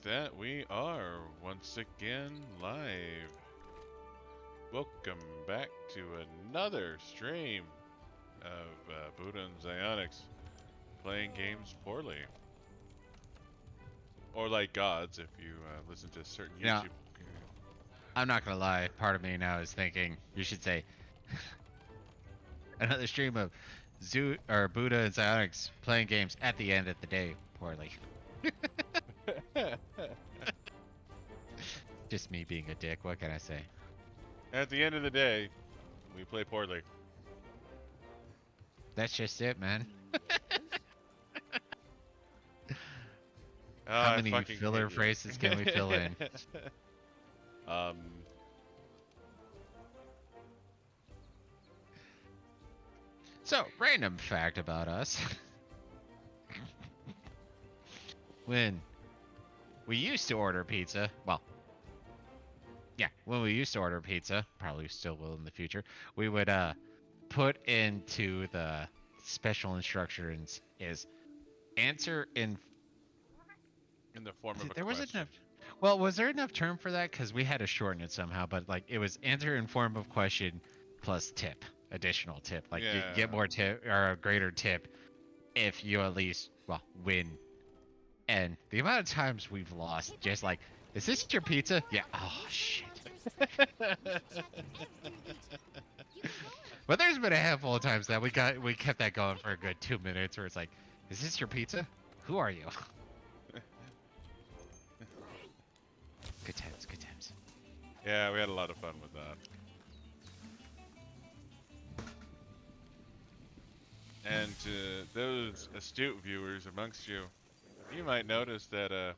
that, we are once again live. Welcome back to another stream of Buddha and Zionics playing games poorly. Or like gods, if you listen to certain You know, YouTube. I'm not gonna lie. Part of me now is thinking you should say another stream of Buddha and Zionics playing games at the end of the day poorly. Just me being a dick. What can I say? At the end of the day, we play poorly. That's just it, man. Oh, How I many fucking filler hate you. phrases can we fill in? um. So, random fact about us. When we used to order pizza, when we used to order pizza, probably still will in the future, we would put into the special instructions is answer in In the form of a there wasn't question. enough. Well, was there enough term for that? Because we had to shorten it somehow, but like it was answer in form of question plus tip, additional tip. Like you Yeah. get more tip or a greater tip if you at least win. And the amount of times we've lost, just like, is this your pizza? Yeah. Oh shit. But there's been a handful of times that we kept that going for a good 2 minutes, where it's like, is this your pizza? Who are you? Good times, good times. Yeah, we had a lot of fun with that. And to those astute viewers amongst you, you might notice that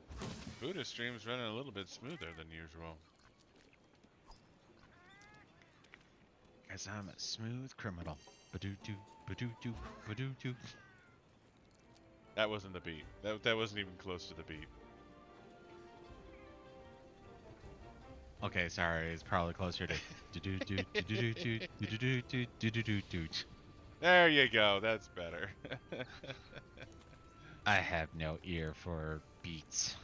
Buddha stream's running a little bit smoother than usual. Cause I'm a smooth criminal. Ba-doo-doo, ba-doo-doo, ba-doo-doo. That wasn't the beat. That wasn't even close to the beat. Okay, sorry, it's probably closer to do-do-doo, do-do-doo-doo, do-do-doo-doo, do-do-doo-doo. There you go. That's better. I have no ear for beats.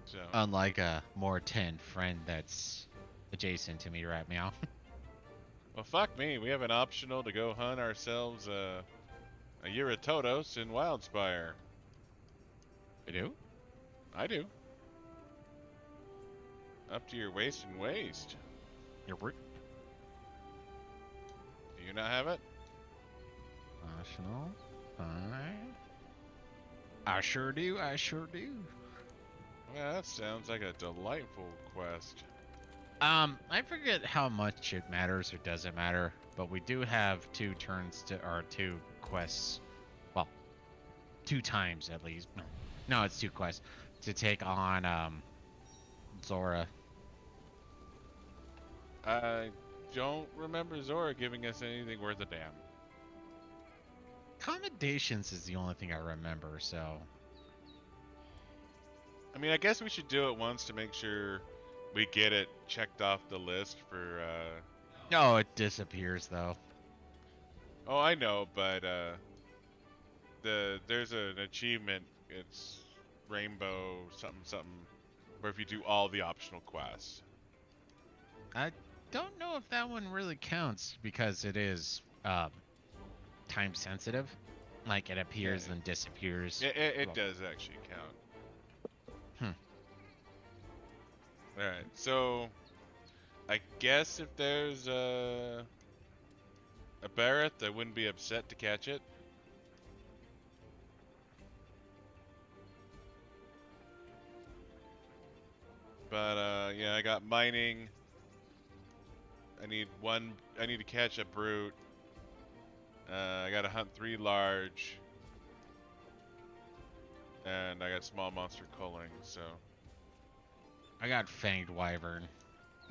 So, Unlike a more 10 friend that's adjacent to me right now. well, fuck me. We have an optional to go hunt ourselves a Euratotos in Wildspire. You do? I do. Up to your waist and waist. You're right. Do you not have it? National. Fine. I sure do, I sure do. Well, that sounds like a delightful quest. I forget how much it matters or doesn't matter, but we do have 2 turns or 2 quests. Well, 2 times at least. No, it's 2 quests to take on Zora. I don't remember Zora giving us anything worth a damn. Commendations is the only thing I remember, so I mean, I guess we should do it once to make sure we get it checked off the list for, no, it disappears though. Oh, I know, but, there's an achievement, it's Rainbow something something, where if you do all the optional quests. I don't know if that one really counts because it is time sensitive. Like it appears and disappears. It does actually count. Alright, so I guess if there's a Barrett, I wouldn't be upset to catch it. But yeah, I got mining. I need to catch a brute. I gotta hunt 3 large. And I got small monster culling, so. I got fanged wyvern,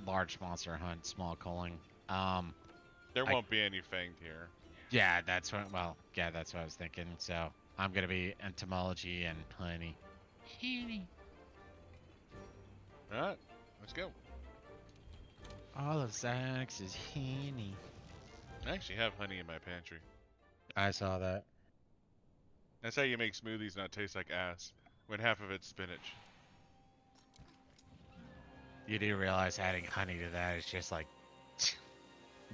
large monster hunt, small culling. There won't be any fanged here. Yeah, that's what. Well, yeah, that's what I was thinking. So I'm gonna be entomology and honey. Honey. All right, let's go. All of Zax is honey. I actually have honey in my pantry. I saw that. That's how you make smoothies not taste like ass. when half of it's spinach. You do realize adding honey to that is just like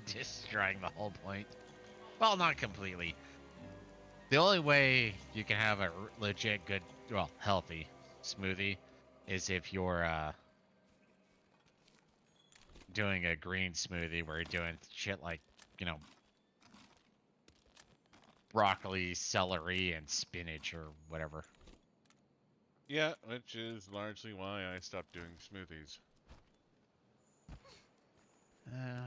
destroying the whole point. Well, not completely. The only way you can have a legit good, well, healthy smoothie is if you're doing a green smoothie where you're doing shit like, you know, broccoli, celery, and spinach or whatever. Yeah, which is largely why I stopped doing smoothies.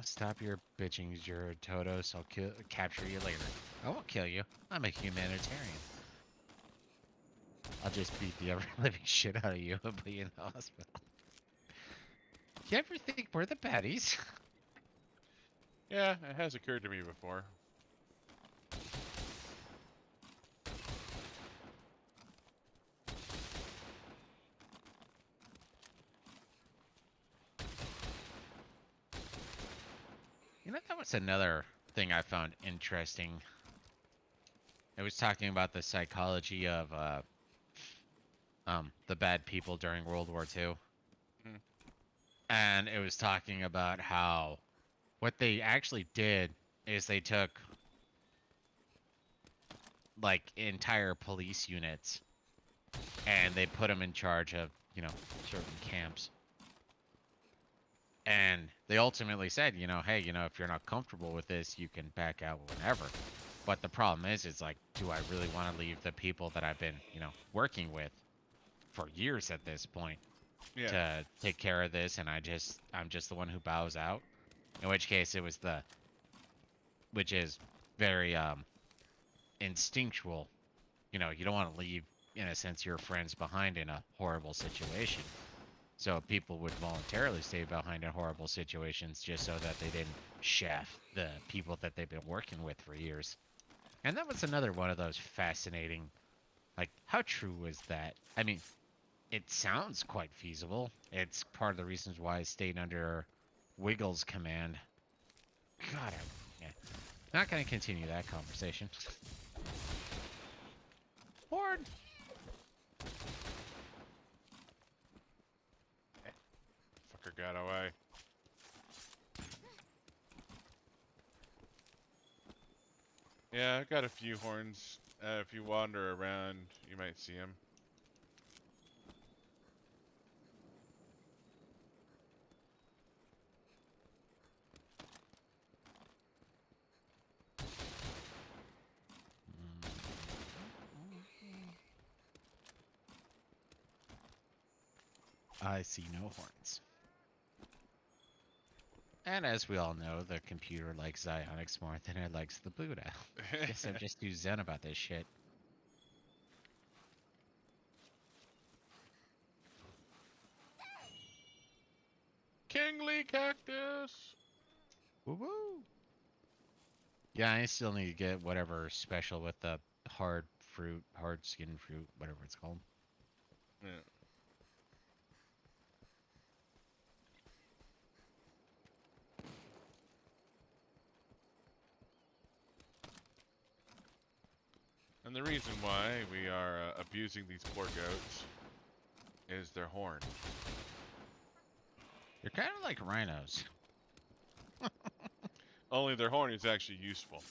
Stop your bitching, you're a Totos. I'll capture you later. I won't kill you. I'm a humanitarian. I'll just beat the ever living shit out of you and put you in the hospital. You ever think we're the baddies? Yeah, it has occurred to me before. You know, that was another thing I found interesting. It was talking about the psychology of the bad people during World War II. Hmm. And it was talking about how what they actually did is they took like entire police units and they put them in charge of, you know, certain camps. And they ultimately said, you know, hey, you know, if you're not comfortable with this, you can back out whenever. But the problem is like, do I really want to leave the people that I've been, you know, working with for years at this point Yeah. to take care of this, and I'm just the one who bows out? In which case, it was which is very instinctual. You know, you don't want to leave, in a sense, your friends behind in a horrible situation. So people would voluntarily stay behind in horrible situations just so that they didn't shaft the people that they've been working with for years. And that was another one of those fascinating, like, how true was that? I mean, it sounds quite feasible. It's part of the reasons why I stayed under Wiggles' command. God, yeah. Not going to continue that conversation. Horde! Fucker got away. Yeah, I've got a few horns. If you wander around, you might see them. I see no horns. And as we all know, the computer likes Zionics more than it likes the Buddha. Guess I'm just too zen about this shit. Kingly cactus! Woo woo! Yeah, I still need to get whatever special with the hard fruit, hard skin fruit, whatever it's called. Yeah. And the reason why we are abusing these poor goats is their horn. They're kind of like rhinos. Only their horn is actually useful.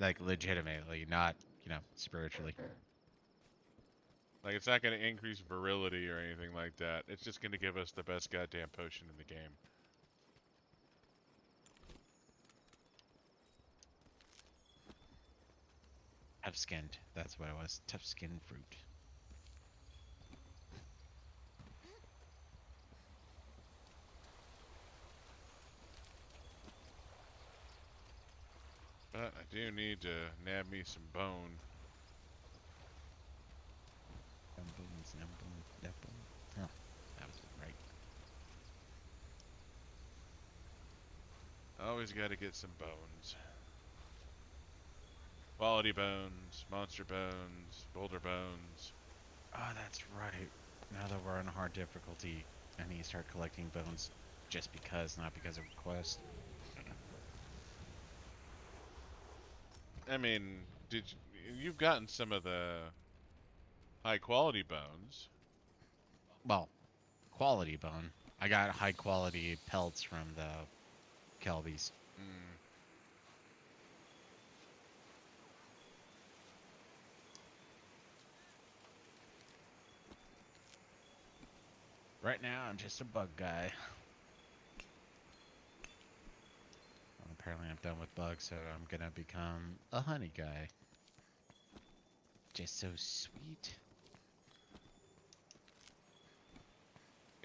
Like, legitimately, not, you know, spiritually. Like, it's not going to increase virility or anything like that. It's just going to give us the best goddamn potion in the game. Tough skinned. That's what it was. Tough skinned fruit. But I do need to nab me some bone. Oh, that was right. Always got to get some bones. Quality bones, monster bones, boulder bones. Oh, that's right. Now that we're on hard difficulty, I need to start collecting bones just because, not because of request. I mean, you've gotten some of the high quality bones. Well, quality bone. I got high quality pelts from the Kelbies. Mm. Right now, I'm just a bug guy. Well, apparently, I'm done with bugs, so I'm gonna become a honey guy. Just so sweet.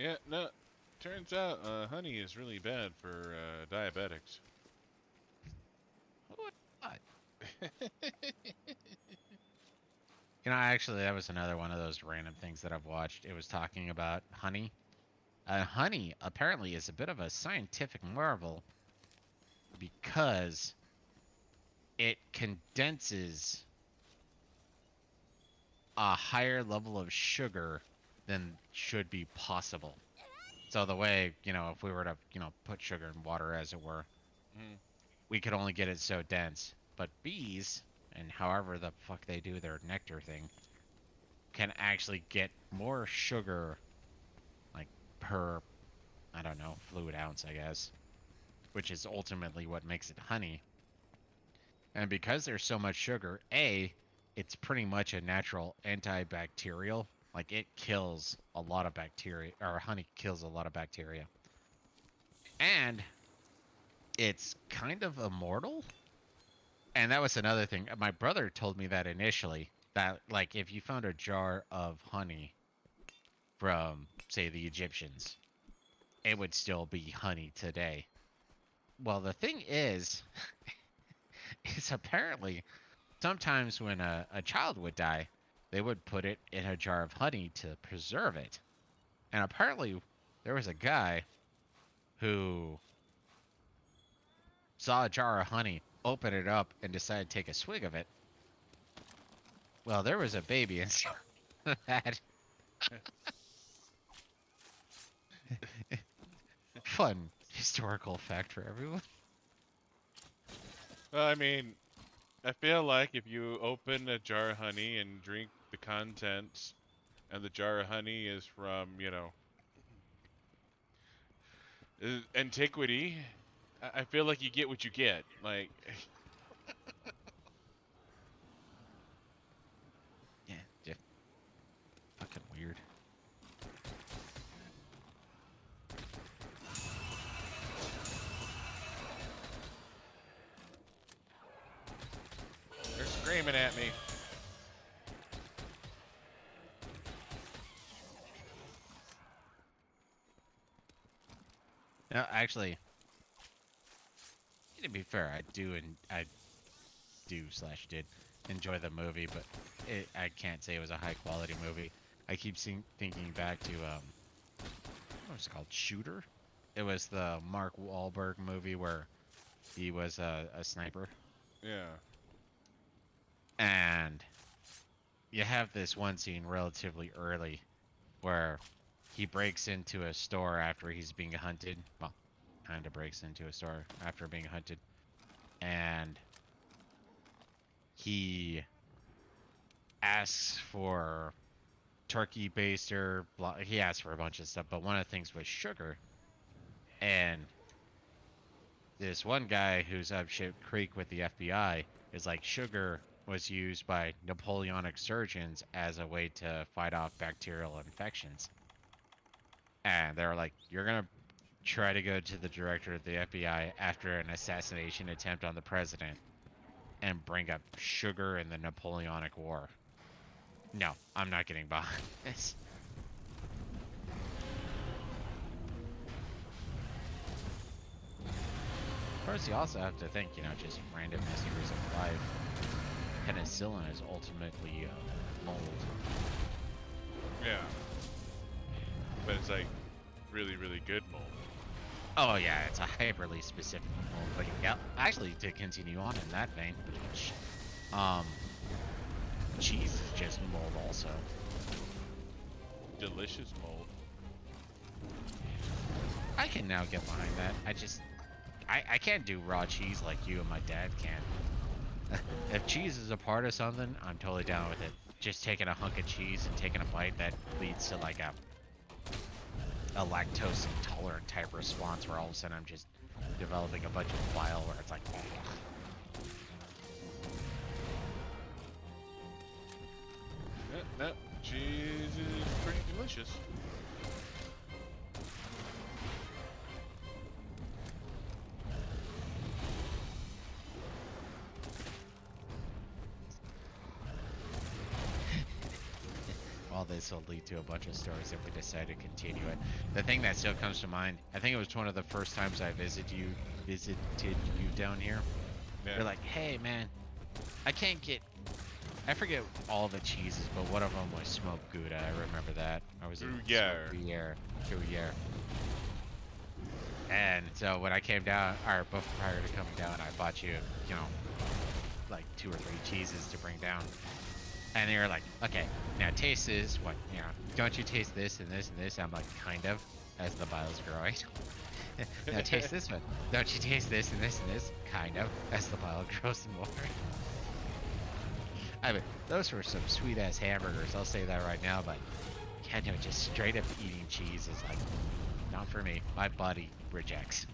Yeah, no. Turns out honey is really bad for diabetics. What? Actually, that was another one of those random things that I've watched. It was talking about honey. Honey apparently is a bit of a scientific marvel because it condenses a higher level of sugar than should be possible. So the way, if we were to, put sugar in water, as it were, Mm. we could only get it so dense. But bees, and however the fuck they do their nectar thing, can actually get more sugar, like, per, I don't know, fluid ounce, I guess, which is ultimately what makes it honey. And because there's so much sugar, it's pretty much a natural antibacterial. Like, it kills a lot of bacteria, or honey kills a lot of bacteria. And it's kind of immortal. And that was another thing. My brother told me that initially, that, like, if you found a jar of honey from, say, the Egyptians, it would still be honey today. Well, the thing is apparently sometimes when a child would die, they would put it in a jar of honey to preserve it. And apparently there was a guy who saw a jar of honey, open it up, and decided to take a swig of it. Well, there was a baby inside that. Fun historical fact for everyone. Well, I mean, I feel like if you open a jar of honey and drink the contents, and the jar of honey is from, antiquity, I feel like you get what you get. Like, Yeah, just fucking weird. they're screaming at me. No, actually, to be fair, I do slash did enjoy the movie, but I can't say it was a high quality movie. I keep thinking back to what was it called? Shooter. It was the Mark Wahlberg movie where he was a sniper, Yeah. and you have this one scene relatively early where he breaks into a store after he's being hunted. Well, kind of breaks into a store after being hunted, and he asks for turkey baster. He asked for a bunch of stuff, but one of the things was sugar. And this one guy who's up Ship Creek with the FBI is like, sugar was used by Napoleonic surgeons as a way to fight off bacterial infections. And they're like, you're gonna try to go to the director of the FBI after an assassination attempt on the president and bring up sugar in the Napoleonic War. No, I'm not getting behind this. Of course, you also have to think, just random mysteries of life. Penicillin is ultimately mold. Yeah. But it's like really, really good mold. Oh yeah, it's a hyperly specific mold. But yeah, actually, to continue on in that vein, cheese is just mold also. Delicious mold. I can now get behind that. I can't do raw cheese like you and my dad can. If cheese is a part of something, I'm totally down with it. just taking a hunk of cheese and taking a bite that leads to like a lactose intolerant type response where all of a sudden I'm just developing a bunch of bile where it's like, No, cheese is pretty delicious. well, this will lead to a bunch of stories if we decide to continue it. The thing that still comes to mind, I think it was one of the first times I visited you down here. Yeah. You're like, hey man, I forget all the cheeses, but one of them was smoked Gouda. I remember that. I was in Gruyere. And so when I came down, or prior to coming down, I bought you, you know, like 2 or 3 cheeses to bring down. And they were like, okay, now taste this. What, you know, don't you taste this and this and this? I'm like, kind of, as the bile's growing. Now taste this one. Don't you taste this and this and this? Kind of, as the bile grows more. I mean, those were some sweet ass hamburgers. I'll say that right now, but yeah, no, just straight up eating cheese is like, not for me. My body rejects.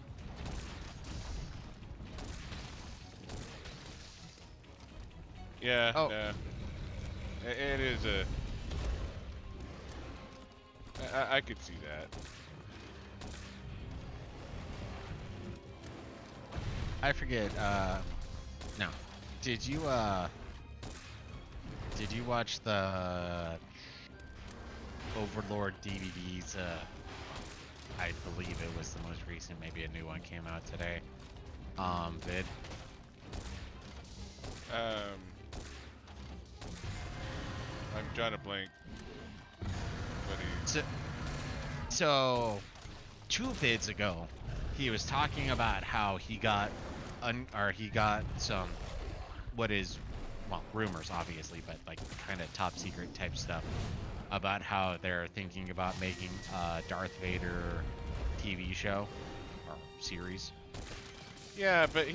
Yeah. Oh. Yeah. It is a. I could see that. I forget, no. Did you watch the Overlord DVDs? I believe it was the most recent, maybe a new one came out today. Vid. I'm drawing a blank. So 2 vids ago, he was talking about how he got some, what is, well, rumors obviously, but like kind of top secret type stuff about how they're thinking about making a Darth Vader TV show or series. Yeah, but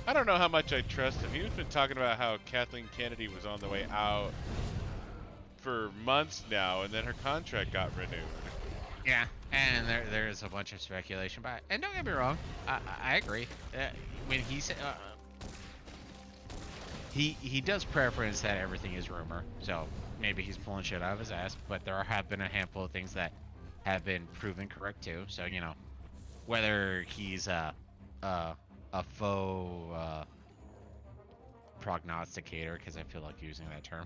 I don't know how much I trust him. He's been talking about how Kathleen Kennedy was on the way out for months now, and then her contract got renewed. Yeah, and there's a bunch of speculation, but and don't get me wrong, I agree. When he said he does preference that everything is rumor, so maybe he's pulling shit out of his ass. But there have been a handful of things that have been proven correct too. So you know, whether he's a faux prognosticator, because I feel like using that term,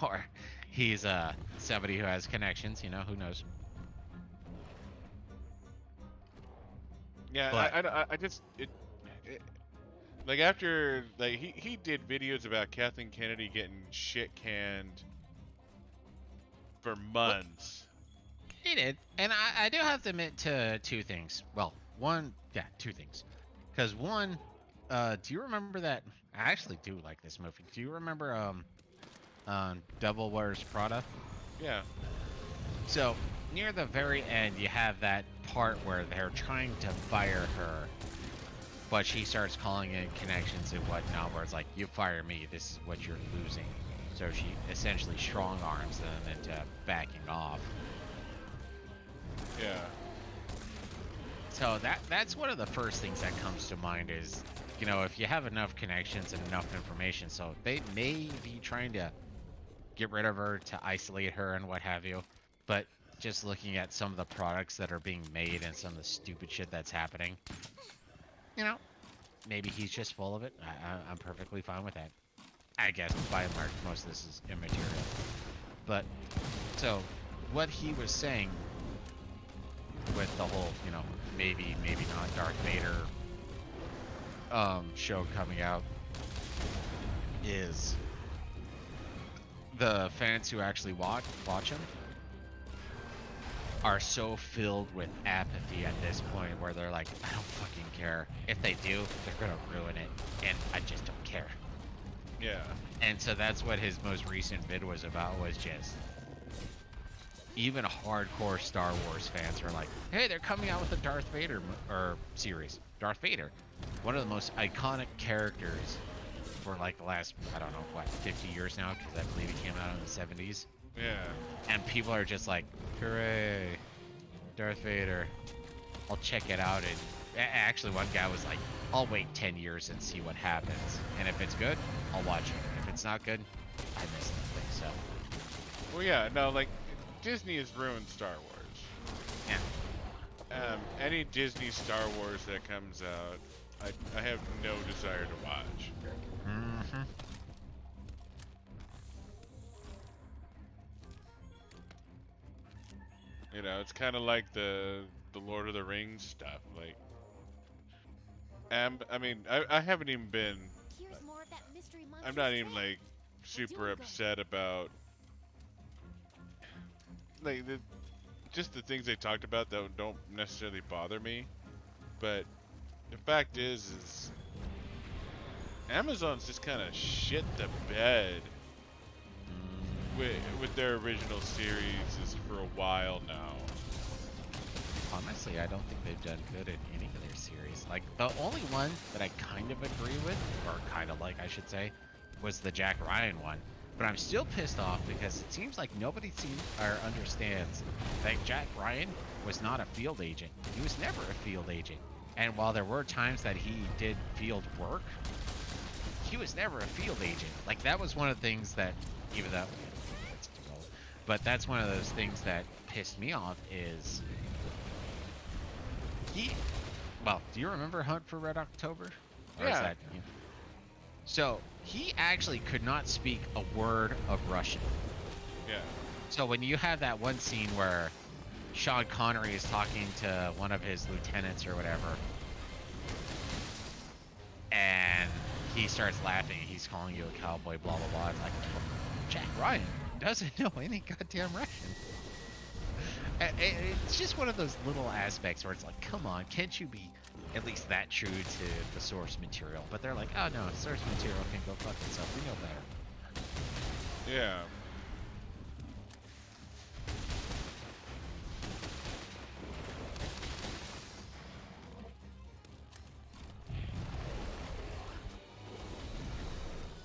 or he's somebody who has connections, you know, who knows. Yeah, But I just like after like he did videos about Kathleen Kennedy getting shit canned for months. he did, and I do have to admit to 2 things. Well, two things. Because one, do you remember that? I actually do like this movie. Do you remember Devil Wears Prada? Yeah. So near the very end, you have that part where they're trying to fire her, but she starts calling in connections and whatnot, where it's like, you fire me, this is what you're losing. So she essentially strong arms them into backing off. Yeah. So that's one of the first things that comes to mind is, you know, if you have enough connections and enough information, so they may be trying to get rid of her to isolate her and what have you, but just looking at some of the products that are being made and some of the stupid shit that's happening, you know, maybe he's just full of it. I'm perfectly fine with that. I guess by and large, most of this is immaterial. But, so, what he was saying with the whole, you know, maybe not Darth Vader show coming out is the fans who actually watch him are so filled with apathy at this point where they're like, I don't fucking care. If they do, they're gonna ruin it, and I just don't care. Yeah. And so that's what his most recent vid was about, was just even hardcore Star Wars fans were like, hey, they're coming out with a Darth Vader series. Darth Vader, one of the most iconic characters for like the last, I don't know, what, 50 years now, because I believe it came out in the 70s. Yeah. And people are just like, hooray, Darth Vader. I'll check it out. And actually, one guy was like, I'll wait 10 years and see what happens. And if it's good, I'll watch it. If it's not good, I missed nothing. So, Well, yeah, no, like, Disney has ruined Star Wars. yeah. Any Disney Star Wars that comes out, I have no desire to watch. Mm-hmm. You know, it's kind of like the Lord of the Rings stuff. Like, I mean, I haven't even been. Here's more of that mystery I'm not monster's even trail. like We're super doing good. upset about like just the things they talked about that don't necessarily bother me. But the fact is Amazon's just kind of shit the bed with their original series for a while now. Honestly, I don't think they've done good in any of their series. Like, the only one that I kind of agree with, or kind of like, I should say, was the Jack Ryan one. But I'm still pissed off because it seems like nobody seems or understands that Jack Ryan was not a field agent. He was never a field agent. And while there were times that he did field work, he was never a field agent. Like, that was one of the things that, even though it's too old, but that's one of those things that pissed me off is well, do you remember Hunt for Red October? Or is Yeah. that, you know? So he actually could not speak a word of Russian. Yeah. So when you have that one scene where Sean Connery is talking to one of his lieutenants or whatever, and he starts laughing, he's calling you a cowboy, blah blah blah. It's like, Jack Ryan doesn't know any goddamn Russian. It's just one of those little aspects where it's like, come on, can't you be at least that true to the source material? But they're like, oh no, source material can go fuck itself. We know better. Yeah.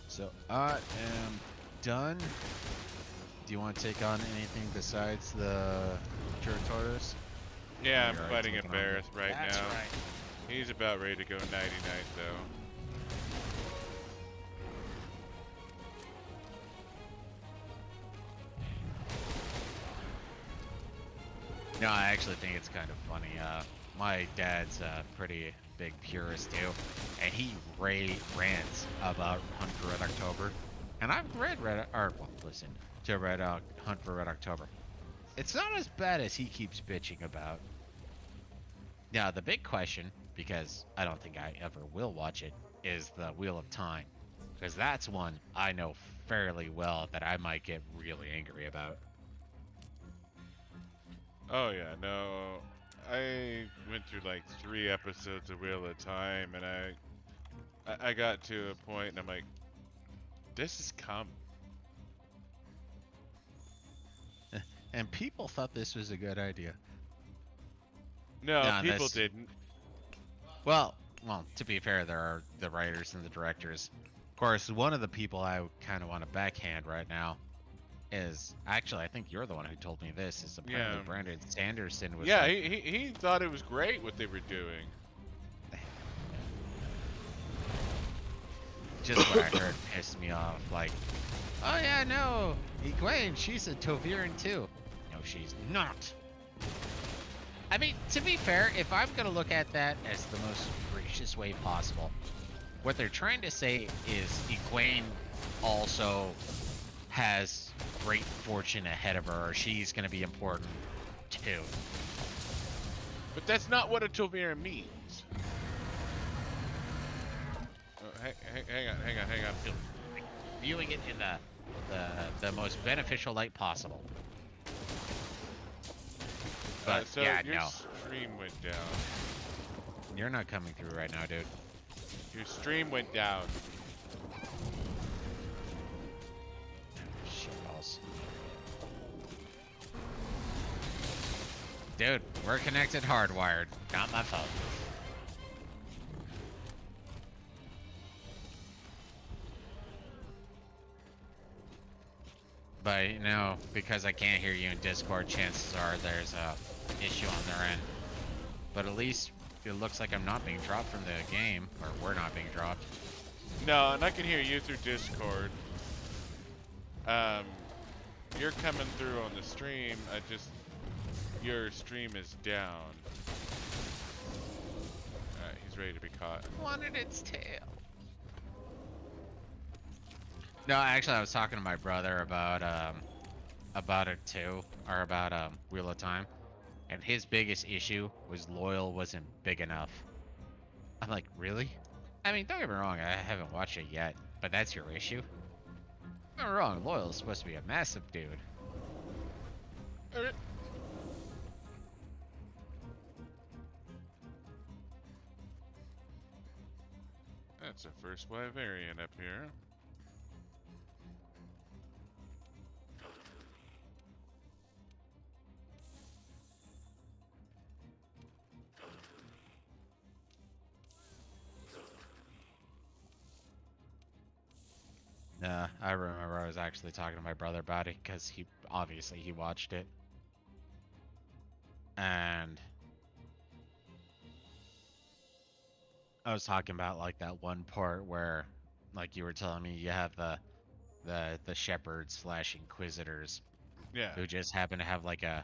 So I am done. Do you want to take on anything besides the Tortoise? Yeah, I'm You're already fighting taking on Embarrass the- right That's now. right. He's about ready to go 99 though. No, I actually think it's kind of funny. My dad's a pretty big purist too, and he rants about Hunt for Red October. And I've read listened to Hunt for Red October. It's not as bad as he keeps bitching about. Now, the big question, because I don't think I ever will watch it, is the Wheel of Time. Because that's one I know fairly well that I might get really angry about. Oh yeah, no. I went through like 3 episodes of Wheel of Time and I got to a point and I'm like, this is cum. And people thought this was a good idea. No, Nah, people that's- didn't. Well, to be fair, there are the writers and the directors. Of course, one of the people I kind of want to backhand right now is actually, I think you're the one who told me this. Is apparently Yeah. Brandon Sanderson was. Yeah, like, he thought it was great what they were doing. just what I heard pissed me off. Like, oh yeah, no, Egwene, she's a Toviran too. No, she's not. I mean, to be fair, if I'm gonna look at that as the most gracious way possible, what they're trying to say is Egwene also has great fortune ahead of her, or she's gonna be important too. But that's not what a Toviran means. Oh, hang on. Viewing it in the most beneficial light possible. But So yeah, your no, stream went down. you're not coming through right now, dude. Your stream went down. Shitballs. Dude, we're connected hardwired, not my phone. But you know, because I can't hear you in Discord, chances are there's a issue on their end. But at least it looks like I'm not being dropped from the game, or we're not being dropped. No, and I can hear you through Discord. Um, you're coming through on the stream. Your stream is down. Alright, he's ready to be caught. Wanted its tail. No, actually, I was talking to my brother about it too, or about Wheel of Time, and his biggest issue was Loyal wasn't big enough. I'm like, really? I mean, don't get me wrong, I haven't watched it yet, but that's your issue? Don't get me wrong, Loyal's supposed to be a massive dude. Alright. That's a first wave variant up here. I remember I was actually talking to my brother about it because he obviously he watched it, and I was talking about like that one part where, like you were telling me, you have the shepherds slash inquisitors Yeah. who just happen to have like a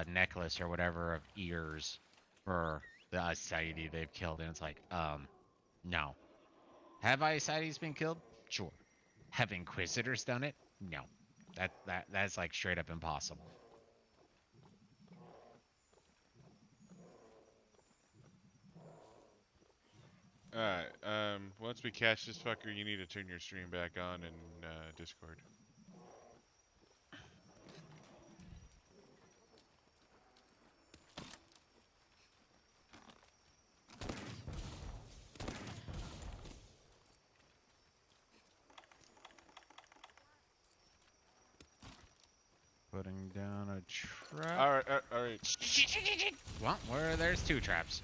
necklace or whatever of ears for the Ascites they've killed, and it's like, no. Have Ascites been killed? Sure. Have Inquisitors done it? No. That's like straight up impossible. Alright, once we catch this fucker, you need to turn your stream back on in Discord. Putting down a trap. Alright. Well, there's two traps.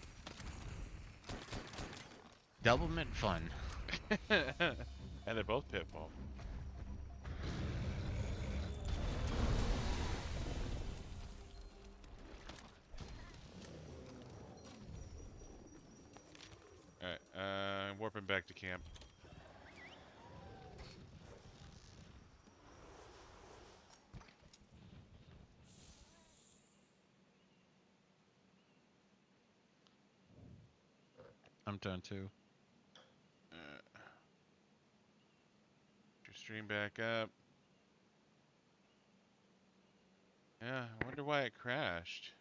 Doublemint fun. And they're both pitfall. Alright, warping back to camp. I'm done too. Your stream back up. Yeah, I wonder why it crashed.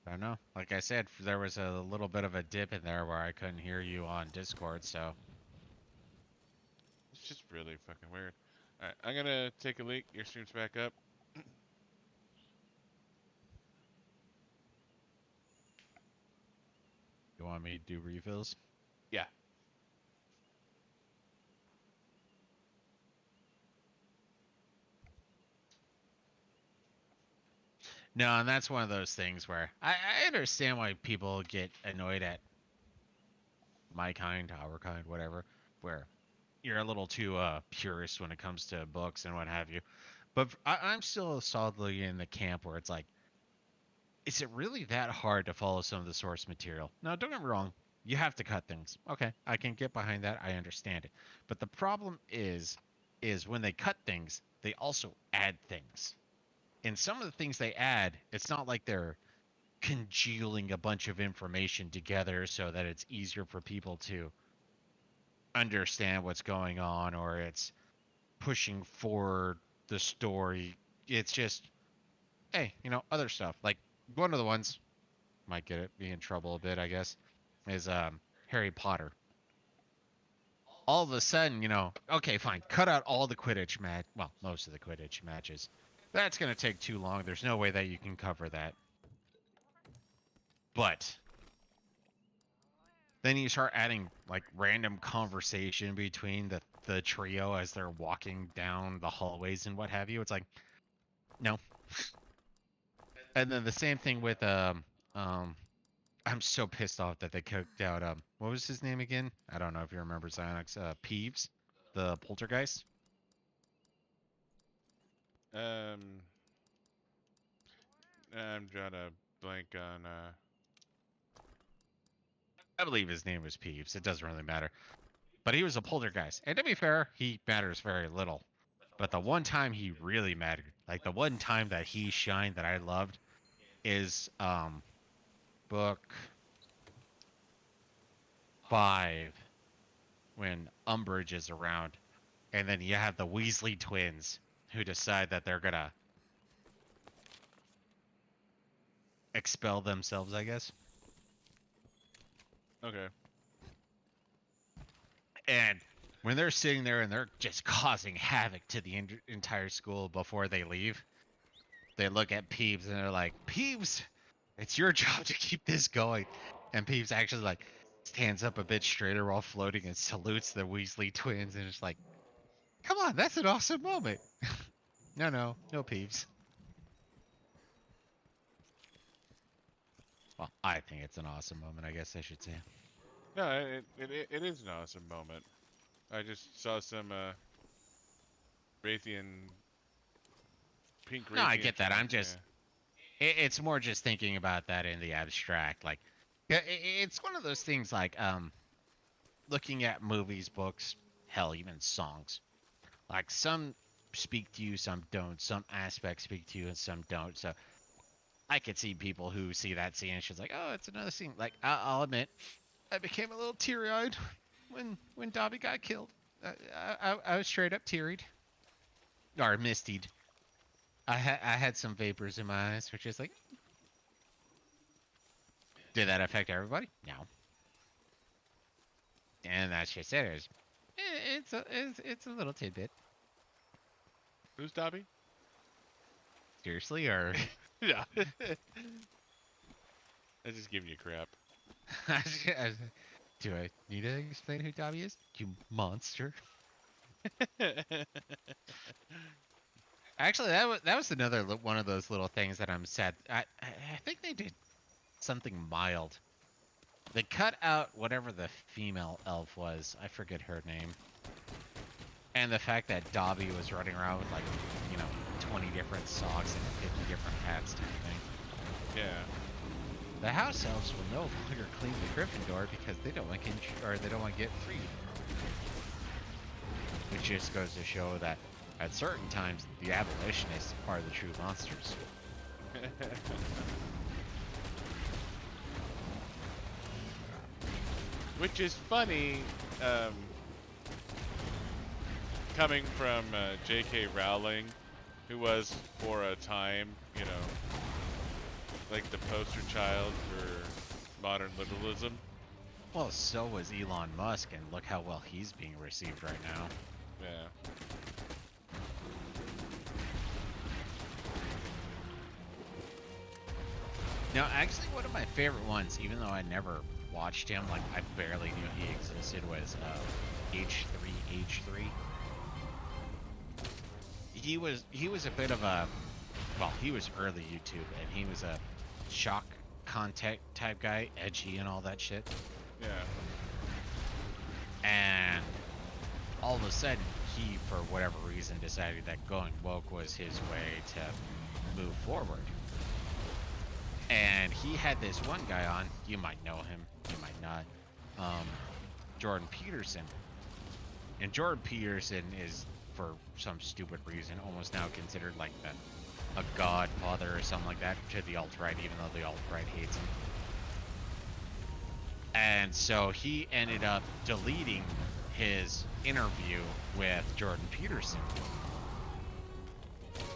I don't know. Like I said, there was a little bit of a dip in there where I couldn't hear you on Discord, so. It's just really fucking weird. Alright, I'm gonna take a leak. Your stream's back up. You want me to do refills? Yeah. No, and that's one of those things where I understand why people get annoyed at my kind, our kind, whatever, where you're a little too purist when it comes to books and what have you. But I'm still solidly in the camp where it's like, is it really that hard to follow some of the source material? Now, don't get me wrong, you have to cut things. Okay, I can get behind that. I understand it. But the problem is when they cut things, they also add things. And some of the things they add, it's not like they're congealing a bunch of information together so that it's easier for people to understand what's going on, or it's pushing forward the story. It's just, hey, other stuff. Like one of the ones might get it be in trouble a bit, I guess, is Harry Potter. All of a sudden, okay, fine, cut out all the Quidditch match. Well, most of the Quidditch matches. That's gonna take too long. There's no way that you can cover that. But then you start adding like random conversation between the trio as they're walking down the hallways and what have you. It's like, no. And then the same thing with I'm so pissed off that they cooked out what was his name again? I don't know if you remember Xanax, Peeves, the poltergeist. Um, I'm trying to blank on. I believe his name was Peeves. It doesn't really matter. But he was a poltergeist. And to be fair, he matters very little. But the one time he really mattered, like the one time that he shined that I loved, is book 5, when Umbridge is around, and then you have the Weasley twins who decide that they're gonna expel themselves, I guess. Okay. And when they're sitting there and they're just causing havoc to the entire school before they leave, they look at Peeves and they're like, Peeves, it's your job to keep this going. And Peeves actually like stands up a bit straighter while floating and salutes the Weasley twins, and it's like, come on, that's an awesome moment. No Peeves. Well, I think it's an awesome moment, I guess I should say. No, it is an awesome moment. I just saw some Rathian, Pink Rathian. No, I get that. chat, I'm just, it's more just thinking about that in the abstract. Like, it's one of those things like looking at movies, books, hell, even songs. Like, some speak to you, some don't. Some aspects speak to you, and some don't. So I could see people who see that scene and she's like, oh, it's another scene. Like, I'll admit, I became a little teary-eyed when Dobby got killed. I was straight up tearied. Or mistied. I had some vapors in my eyes, which is like, did that affect everybody? No. And that's just it. It's a little tidbit. Who's Dobby? Seriously, or Yeah. I'm just giving you crap. do I need to explain who Dobby is? You monster. Actually, that was another one of those little things that I'm sad. I think they did something mild. They cut out whatever the female elf was. I forget her name. And the fact that Dobby was running around with, like, 20 different socks and 50 different hats type thing. Yeah. The house elves will no longer clean the Gryffindor because they don't want to get freed. Which just goes to show that at certain times the abolitionists are the true monsters. Which is funny, coming from J.K. Rowling, who was, for a time, like the poster child for modern liberalism. Well, so was Elon Musk, and look how well he's being received right now. Yeah. Now, actually, one of my favorite ones, even though I never watched him, like I barely knew he existed, was H3H3. He was a bit of a, well, he was early YouTube, and he was a shock content type guy, edgy and all that shit. Yeah. And all of a sudden, he, for whatever reason, decided that going woke was his way to move forward. And he had this one guy on, you might know him, you might not, Jordan Peterson. And Jordan Peterson is, for some stupid reason, almost now considered like a godfather or something like that to the alt-right, even though the alt-right hates him. And so he ended up deleting his interview with Jordan Peterson.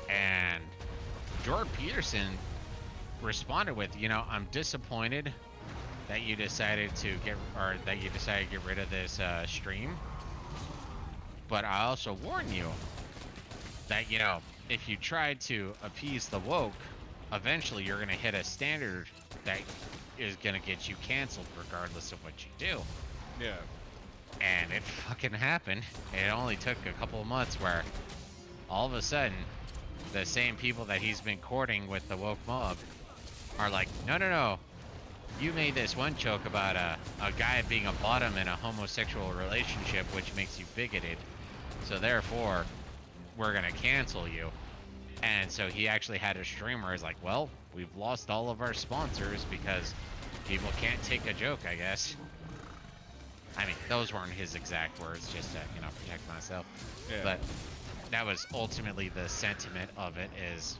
And Jordan Peterson responded with, I'm disappointed that you decided to get rid of this stream, but I also warn you that if you try to appease the woke, eventually you're gonna hit a standard that is gonna get you canceled regardless of what you do. Yeah. And it fucking happened. It only took a couple of months where all of a sudden the same people that he's been courting with the woke mob are like, no, you made this one joke about a guy being a bottom in a homosexual relationship, which makes you bigoted, so therefore we're gonna cancel you. And so he actually had a stream where he's like, well, we've lost all of our sponsors because people can't take a joke, I guess. I mean, those weren't his exact words, just to, you know, protect myself. Yeah. But that was ultimately the sentiment of it is...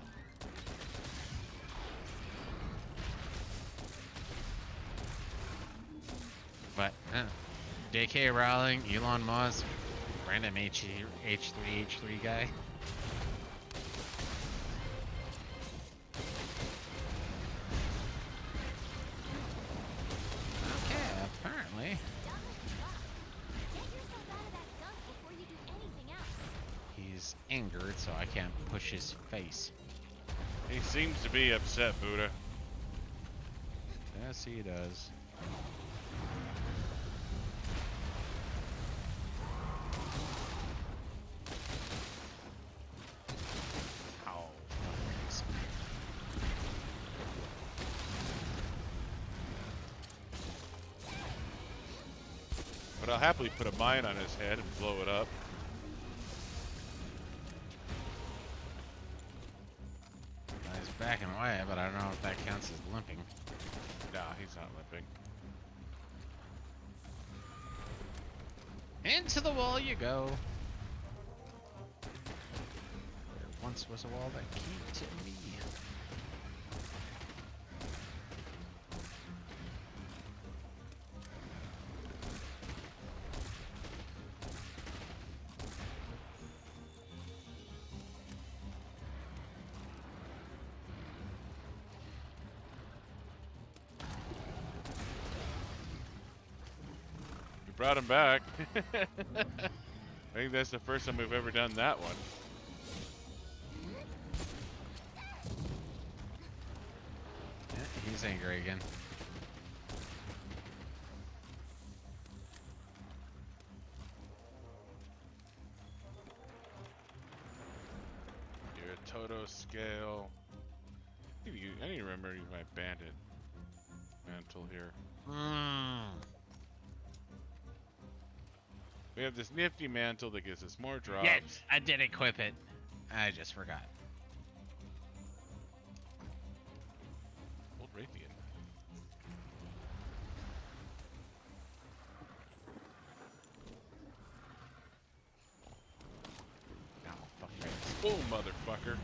But, J.K. Rowling, Elon Musk, random H3H3 guy. Okay, apparently Stop it, stop. Get yourself out of that gunk before you do anything else. he's angered, so I can't push his face. He seems to be upset, Buddha. Yes, he does. Ow. Nice. But I'll happily put a mine on his head and blow it up. He's backing away, but I don't know if that counts as limping. Nah, he's not limping. Into the wall you go. There once was a wall that came to me. We brought him back. I think that's the first time we've ever done that one. Yeah, he's angry again. You're a Toto scale. I need to remember my bandit mantle here. We have this nifty mantle that gives us more drops. Yes, I did equip it. I just forgot. Old Rathian. No, fuck right. Oh, motherfucker.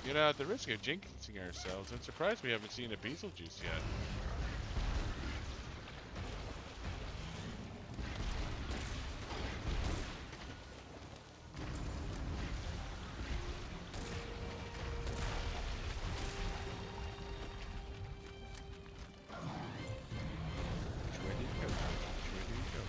You know, at the risk of jinxing ourselves, I'm surprised we haven't seen a Bazelgeuse yet. Which way did he go? Which way did he go?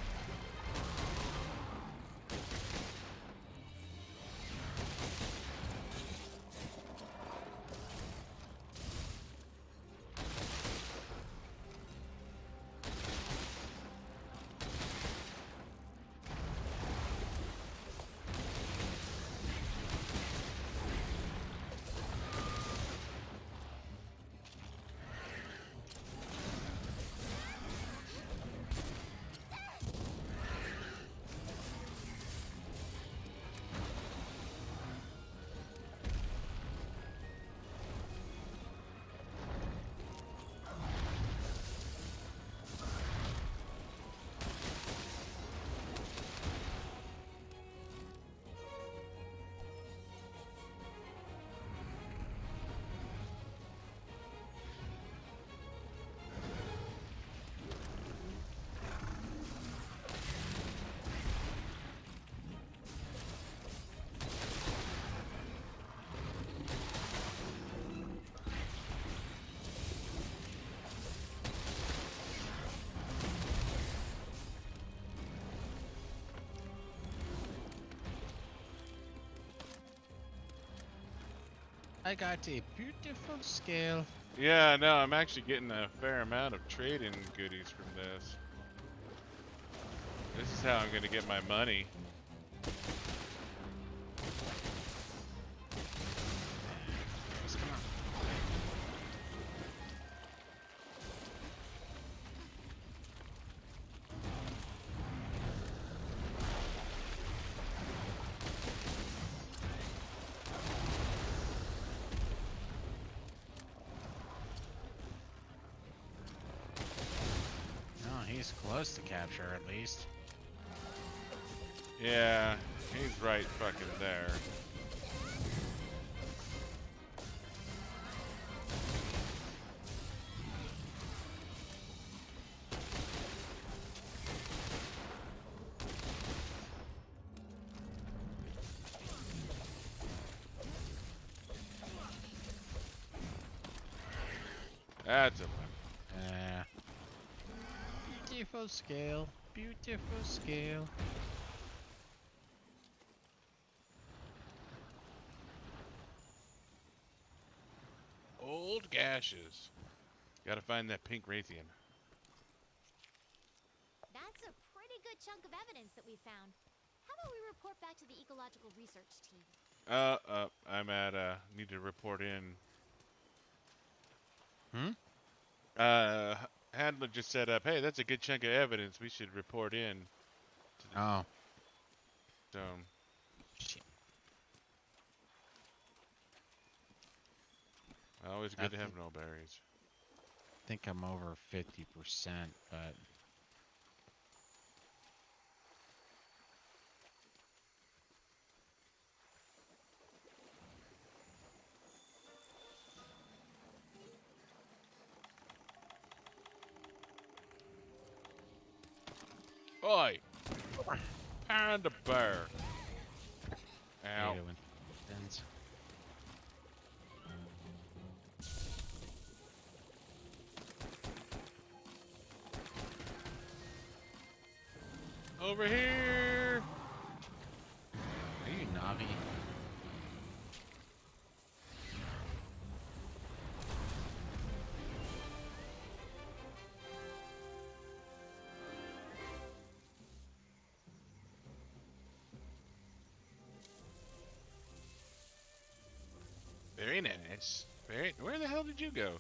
I got a beautiful scale. Yeah, no, I'm actually getting a fair amount of trading goodies from this. This is how I'm going to get my money. Come on. this close to capture, at least. Yeah, he's right fucking there. That's a weapon. Yeah. Beautiful scale. Beautiful scale. Old gashes. Gotta find that Pink Rathian. That's a pretty good chunk of evidence that we found. How about we report back to the ecological research team? I'm at, need to report in. Hmm? Handler just set up, hey, that's a good chunk of evidence. We should report in. To the, Oh. so, Shit. always I good to have think- no berries. I think I'm over 50%, but... Oi! Panda bear! Ow. Potato and thins. Over here! Are you Navi? Very nice. Where the hell did you go?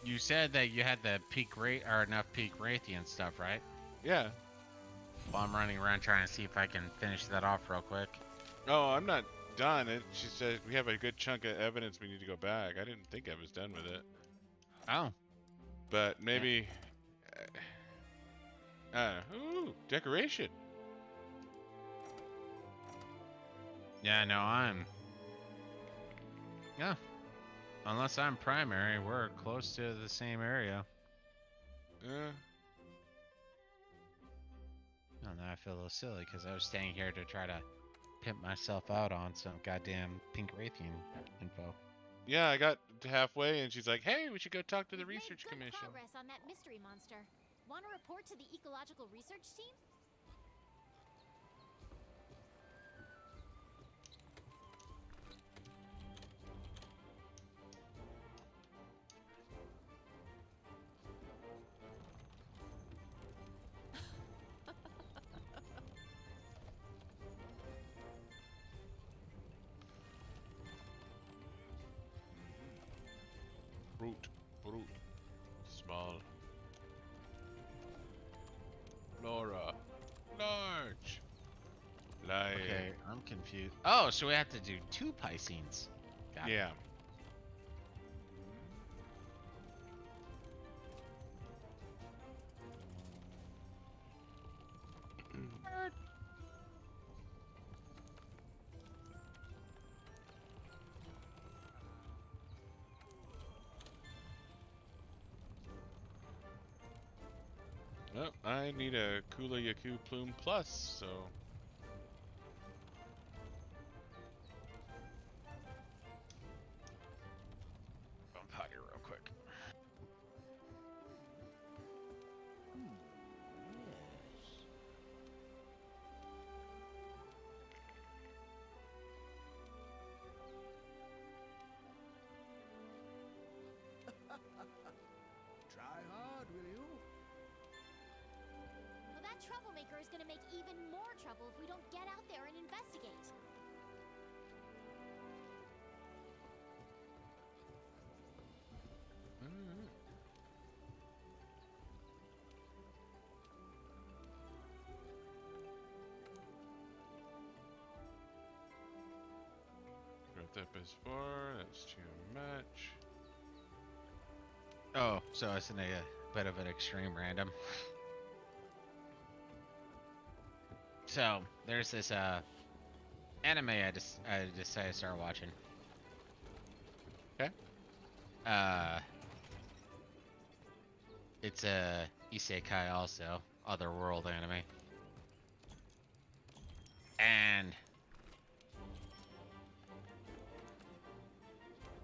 You said that you had the peak rate or enough peak Rathian stuff, right? Yeah. Well, I'm running around trying to see if I can finish that off real quick. Oh, I'm not done. She said we have a good chunk of evidence we need to go back. I didn't think I was done with it. Oh. But maybe... ooh, decoration. Yeah, no, I'm... Yeah. Unless I'm primary, we're close to the same area. Uh, Oh, now I feel a little silly because I was staying here to try to pimp myself out on some goddamn Pink Rathian info. yeah, I got to halfway and she's like, hey, we should go talk to the We've made research good commission. progress on that mystery monster. Want to report to the ecological research team? Brute. Small. Laura. Large. Lion. Okay, I'm confused. Oh, so we have to do 2 Piscenes. Got it. Yeah. Oh, I need a Kula Yaku Plume Plus, so... I'm potty real quick. Try hard, will you? Well, that troublemaker is going to make even more trouble if we don't get out there and investigate. Got that as far, that's too much. Oh, so it's an bit of an extreme random. So there's this anime I decided to start watching. Okay. It's a isekai also, otherworld anime. And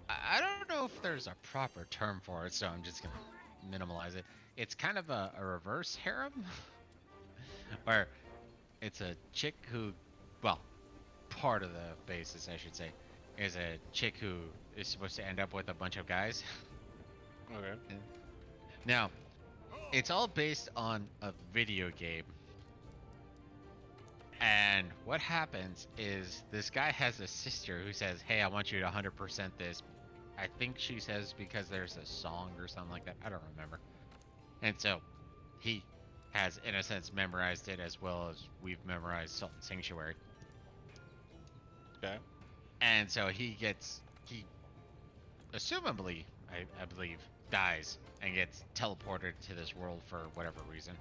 I don't know if there's a proper term for it, so I'm just gonna minimalize it. It's kind of a reverse harem, where it's a chick who, well, part of the basis, I should say, is a chick who is supposed to end up with a bunch of guys. Okay. Now, it's all based on a video game. And what happens is this guy has a sister who says, "Hey, I want you to 100% this." I think she says because there's a song or something like that. I don't remember. And so he has, in a sense, memorized it as well as we've memorized Salt and Sanctuary. Okay. And so he assumably, I believe, dies and gets teleported to this world for whatever reason.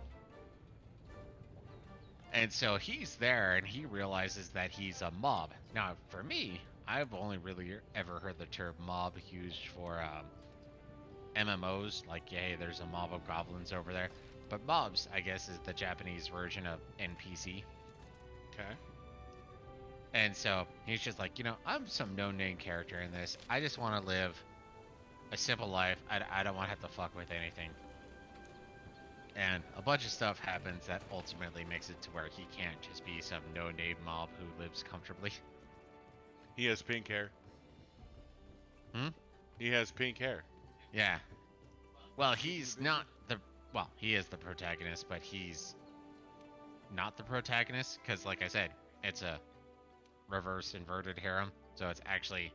And so he's there and he realizes that he's a mob. Now, for me, I've only really ever heard the term mob used for MMOs, like, hey, there's a mob of goblins over there. But mobs, I guess, is the Japanese version of NPC. Okay. And so he's just like, I'm some no-name character in this. I just want to live a simple life. I don't want to have to fuck with anything. And a bunch of stuff happens that ultimately makes it to where he can't just be some no-name mob who lives comfortably. He has pink hair. Hmm? He has pink hair. Yeah. Well, he's not the... Well, he is the protagonist, but he's not the protagonist, because, like I said, it's a reverse inverted harem. So it's actually,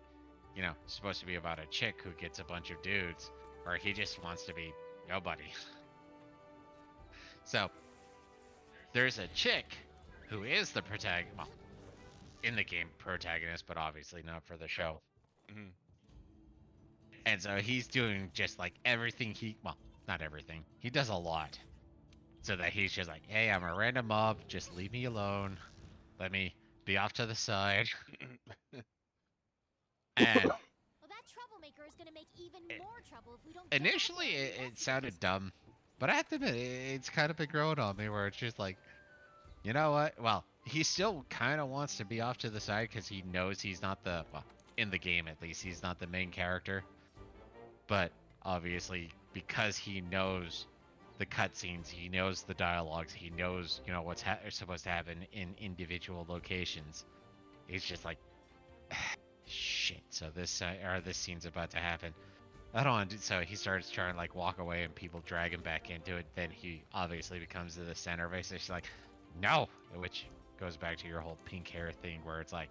supposed to be about a chick who gets a bunch of dudes, or he just wants to be nobody. So, there's a chick who is the protagonist, well, in the game protagonist, but obviously not for the show. Mm-hmm. And so he's doing just like everything well, not everything. He does a lot. So that he's just like, hey, I'm a random mob, just leave me alone. Let me be off to the side. And Well, that troublemaker is gonna make even more trouble if we don't. initially it sounded dumb, but I have to admit, it's kind of been growing on me where it's just like, you know what? Well, he still kind of wants to be off to the side because he knows he's not well, in the game at least, he's not the main character. But obviously, because he knows the cutscenes, he knows the dialogues, he knows, what's supposed to happen in individual locations. He's just like, shit. So this scene's about to happen. I don't want to. So he starts trying to like walk away, and people drag him back into it. Then he obviously becomes the center of it. So she's like, no, which goes back to your whole pink hair thing, where it's like,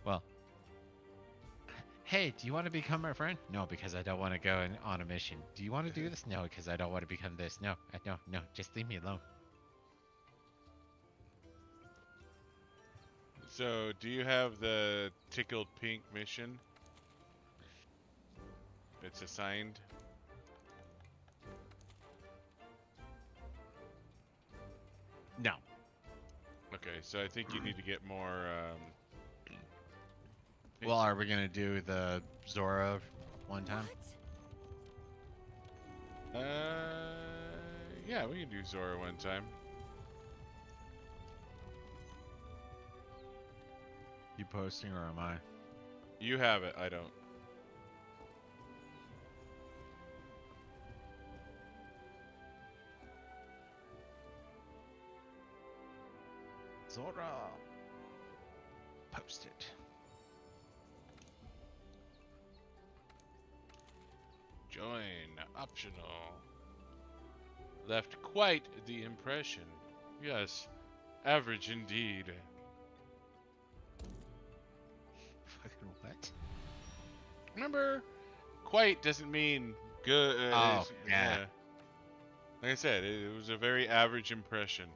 well, hey, do you want to become my friend? No, because I don't want to go on a mission. Do you want to do this? No, because I don't want to become this. No, no, just leave me alone. So, do you have the tickled pink mission? It's assigned. No. Okay, so I think you need to get more. Well, are we gonna do the Zora one time? Yeah, we can do Zora one time. You posting or am I? You have it, I don't. Zora. Post it. Join optional. Left quite the impression. Yes, average indeed. Fucking what? Remember, quite doesn't mean good. Oh, yeah. Like I said, it was a very average impression.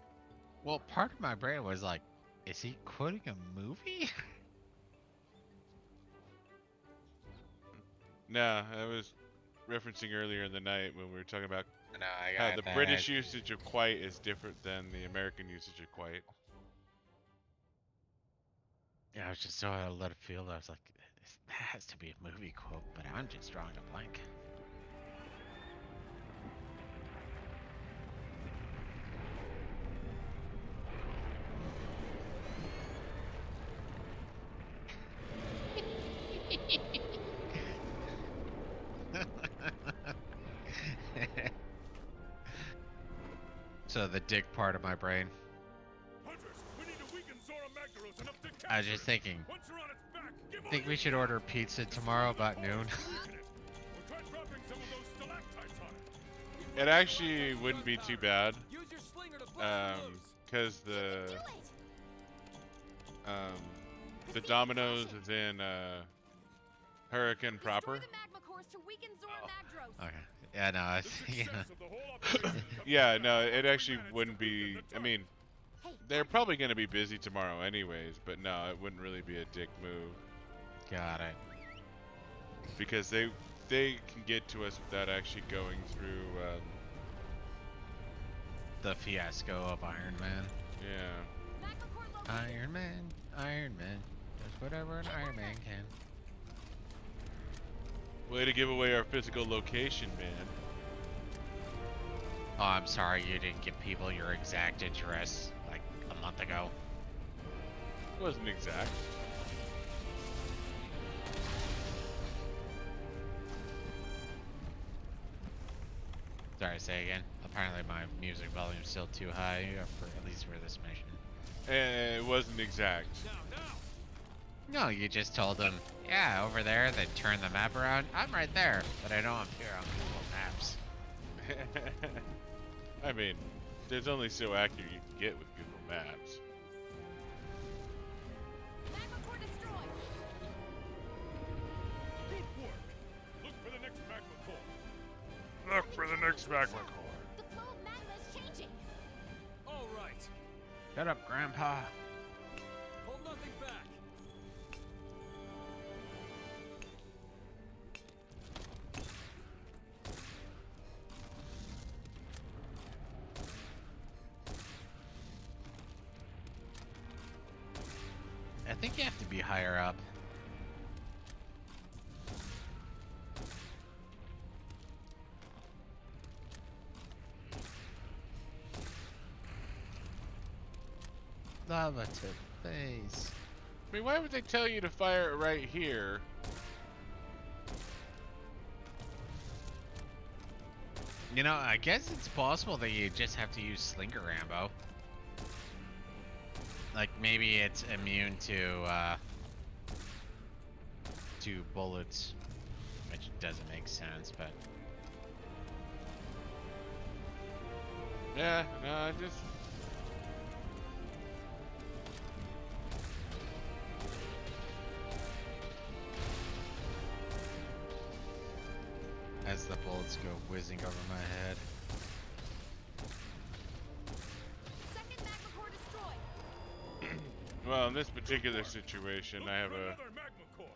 Well, part of my brain was like, is he quoting a movie? Nah, I was referencing earlier in the night when we were talking about No, I How got the that. British usage of quite is different than the American usage of quite. Yeah, I was just so out of left field. I was like, that has to be a movie quote, but I'm just drawing a blank. So the dick part of my brain. Hunters, we need to weaken Zora Magdaros enough to capture I was just it. thinking. Once you're on its back, give all Think we you should got. order pizza tomorrow about noon. Weaken it. Or try dropping some of those stalactites on it. It actually wouldn't be too bad, Use your slinger to blast it loose. because Do it! the Domino's is in Hurricane proper. Destroy the magma cores to weaken Zora Magdaros. Okay. Yeah, no, I was The thinking. success of the whole operation comes Yeah, down no, to it how actually we manage wouldn't to weaken be. the I mean, Hey, they're probably going to be busy tomorrow anyways, but no, it wouldn't really be a dick move Got it. because they can get to us without actually going through. The fiasco of Iron Man. Yeah. magma core located. Iron Man, Iron Man, does whatever an Iron Man can. Way to give away our physical location, man. Oh, I'm sorry you didn't give people your exact address like a month ago. It wasn't exact. Sorry, say again. Apparently my music volume's still too high, for at least for this mission. It wasn't exact. Now, now. No, you just told them, yeah, over there, then turn the map around. I'm right there, but I don't appear on Google Maps. I mean, there's only so accurate you can get with Google Maps. Magma core destroyed. Good work. Look for the next magma core. Look for the next magma core. The flow of magma is changing. All right. Shut up, Grandpa. Hold nothing back. I think you have to be higher up. Lava to face. I mean, why would they tell you to fire it right here? You know, I guess it's possible that you just have to use Slinger Rambo. Like maybe it's immune to bullets, which doesn't make sense, but Yeah, no, I just. as the bullets go whizzing over my head. Second magma core destroyed. Well, in this particular situation, Look I have for a another magma core.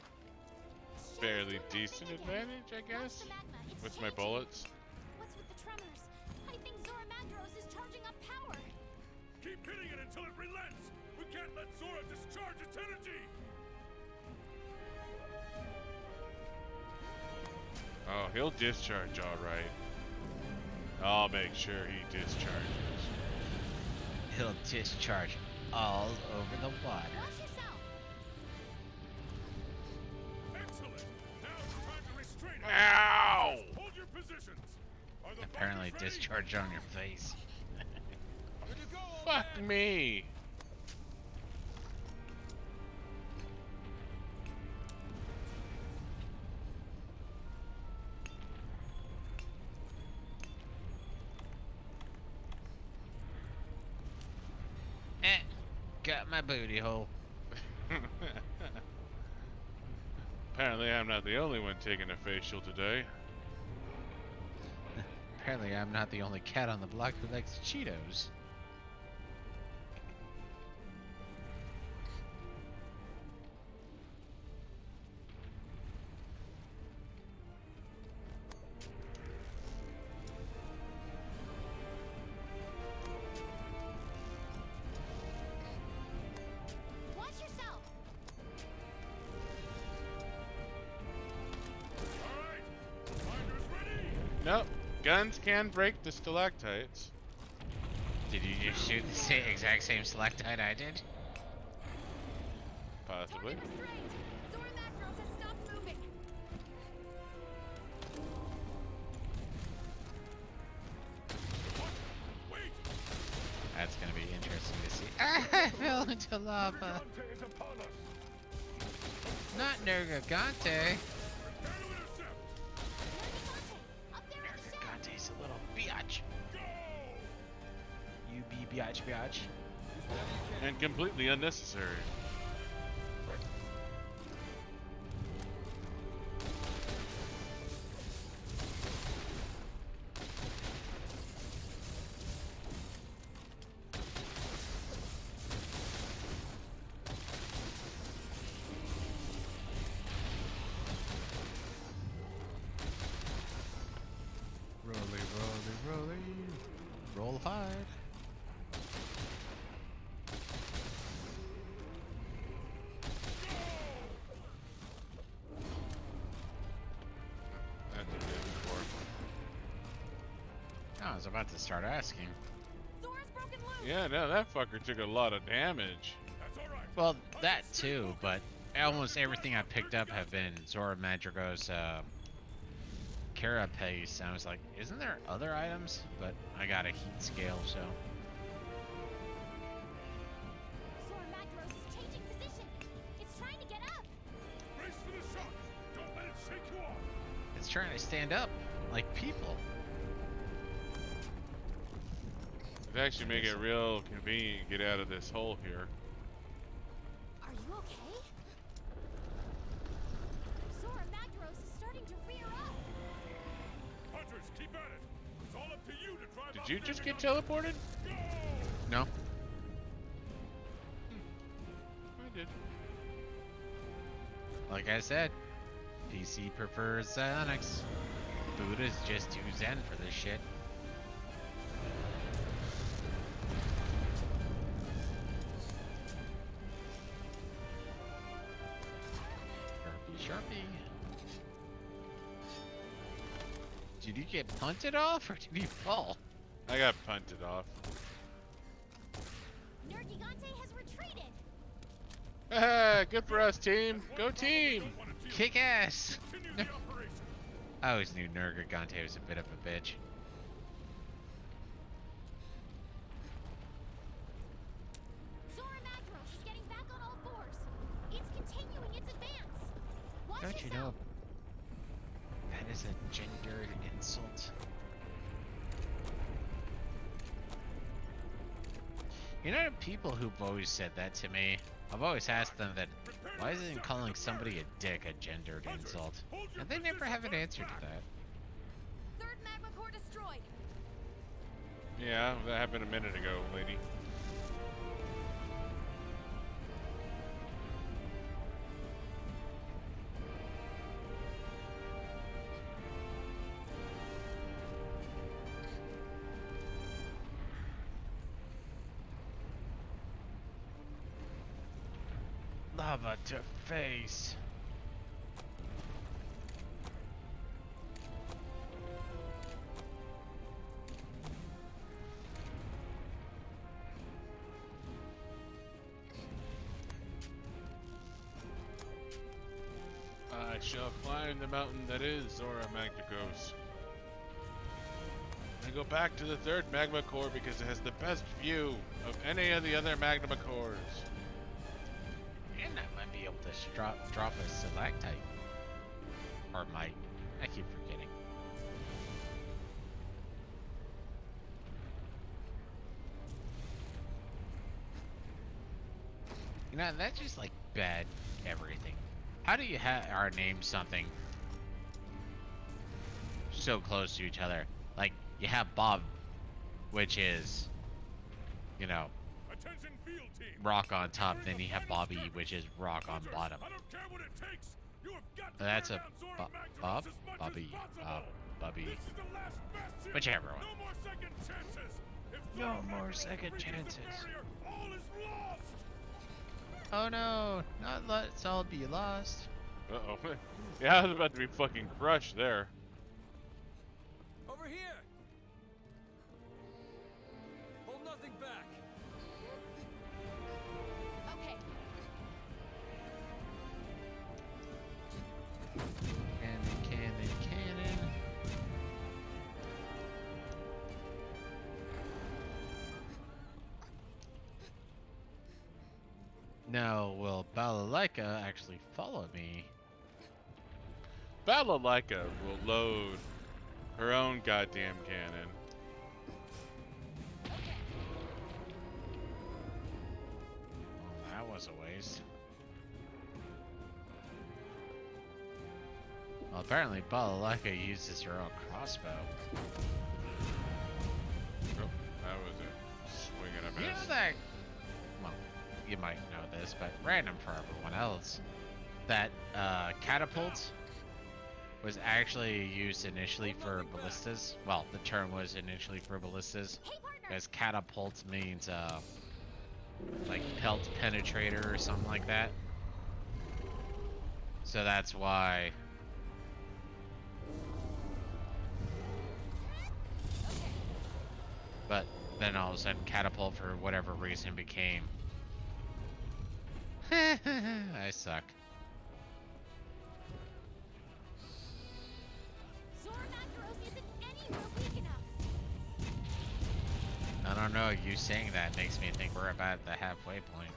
fairly decent advantage, I guess, Watch the magma. It's with my changing. bullets. What's with the tremors? I think Zora Magdaros is charging up power. Keep hitting it until it relents. We can't let Zora discharge its energy. Oh, he'll discharge all right. I'll make sure he discharges. He'll discharge all over the water. Watch yourself. Excellent. Now's the time to restrain it. Ow! Hold your positions. Are the Apparently fighters ready? discharge on your face. Good to go, old Fuck man. me! Got my booty hole. Apparently, I'm not the only one taking a facial today. Apparently I'm not the only cat on the block who likes Cheetos. Nope. Guns can break the stalactites. Did you just shoot the exact same stalactite I did? Possibly. Target restrained. Zora Macros has stopped moving. Wait! That's gonna be interesting to see. Ah, I fell into lava. Gigante is upon us! Not Nergigante. Prepare to intercept! Up there in the shack. Nergigante's a little biatch. Go! You be biatch biatch. And completely unnecessary. Rolly, rolly, rolly. Roll hard. That did it before. I was about to start asking. Zora's broken loose. Yeah, no, that fucker took a lot of damage. That's all right. Well, that too, but almost everything I picked up have been Zora Madrigal's Carapace. I was like, isn't there other items? But I got a heat scale, so. Zora Macros is changing position. It's trying to get up. Brace for the shock! Don't let it shake you off! It's trying to stand up like people. It'd actually make it real convenient to get out of this hole here. Are you okay? Zora Macros is starting to rear up. Hunters, keep at it! It's all up to you to drive out Did you just get Gigante. teleported? Go! No? I did. Like I said, PC prefers Psionics. Buddha's just too zen for this shit. Sharpie, Sharpie. Did you get punted off or did you fall? I got punted off. Nergigante has retreated. Ah, good for us, team. Go team. Don't want to deal Kick ass! with. Continue the operation. I always knew Nergigante was a bit of a bitch. Zora Macros is getting back on all fours. It's continuing its advance. Watch Don't you know yourself. that is a gendered insult? You know, the people who've always said that to me, I've always asked them that, why isn't calling somebody a dick a gendered insult? And they never have an answer to that. Third magma core destroyed. Yeah, that happened a minute ago, lady. Lava to face. I shall climb the mountain that is Zora Magdagos. And go back to the third magma core because it has the best view of any of the other magma cores. And I might be able to drop a stalactite. Or might. I keep forgetting. You know, that's just like bad everything. How do you our name something so close to each other? Like, you have Bob, which is, you know, Attention field team. rock on top, then you have Bobby, which is rock on Hunters, bottom. I don't care what it takes. You have got to That's wear a down Zora Bob, Magdaros as much Bobby, as possible. Bobby, This is the last bastion. whichever one. No more second chances. If No Zora more Magdaros second breaches the chances. barrier, all is lost. Oh no, not let's all be lost. Uh-oh. Yeah, I was about to be fucking crushed there. Over here! Hold nothing back! Okay. Cannon, cannon, cannon. Now, will Bazelgeuse actually follow me? Bazelgeuse will load her own goddamn cannon. Okay. Well, that was a waste. Well, apparently Bazelgeuse uses her own crossbow. Oh, that was a swing and a You know miss. that... Well, you might know this, but random for everyone else. That catapult was actually used initially for ballistas. Well, the term was initially for ballistas, Hey, partner. because catapult means like pelt penetrator or something like that. So that's why. Okay. But then all of a sudden, catapult for whatever reason became. I suck. Zora Macros isn't anywhere weak enough. I don't know. You saying that makes me think we're about the halfway point.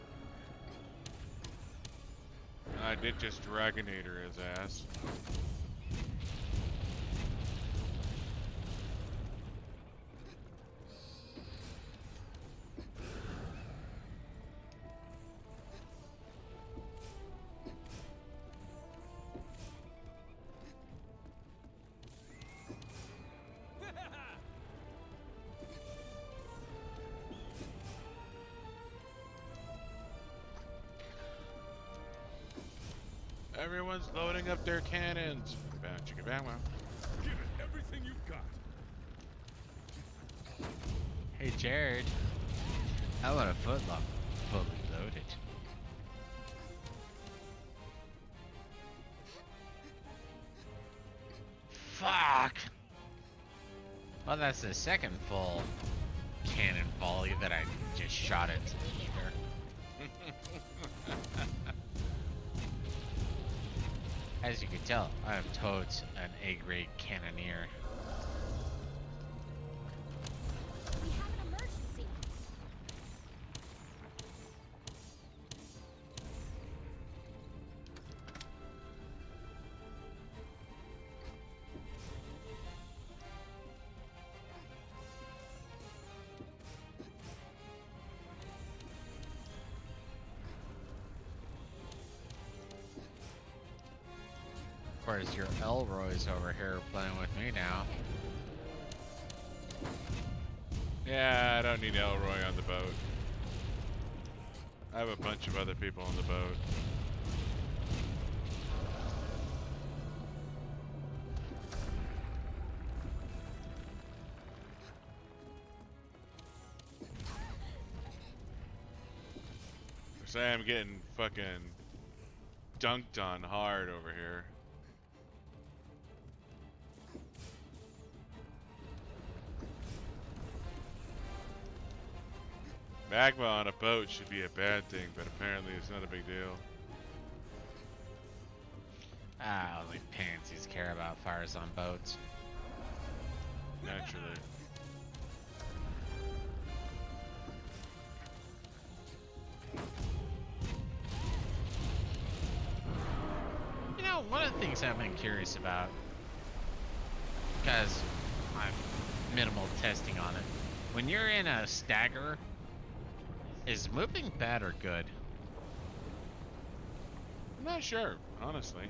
I did just Dragonator his ass. Everyone's loading up their cannons. Bow chicka bow wow. Give it everything you've got. Hey Jared, how about a footlock fully loaded? Fuck! Well, that's the second full cannon volley that I just shot into the ether. As you can tell, I am totes an A-grade cannoneer. We have an emergency. Of course, your Elroy's over here playing with me now. Yeah, I don't need Elroy on the boat. I have a bunch of other people on the boat. Say I'm getting fucking dunked on hard over here. Magma on a boat should be a bad thing, but apparently it's not a big deal. Ah, only pansies care about fires on boats. Naturally. You know, one of the things I've been curious about, because I'm minimal testing on it, when you're in a stagger, is moving bad or good? I'm not sure, honestly.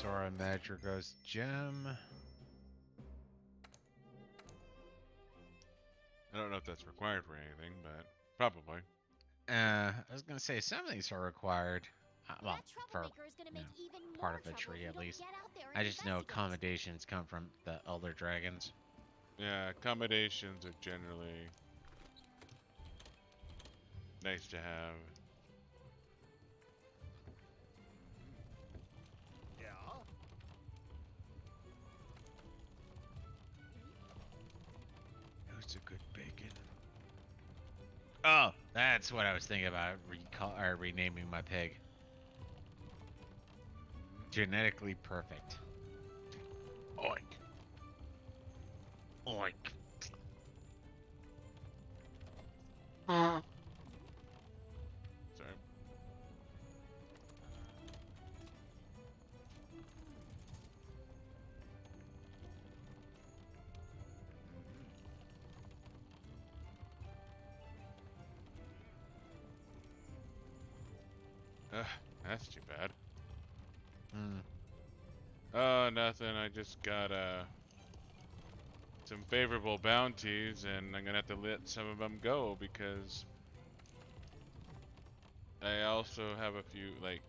Zora Madrigal's gem. I don't know if that's required for anything, but probably. I was gonna say some of these are required. Well, That for troublemaker is gonna make even part more of a trouble tree if at we don't least. get out there I and just know investigate. accommodations come from the Elder Dragons. Yeah, accommodations are generally Nice to have. Yeah? Who's a good bacon? Oh, that's what I was thinking about. Renaming my pig. Genetically perfect. Oink. Oink. Sorry. That's too bad. Hmm. Oh, nothing. I just got some favorable bounties, and I'm gonna have to let some of them go because I also have a few like.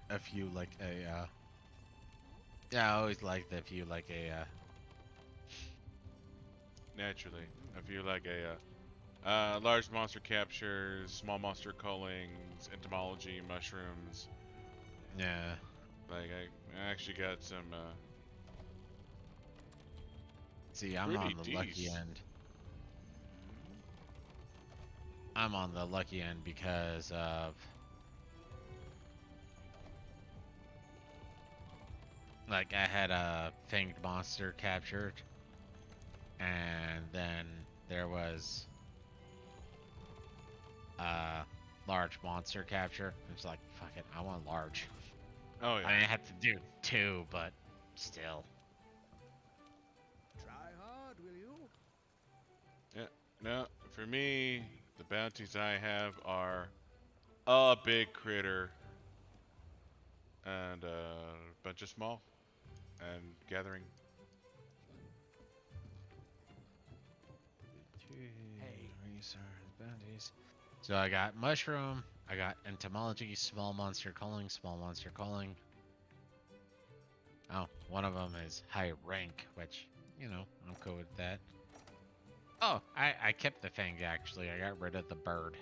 A few like a yeah, I always liked a few like a Naturally, I feel like a large monster captures, small monster cullings, entomology, mushrooms. yeah. Like I actually got some See, I'm pretty on the lucky decent. end. I'm on the lucky end because of like I had a fanged monster captured, and then there was a large monster capture. It's like fuck it, I want large. Oh I mean, I yeah. had to do two, but still. Try hard, will you? Yeah. No, for me, the bounties I have are a big critter and a bunch of small and gathering. Hey, resource bounties. So I got mushroom. I got entomology, small monster calling. Oh, one of them is high rank, which, you know, I'm cool with that. Oh, I kept the fang actually. I got rid of the bird.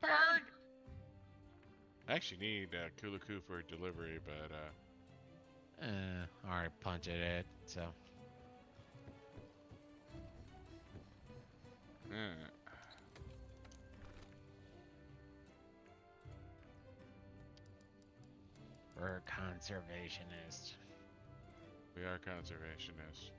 Bird! I actually need Kulaku for delivery, but I already punted it, so. eh, We're conservationists. we are conservationists.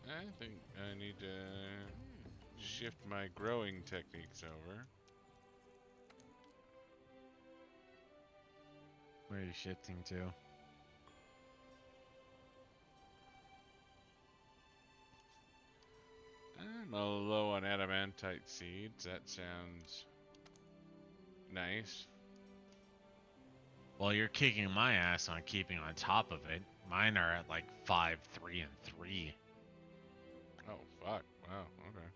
I think I need to shift my growing techniques over. Where are you shifting to? I'm a low on adamantite seeds. That sounds nice. Well, you're kicking my ass on keeping on top of it. Mine are at like 5, 3, and 3. Oh, fuck. Wow, okay.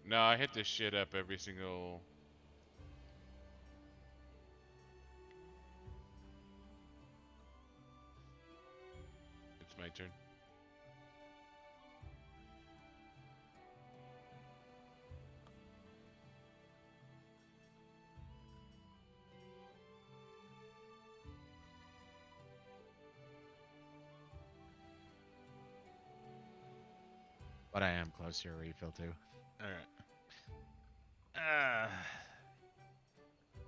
No, I hit this shit up every single... It's my turn. But I am close to a refill too. Alright. Ah.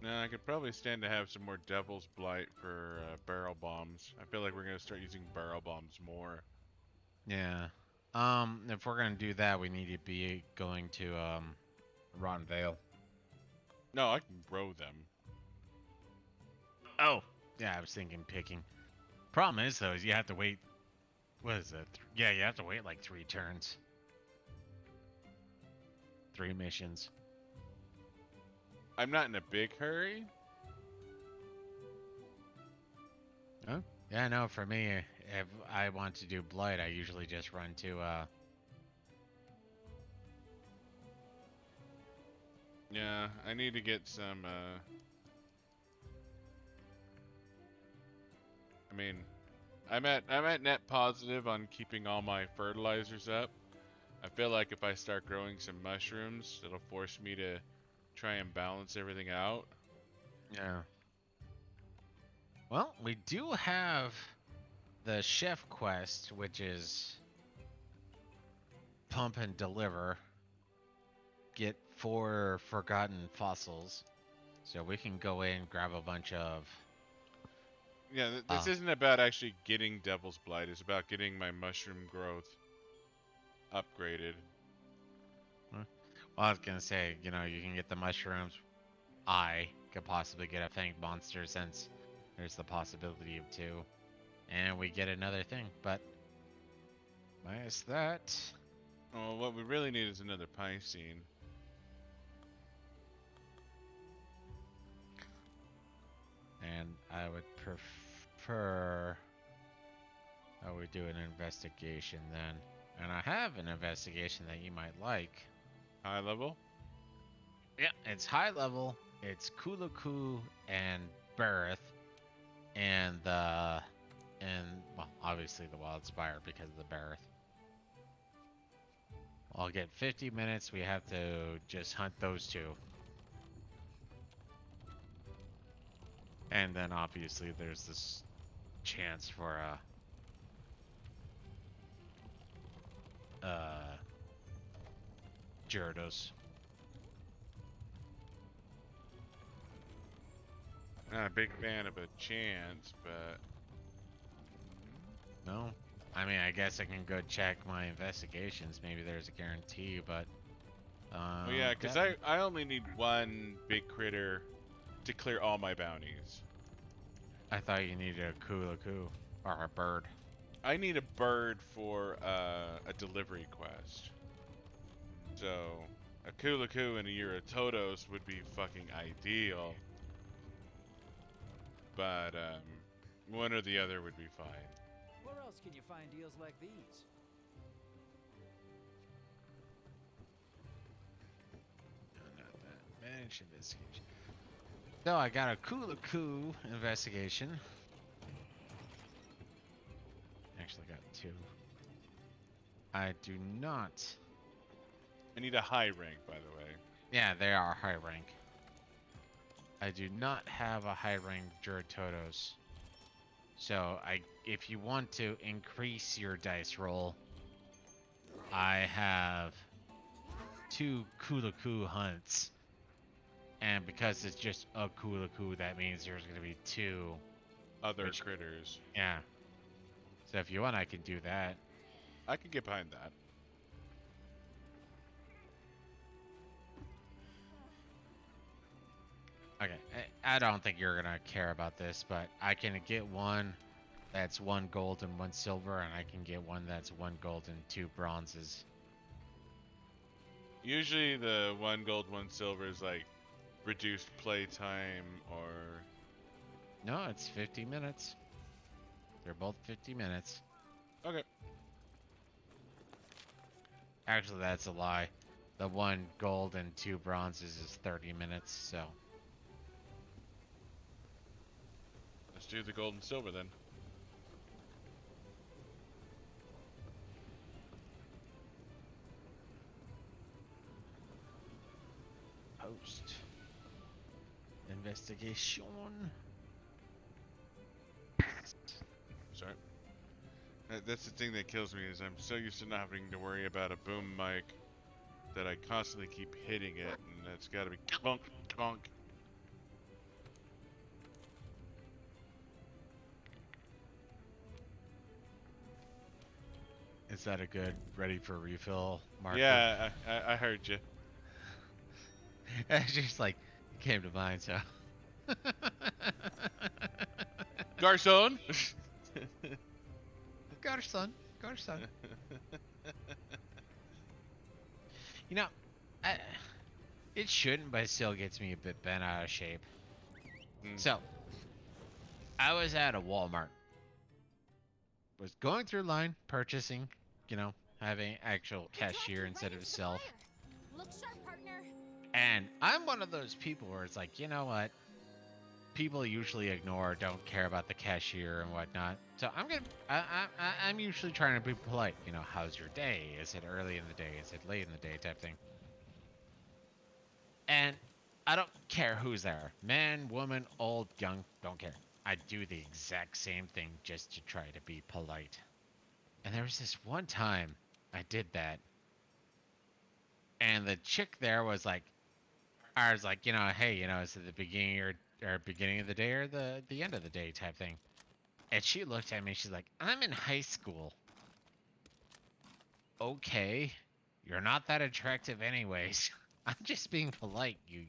Now, I could probably stand to have some more Devil's Blight for barrel bombs. I feel like we're going to start using barrel bombs more. Yeah. If we're gonna do that, we need to be going to Rotten Vale. No, I can grow them. Oh. Yeah, I was thinking picking. Problem is though, is you have to wait. What is it? Yeah, you have to wait like 3 turns. 3 missions. I'm not in a big hurry. Oh. Yeah, no. For me, if I want to do Blight, I usually just run to Yeah, I need to get some, I mean, I'm at net positive on keeping all my fertilizers up. I feel like if I start growing some mushrooms, it'll force me to try and balance everything out. Yeah. Well, we do have the chef quest, which is pump and deliver. Get 4 forgotten fossils. So we can go in, grab a bunch of. Yeah, this isn't about actually getting Devil's Blight. It's about getting my mushroom growth upgraded. Well, I was gonna say, you know, you can get the mushrooms. I could possibly get a fanged monster since there's the possibility of 2. And we get another thing, but minus that. Well, what we really need is another Piscine. And I would prefer. Oh, we do an investigation then. And I have an investigation that you might like. High level? Yeah, it's high level. It's Kulaku and Bareth, and well, obviously the Wild Spire because of the Bareth. I'll get 50 minutes. We have to just hunt those 2. And then obviously there's this chance for Gyarados. Not a big fan of a chance, but No? I mean, I guess I can go check my investigations. Maybe there's a guarantee, but well, yeah, because I only need one big critter to clear all my bounties. I thought you needed a Kulaku or a bird. I need a bird for a delivery quest. So a Kulaku and a Uratotos would be fucking ideal. But one or the other would be fine. Where else can you find deals like these? No, not that. Manage investigation. So I got a Kulaku investigation. Actually got 2. I do not. I need a high rank, by the way. Yeah, they are high rank. I do not have a high rank Juratotos. So if you want to increase your dice roll, I have 2 Kulaku hunts. And because it's just a Kulaku, that means there's going to be 2 Other critters. Yeah. So if you want, I can do that. I could get behind that. Okay, I don't think you're gonna care about this, but I can get one that's 1 gold and 1 silver, and I can get one that's 1 gold and 2 bronzes. Usually the 1 gold, 1 silver is like reduced playtime or... No, it's 50 minutes. They're both 50 minutes. Okay. Actually, that's a lie. The 1 gold and 2 bronzes is 30 minutes, so... Let's do the gold and silver then. Post. Investigation. Sorry. That's the thing that kills me is I'm so used to not having to worry about a boom mic that I constantly keep hitting it, and it's got to be clunk, clunk. Is that a good ready for refill marker? Yeah, I heard you. It's just like came to mind, so. Garcon! Garson. You know, it shouldn't, but it still gets me a bit bent out of shape. So, I was at a Walmart. Was going through line, purchasing, you know, having actual cashier instead of self. Look sharp, partner. And I'm one of those people where it's like, you know what? People usually ignore, don't care about the cashier and whatnot. So I'm usually trying to be polite. You know, how's your day? Is it early in the day? Is it late in the day? Type thing. And I don't care who's there, man, woman, old, young, don't care. I do the exact same thing just to try to be polite. And there was this one time I did that, and the chick there was like, I was like, you know, hey, you know, is it the beginning or beginning of the day or the end of the day type thing? And she looked at me. She's like, I'm in high school. Okay, you're not that attractive, anyways. I'm just being polite. You.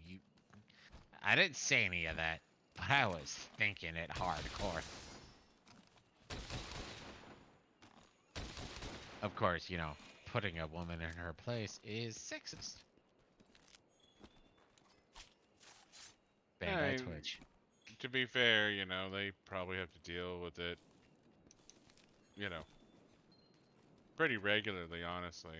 I didn't say any of that, but I was thinking it hardcore. Of course, you know, putting a woman in her place is sexist. Bang by I- Twitch. To be fair, you know, they probably have to deal with it, you know, pretty regularly, honestly.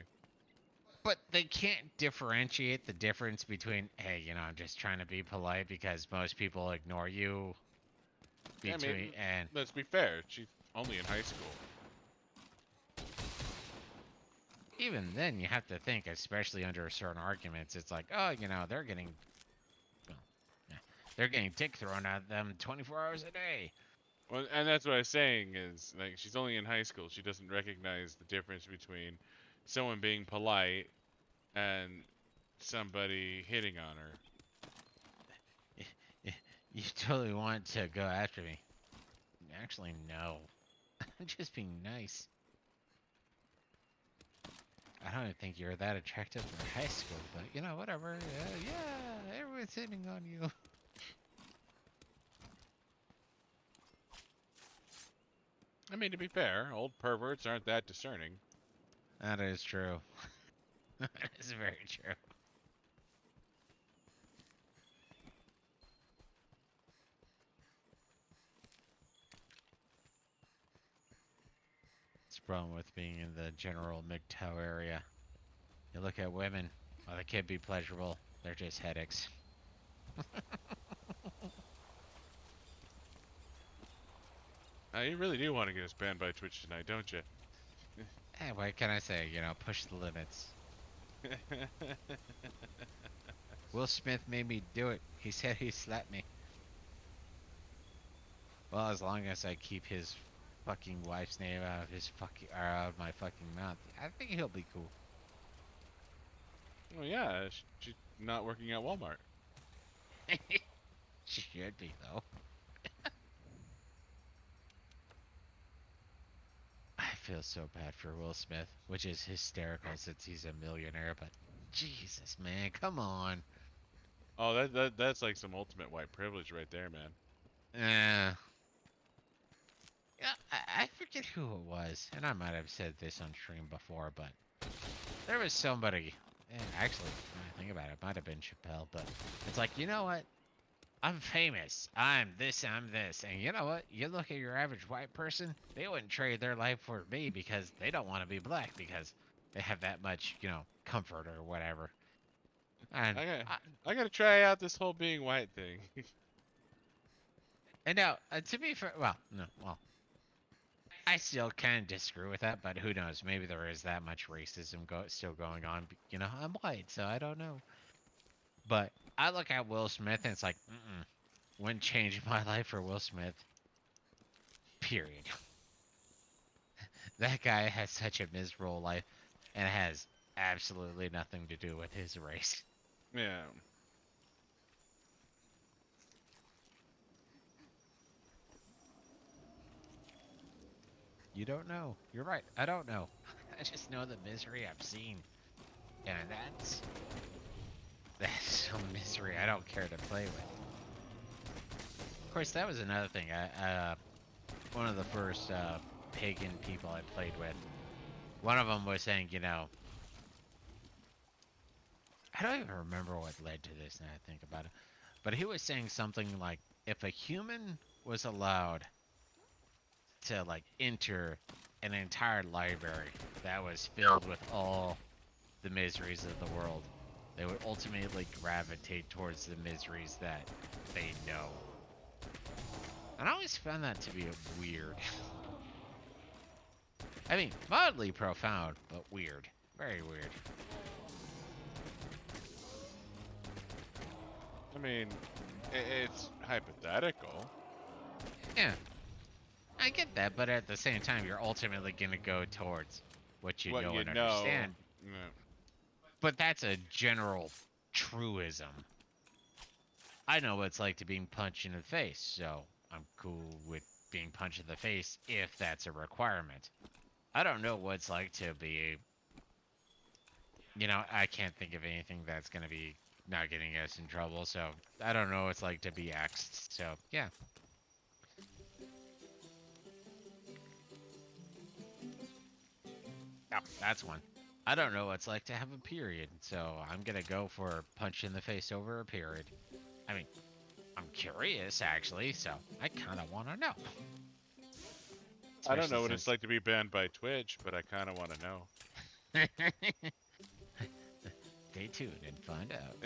But they can't differentiate the difference between, hey, you know, I'm just trying to be polite because most people ignore you. I Between mean, and let's be fair. She's only in high school. even then, you have to think, especially under certain arguments, it's like, oh, you know, well, yeah, they're getting dick thrown at them 24 hours a day. Well, and that's what I was saying is, like, she's only in high school. She doesn't recognize the difference between someone being polite and somebody hitting on her. You totally want to go after me. Actually, no. I'm just being nice. I don't even think you're that attractive for high school, but you know, whatever. Yeah, everyone's hitting on you. I mean, to be fair, old perverts aren't that discerning. That is true. That is very true. It's the problem with being in the general MGTOW area. You look at women, while they can be pleasurable, they're just headaches. You really do want to get us banned by Twitch tonight, don't you? Hey, what can I say? You know, push the limits. Will Smith made me do it. He said he slapped me. Well, as long as I keep his fucking wife's name out of his fucking or out of my fucking mouth, I think he'll be cool. Well, yeah, she's not working at Walmart. She should be though. I feel so bad for Will Smith, which is hysterical since he's a millionaire. But Jesus, man, come on. Oh, that's like some ultimate white privilege right there, man. Yeah, I forget who it was, and I might have said this on stream before, but there was somebody. Actually, when I think about it, it might have been Chappelle, but it's like, you know what? I'm famous. I'm this, and you know what? You look at your average white person, they wouldn't trade their life for me because they don't want to be black because they have that much, you know, comfort or whatever. And I gotta try out this whole being white thing. and now, to be fair, well, no, well, I still kind of disagree with that, but who knows? Maybe there is that much racism still going on. You know, I'm white, so I don't know. But I look at Will Smith and it's like, wouldn't change my life for Will Smith. Period. That guy has such a miserable life, and it has absolutely nothing to do with his race. Yeah. You don't know. You're right. I don't know. I just know the misery I've seen, and that's some misery I don't care to play with. Of course, that was another thing. One of the first pagan people I played with, one of them was saying, you know, I don't even remember what led to this now I think about it, but he was saying something like, if a human was allowed to like enter an entire library that was filled with all the miseries of the world, they would ultimately gravitate towards the miseries that they know. And I always found that to be weird. I mean, mildly profound, but weird. Very weird. I mean, it's hypothetical. Yeah, I get that, but at the same time, you're ultimately going to go towards what you What know you and know. understand. Yeah. But that's a general truism. I know what it's like to being punched in the face, so I'm cool with being punched in the face if that's a requirement. I don't know what it's like to be, I can't think of anything that's going to be not getting us in trouble, so I don't know what it's like to be axed, so yeah. Oh, that's one. I don't know what it's like to have a period, so I'm going to go for punch in the face over a period. I mean, I'm curious, actually, so I kind of want to know. I don't Especially know what it's since like to be banned by Twitch, but I kind of want to know. Stay tuned and find out.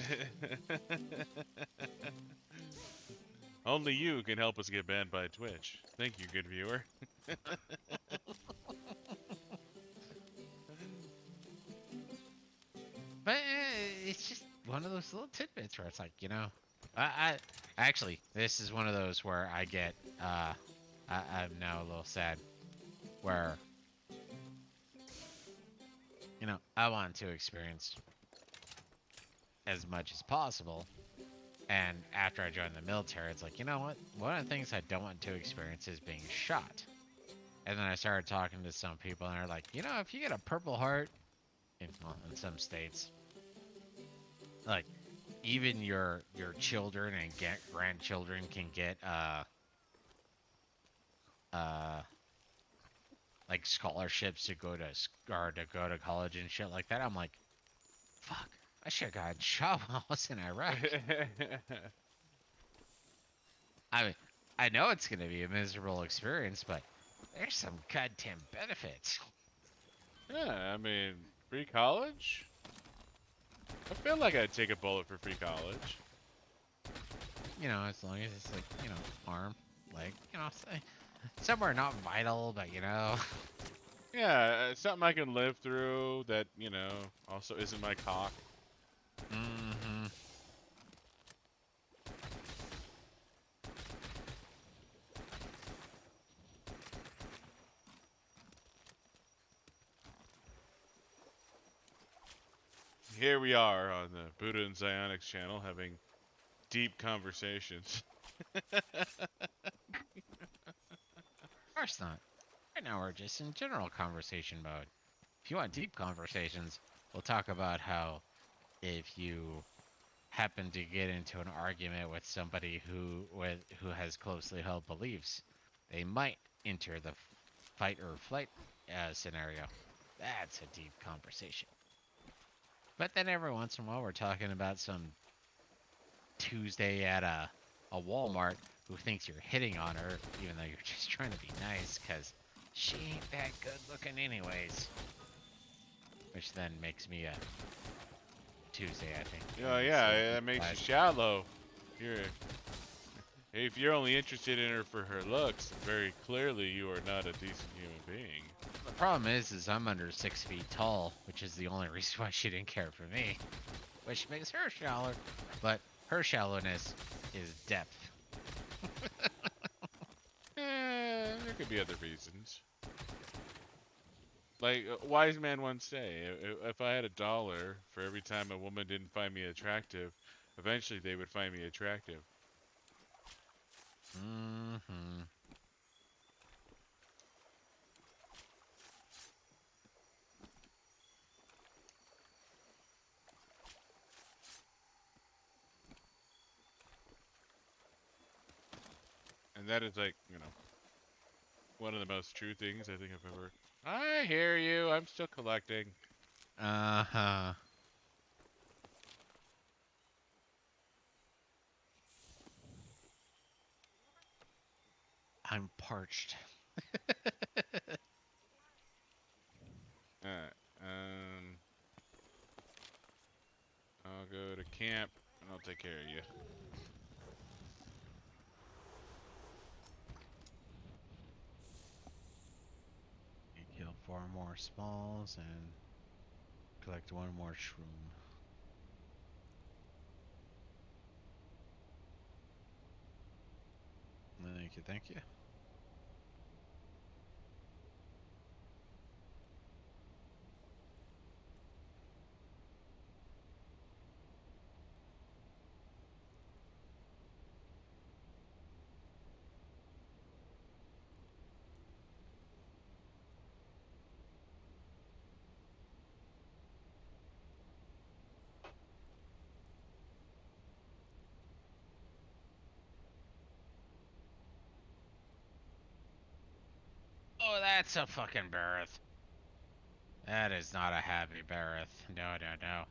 Only you can help us get banned by Twitch. Thank you, good viewer. But it's just one of those little tidbits where it's like, I actually, this is one of those where I get, I'm now a little sad, where, I want to experience as much as possible. And after I joined the military, it's like, you know what? One of the things I don't want to experience is being shot. And then I started talking to some people, and they're like, if you get a Purple Heart, in some states, like, even your children and grandchildren can get uh like scholarships to go to college and shit like that. I'm like, fuck, I should have gotten shot when I was in Iraq. I mean, I know it's gonna be a miserable experience, but there's some goddamn benefits. Yeah, I mean, free college? I feel like I'd take a bullet for free college. As long as it's like, arm, leg, somewhere not vital, but Yeah, something I can live through that, also isn't my cock. Mm-hmm. Here we are on the Buddha and Zionics channel having deep conversations. Of course not. Right now we're just in general conversation mode. If you want deep conversations, we'll talk about how if you happen to get into an argument with somebody who has closely held beliefs, they might enter the fight or flight scenario. That's a deep conversation. But then every once in a while, we're talking about some Tuesday at a Walmart who thinks you're hitting on her, even though you're just trying to be nice, because she ain't that good looking anyways. Which then makes me a Tuesday, I think. Oh yeah, that makes you shallow. If you're only interested in her for her looks, very clearly you are not a decent human being. The problem is I'm under 6 feet tall, which is the only reason why she didn't care for me. Which makes her shallower, but her shallowness is depth. There could be other reasons. Like, a wise man once say, if I had $1 for every time a woman didn't find me attractive, eventually they would find me attractive. Mm-hmm. And that is like, one of the most true things I think I've ever... I hear you, I'm still collecting. Uh-huh. I'm parched. Alright, camp, and I'll take care of you. You kill 4 more smalls and collect 1 more shroom. Thank you, thank you. Oh, that's a fucking Barrett. That is not a happy Barrett. No, no, no.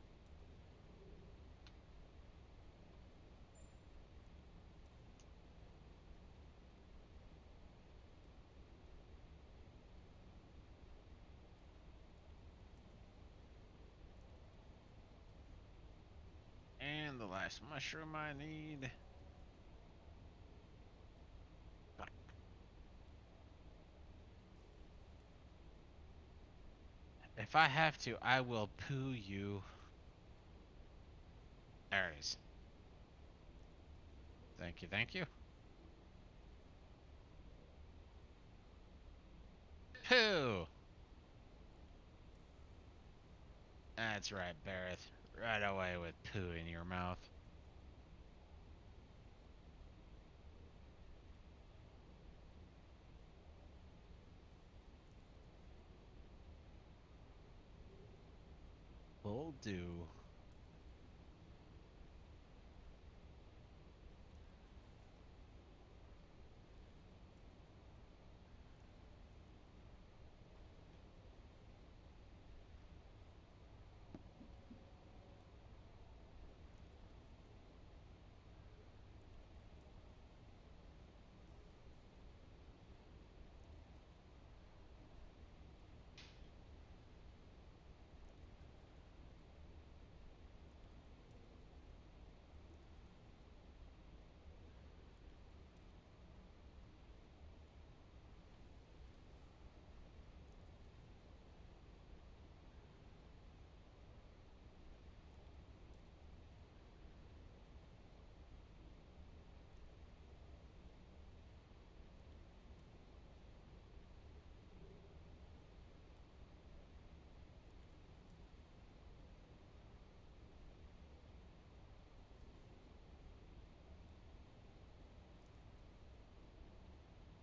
And the last mushroom I need. Fuck. If I have to, I will poo you. There it is. Thank you, thank you. Poo! That's right, Barrett. Right away with poo in your mouth. Will do.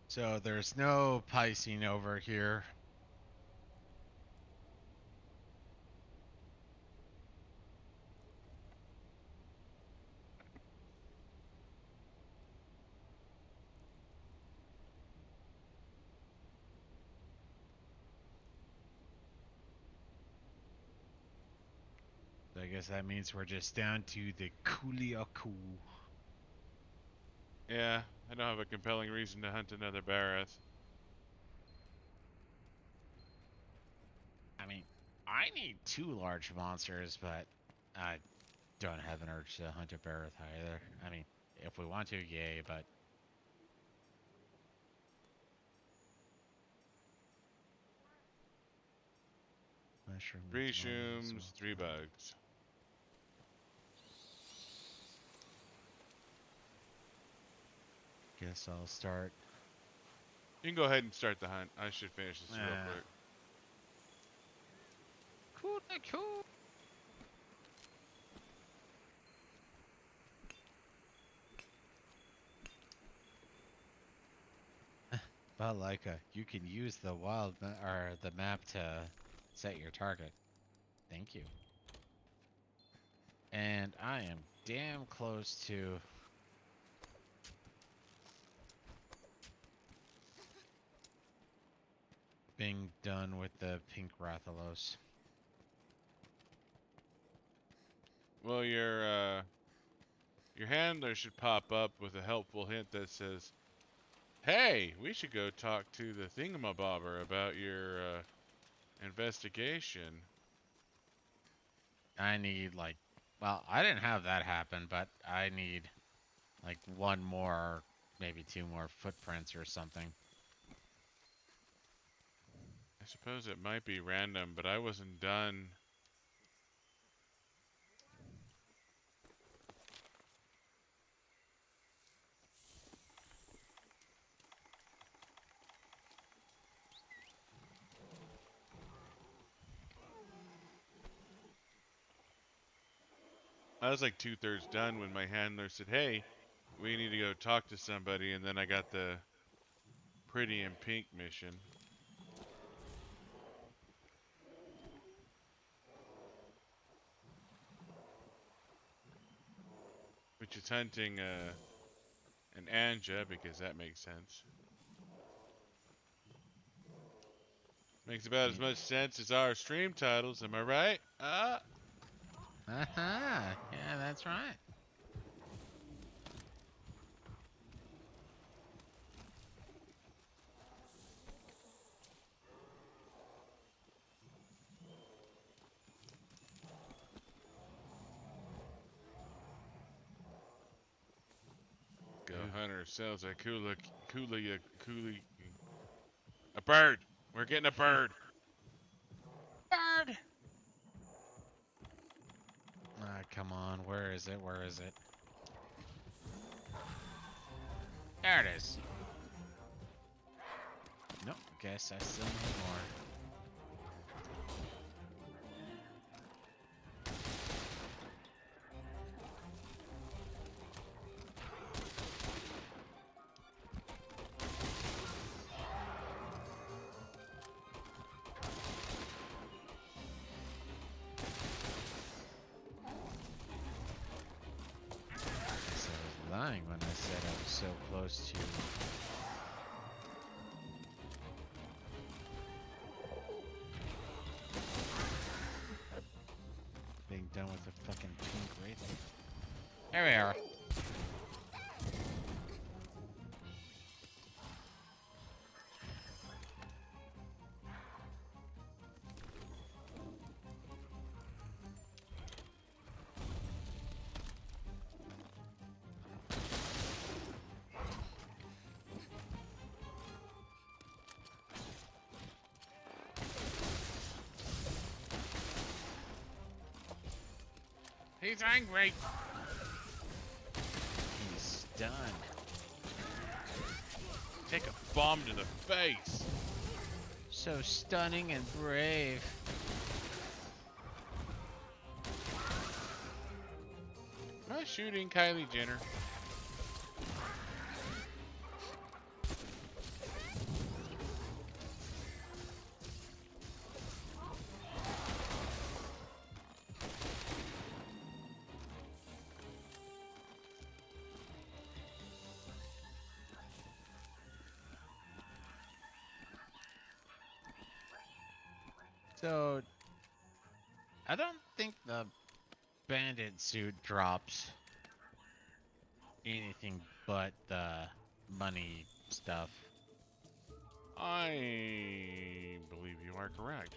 So there's no Piscine over here. So I guess that means we're just down to the Kuliaku. Yeah, I don't have a compelling reason to hunt another Barroth. I mean, I need 2 large monsters, but I don't have an urge to hunt a Barrett either. I mean, if we want to, yay, but... Mushrooms, 3 mummies, shrooms, 3 bugs. Guess I'll start. You can go ahead and start the hunt. I should finish this real Ah. quick. Cool. But Leica, you can use the or the map to set your target. Thank you. And I am damn close to being done with the Pink Rathalos. Well, your handler should pop up with a helpful hint that says, "Hey, we should go talk to the thingamabobber about your investigation." I need like Well, I didn't have that happen, but I need like one more, maybe two more footprints or something. I suppose it might be random, but I wasn't done. I was like 2/3 done when my handler said, "Hey, we need to go talk to somebody," and then I got the Pretty in Pink mission, which is hunting an Anja because that makes sense. Makes about as much sense as our stream titles, am I right? Uh-huh. Yeah, that's right. Go hunter sells a coolie. A bird. We're getting a bird. Bird! Ah, come on. Where is it? Where is it? There it is. Nope. Guess I still need more. Guess I was lying when I said I was so close to. Being done with the fucking Pink Rathian. There we are. He's angry. He's done. Take a bomb to the face. So stunning and brave. Am I shooting Kylie Jenner? So, I don't think the bandit suit drops anything but the money stuff. I believe you are correct.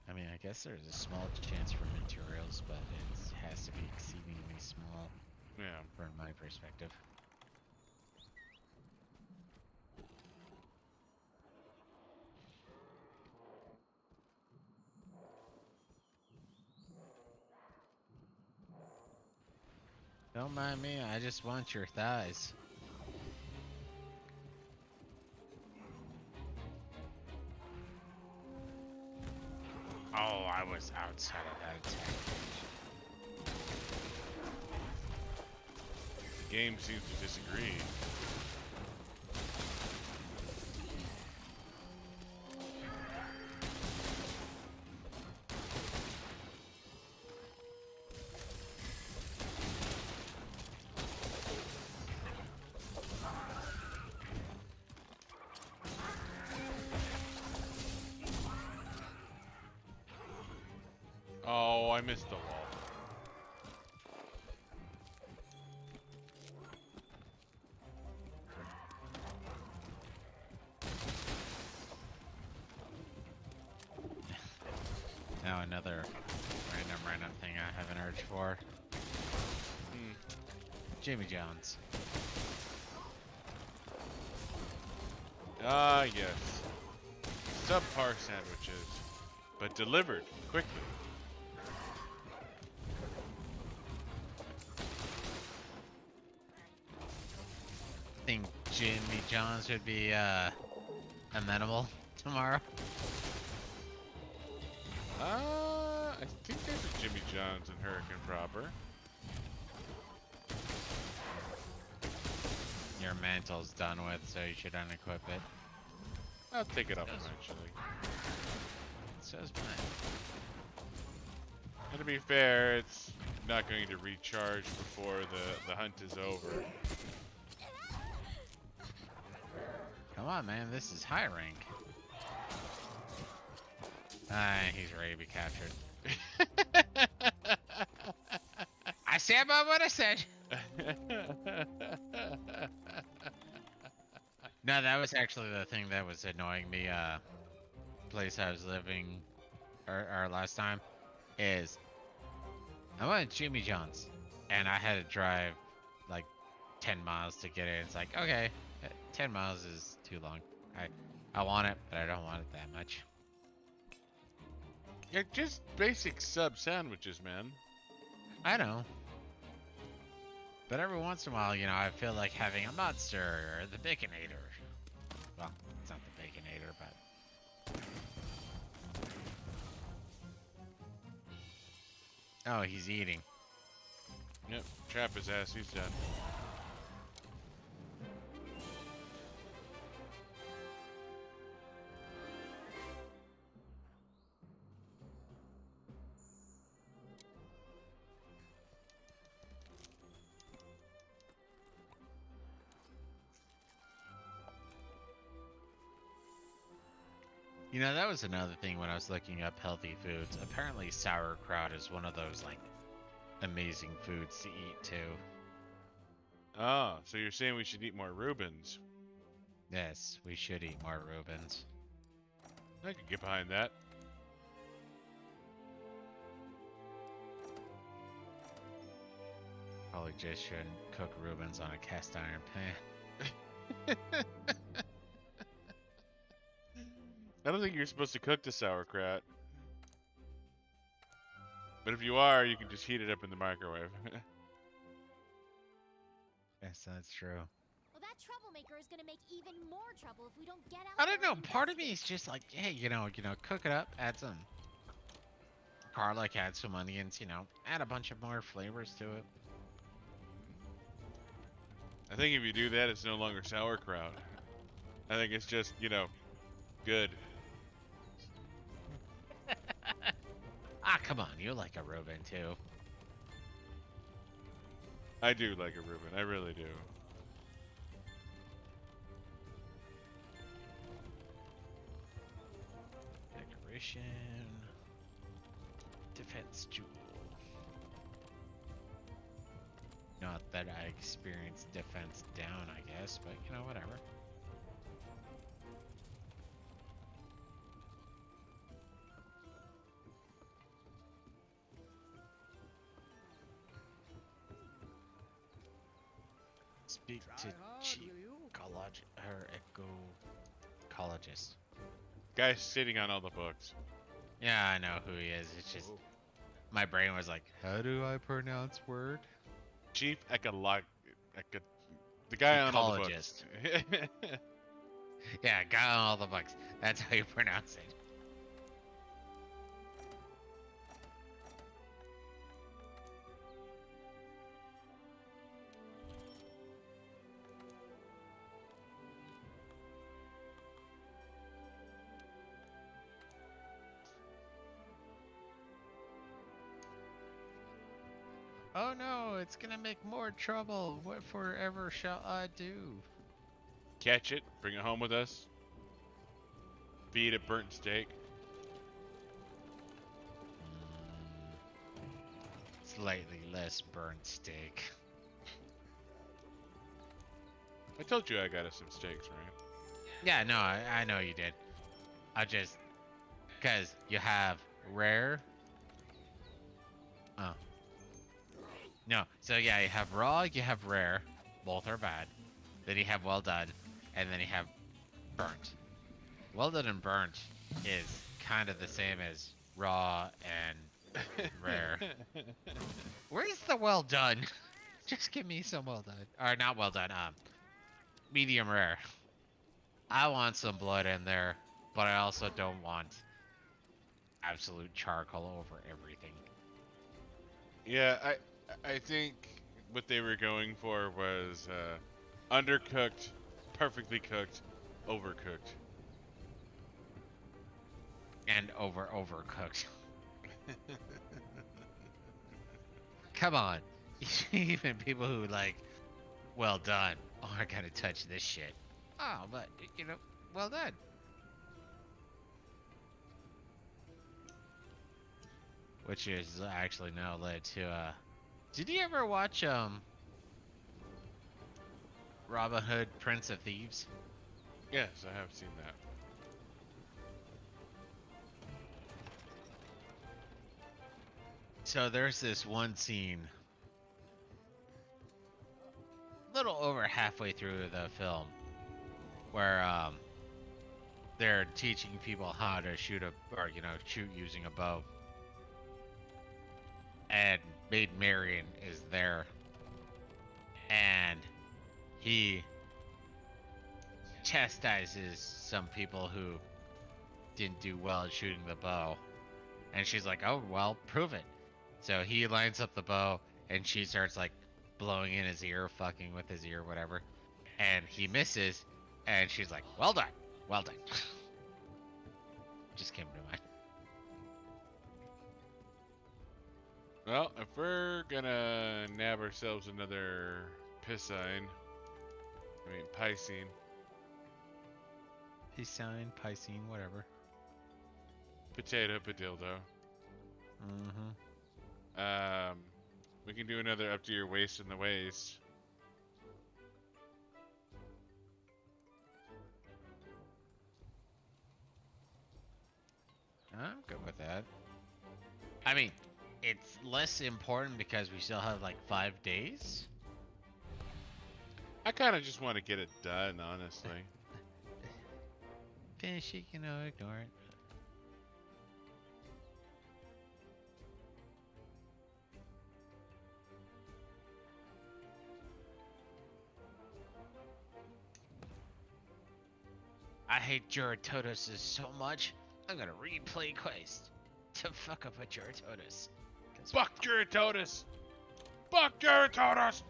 I mean, I guess there's a small chance for materials, but it has to be exceedingly small Yeah. from my perspective. Don't mind me, I just want your thighs. Oh, I was outside of that attack. The game seems to disagree. Oh, I missed the wall. Now another random thing I have an urge for. Jimmy John's. Ah, yes. Subpar sandwiches, but delivered quickly. Think Jimmy John's would be amenable tomorrow. I think there's a Jimmy John's in Hurricane Proper. Your mantle's done with, so you should unequip it. I'll take it off eventually. So is mine. And to be fair, it's not going to recharge before the hunt is over. Come on, man, this is high rank. He's ready to be captured. I stand by what I said. No, that was actually the thing that was annoying me. Place I was living, or last time, is I went to Jimmy John's, and I had to drive like 10 miles to get it. It's like, okay, 10 miles is too long. I want it, but I don't want it that much. Yeah, just basic sub sandwiches, man. I know. But every once in a while, you know, I feel like having a monster or the Baconator. Well, it's not the Baconator, but... Oh, he's eating. Yep, trap his ass, he's done. You know, that was another thing when I was looking up healthy foods. Apparently sauerkraut is one of those, like, amazing foods to eat, too. Ah, so you're saying we should eat more Reubens. Yes, we should eat more Reubens. I could get behind that. Probably just shouldn't cook Reubens on a cast iron pan. I don't think you're supposed to cook the sauerkraut. But if you are, you can just heat it up in the microwave. Yes, that's true. Well, that troublemaker is gonna make even more trouble if we don't get out. I don't there know. and Part of me is investigate. just like, hey, you know, cook it up, add some garlic, add some onions, you know, add a bunch of more flavors to it. I think if you do that, it's no longer sauerkraut. I think it's just, you know, good. Ah, come on, you like a Reuben too. I do like a Reuben, I really do. Decoration, defense jewel. Not that I experienced defense down, I guess, but you know, whatever. Speak to Chief Ecologist. Guy's sitting on all the books. Yeah, I know who he is. It's just my brain was like, how do I pronounce word? Chief the guy on all the books. Ecologist. Yeah, guy on all the books. That's how you pronounce it. Oh no, it's gonna make more trouble. What forever shall I do? Catch it, bring it home with us. Feed it burnt steak. Slightly less burnt steak. I told you I got us some steaks, right? Yeah, no, I know you did. I just, because you have rare. Oh. No. So yeah, you have raw, you have rare. Both are bad. Then you have well done, and then you have burnt. Well done and burnt is kind of the same as raw and rare. Where's the well done? Just give me some well done. Or not well done, medium rare. I want some blood in there, but I also don't want absolute charcoal over everything. Yeah, I think what they were going for was undercooked, perfectly cooked, overcooked. And overcooked. Come on. Even people who like well done aren't gonna touch this shit. Oh, but you know, well done. Which is actually now led to did you ever watch Robin Hood Prince of Thieves? Yes, I have seen that. So there's this one scene little over halfway through the film where they're teaching people how to shoot shoot using a bow. And Maid Marian is there. And he chastises some people who didn't do well at shooting the bow. And she's like, "Oh, well, prove it." So he lines up the bow and she starts like blowing in his ear, fucking with his ear, whatever. And he misses and she's like, "Well done. Well done." Just came to mind. Well, if we're gonna nab ourselves another piscine, Piscine. Piscine, Piscine, whatever. Potato, padildo. Mm-hmm. We can do another up to your waist in the waist. I'm good with that. I mean, it's less important because we still have like 5 days. I kind of just want to get it done, honestly. Finish it, ignore it. I hate Juratotuses so much, I'm gonna replay Quest to fuck up a Juratotus. Fuck Juratotus! Fuck Juratotus!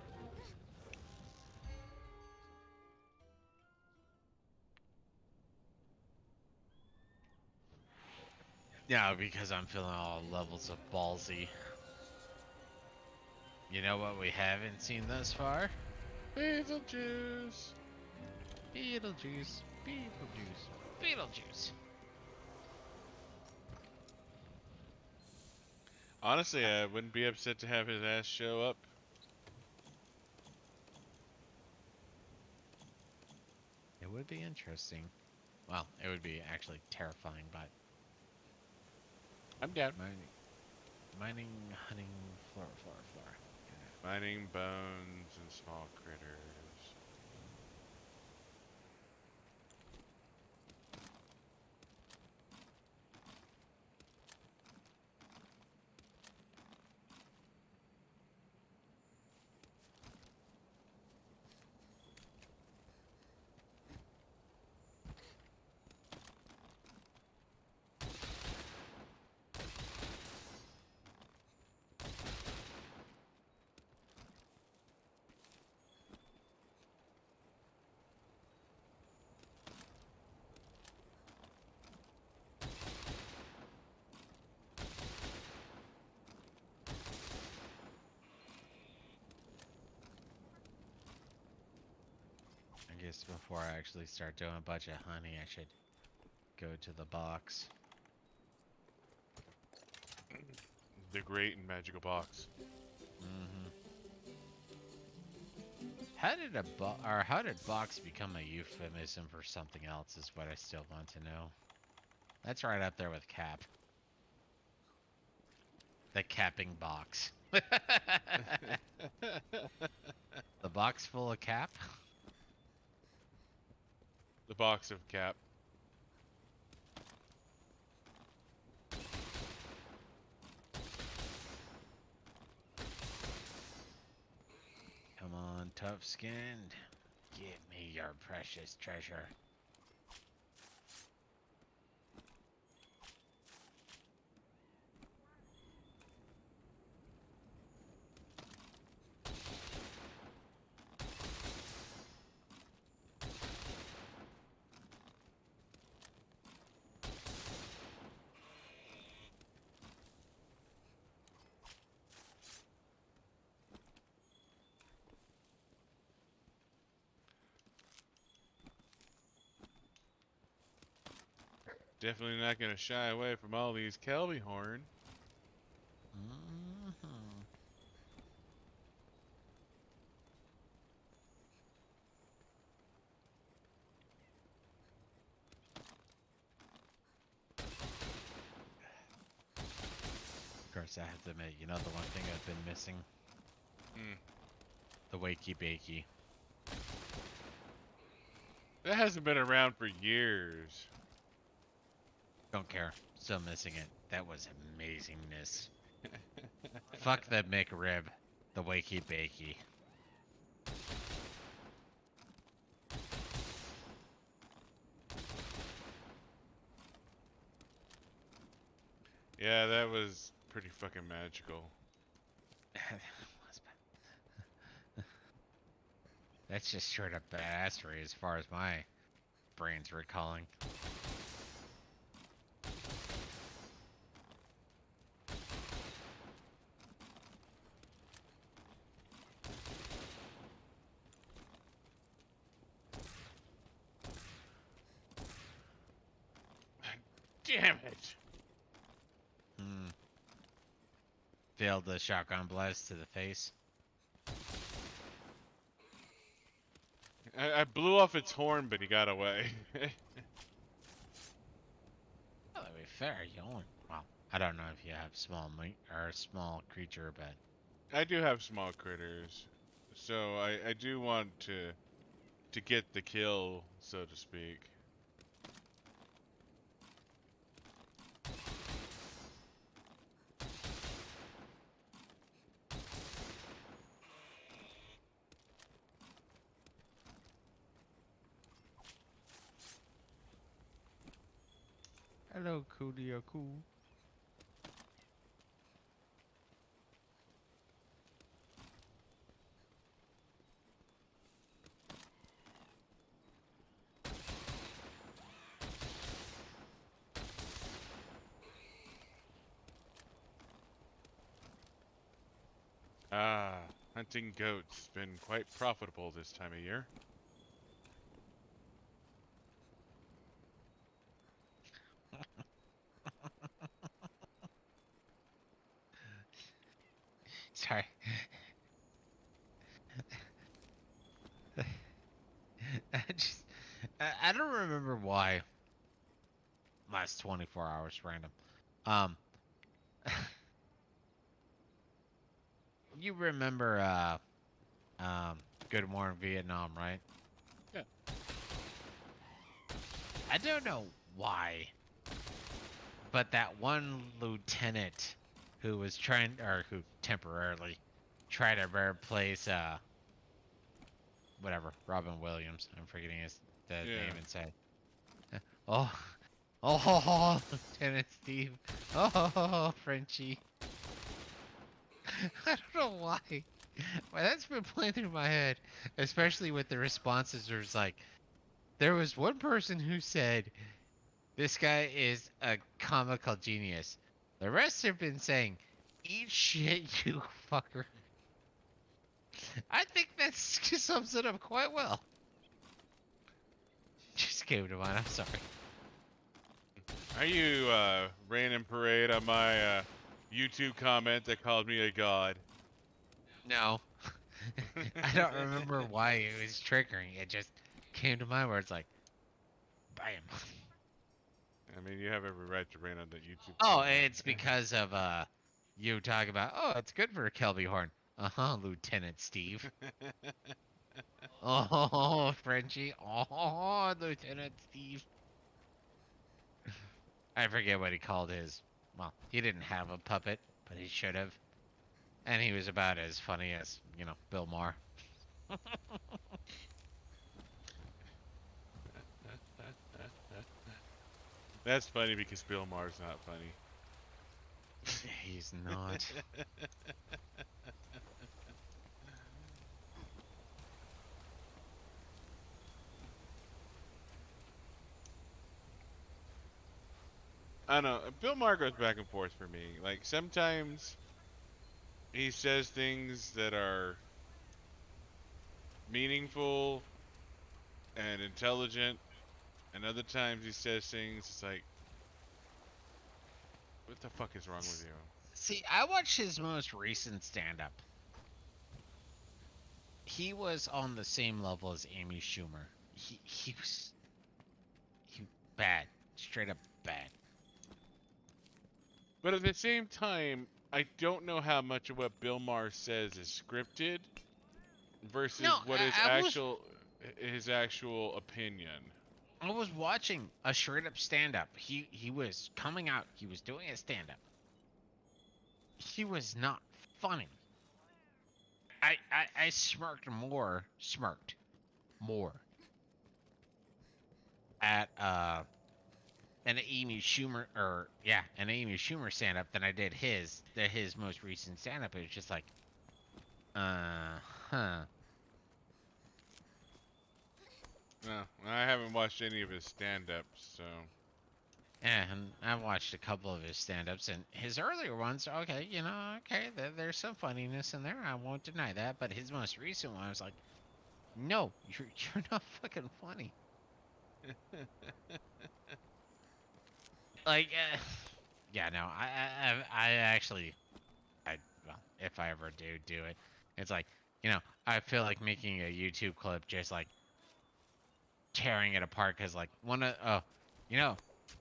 Yeah, because I'm feeling all levels of ballsy. You know what we haven't seen thus far? Bazelgeuse! Beetlejuice, Beetlejuice, Beetlejuice. Honestly, I wouldn't be upset to have his ass show up. It would be interesting. Well, it would be actually terrifying, but I'm down. mining, hunting, flora. Mining bones and small critters. I guess before I actually start doing a bunch of honey, I should go to the box. The great and magical box. Mm-hmm. How did box become a euphemism for something else is what I still want to know. That's right up there with cap. The capping box. The box full of cap? The box of cap. Come on, tough skinned. Give me your precious treasure. Definitely not gonna shy away from all these Kelby horn. Mhm. Of course, I have to admit, you know the one thing I've been missing? Hmm. The wakey bakey. That hasn't been around for years. Don't care. Still missing it. That was amazingness. Fuck the McRib. The wakey bakey. Yeah, that was pretty fucking magical. That's just straight up badassery as far as my brain's recalling. Damn it! Hmm. Failed the shotgun blast to the face. I blew off its horn, but he got away. Well, to be fair, you only... Well, I don't know if you have small meat or small creature, but... I do have small critters, so I do want to get the kill, so to speak. Hello, Coolio-Cool. Ah, hunting goats been quite profitable this time of year. Sorry. I don't remember why. Last 24 hours random. Um, you remember, Good Morning Vietnam, right? Yeah. I don't know why, but that one lieutenant who was trying, or who temporarily tried to replace, whatever, Robin Williams. I'm forgetting the Yeah. name inside. Oh, oh, Lieutenant Steve. Oh, Frenchie. I don't know why. Why that's been playing through my head, especially with the responses. There's like, there was one person who said, "This guy is a comical genius." The rest have been saying, "Eat shit, you fucker." I think that sums it up quite well. Just came to mind. I'm sorry. Are you raining parade on my YouTube comment that called me a god? No. I don't remember why it was triggering. It just came to mind where it's like, bam. I mean, you have every right to rain on that YouTube. Oh, comment. it's because of You talk about, oh, it's good for a Kelby horn. Uh-huh, Lieutenant Steve. Oh, Frenchie. Oh, Lieutenant Steve. I forget what he called his. Well, he didn't have a puppet, but he should have. And he was about as funny as, Bill Maher. That's funny because Bill Maher's not funny. He's not. I don't know. Bill Maher goes back and forth for me. Like sometimes he says things that are meaningful and intelligent, and other times he says things it's like, what the fuck is wrong with you? See, I watched his most recent stand-up. He was on the same level as Amy Schumer. He was bad, straight up bad. But at the same time, I don't know how much of what Bill Maher says is scripted versus No, what is I was his actual opinion. I was watching a straight up stand up. He was coming out. He was doing a stand up. He was not funny. I smirked more at an Amy Schumer an Amy Schumer stand up than I did his most recent stand up. It was just like huh. No, I haven't watched any of his stand-ups, so And I watched a couple of his stand-ups, and his earlier ones, okay, there's some funniness in there. I won't deny that. But his most recent one, I was like, no, you're not fucking funny. Like, yeah, no, I actually, well, if I ever do it, it's like, I feel like making a YouTube clip just like tearing it apart because like you know,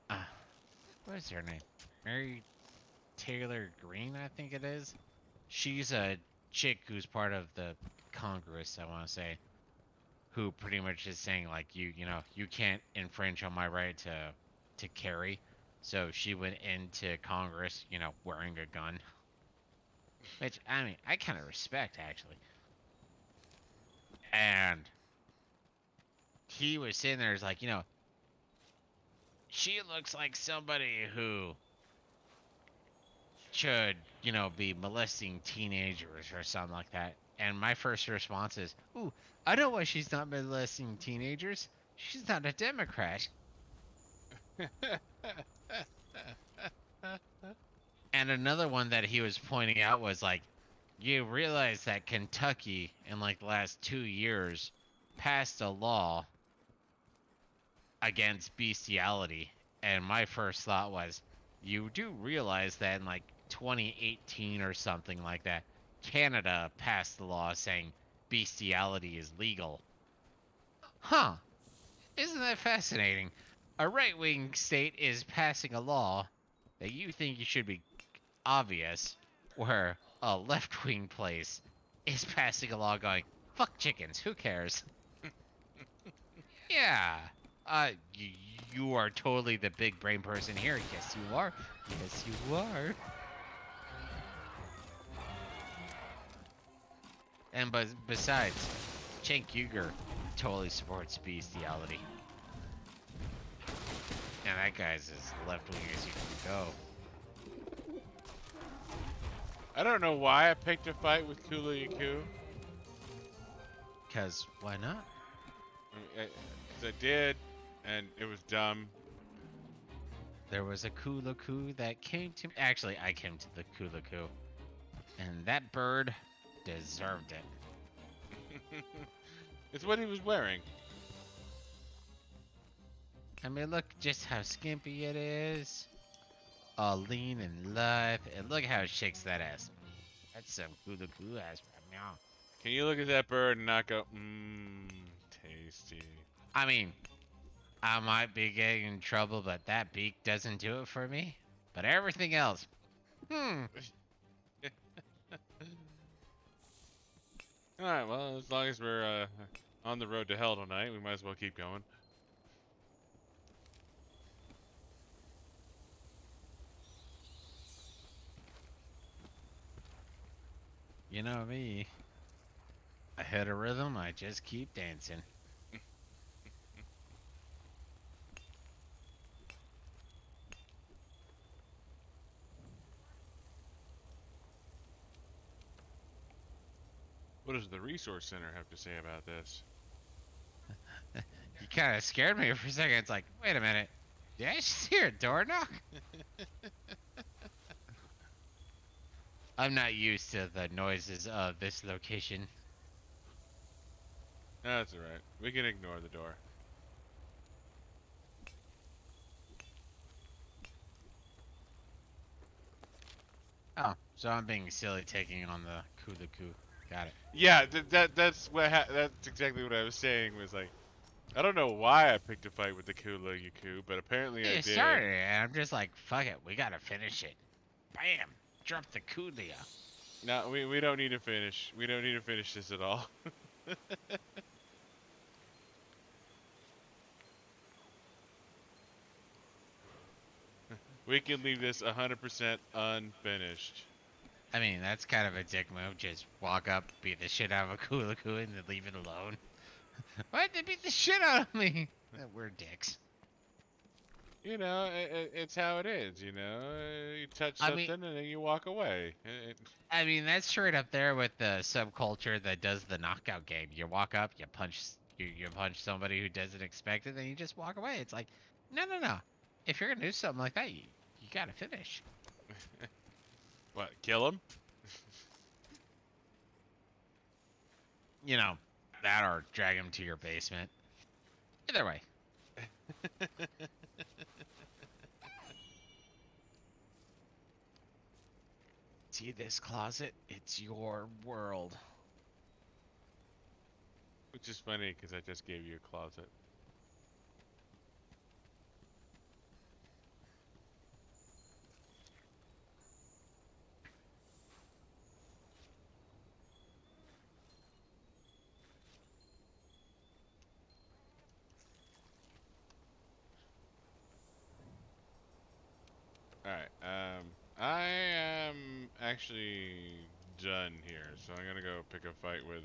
uh, what is her name? Mary Taylor Greene, I think it is. She's a chick who's part of the Congress, I want to say, who pretty much is saying like you can't infringe on my right to carry. So she went into Congress, wearing a gun, which I mean I kind of respect actually. And he was sitting there, is like, she looks like somebody who should, be molesting teenagers or something like that. And my first response is, ooh, I know why she's not molesting teenagers. She's not a Democrat. And another one that he was pointing out was like, you realize that Kentucky in like the last 2 years passed a law against bestiality. And my first thought was, you do realize that in like 2018 or something like that, Canada passed the law saying bestiality is legal. Huh. Isn't that fascinating? A right wing state is passing a law that you think you should be obvious, where a left wing place is passing a law going, fuck chickens, who cares? Yeah. You are totally the big brain person here. Yes, you are. Yes, you are. And besides, Cenk Uygur totally supports bestiality. And that guy's as left wing as you can go. I don't know why I picked a fight with Kula Yaku. Because why not? Because I did, and it was dumb. There was a Kula Ku that came to me. Actually, I came to the Kula Ku. And that bird deserved it. It's what he was wearing. I mean, look just how skimpy it is. All lean and lithe. And look how it shakes that ass. That's some Kula Ku ass right now. Can you look at that bird and not go, tasty? I mean, I might be getting in trouble, but that beak doesn't do it for me. But everything else, Alright, well, as long as we're on the road to hell tonight, we might as well keep going. You know me. I hit a rhythm, I just keep dancing. What does the resource center have to say about this? You kind of scared me for a second. It's like, wait a minute. Did I just hear a door knock? I'm not used to the noises of this location. That's alright. We can ignore the door. Oh, so I'm being silly taking on the Kulaku. Got it. Yeah, that's that's exactly what I was saying. Was like, I don't know why I picked a fight with the Kula Yaku, but apparently I You did. started it, and I'm just like, fuck it, we gotta finish it. Bam! Drop the Kulia. No, we don't need to finish. We don't need to finish this at all. We can leave this 100% unfinished. I mean, that's kind of a dick move. Just walk up, beat the shit out of a Kulaku, and then leave it alone. Why'd they beat the shit out of me? We're dicks. You know, it's how it is. You know, you touch something and then you walk away. I mean, that's straight up there with the subculture that does the knockout game. You walk up, you punch, you punch somebody who doesn't expect it, and you just walk away. It's like, no. If you're gonna do something like that, you gotta finish. What? Kill him? You know, that or drag him to your basement. Either way. See this closet? It's your world. Which is funny because I just gave you a closet. Alright, I am actually done here, so I'm gonna go pick a fight with,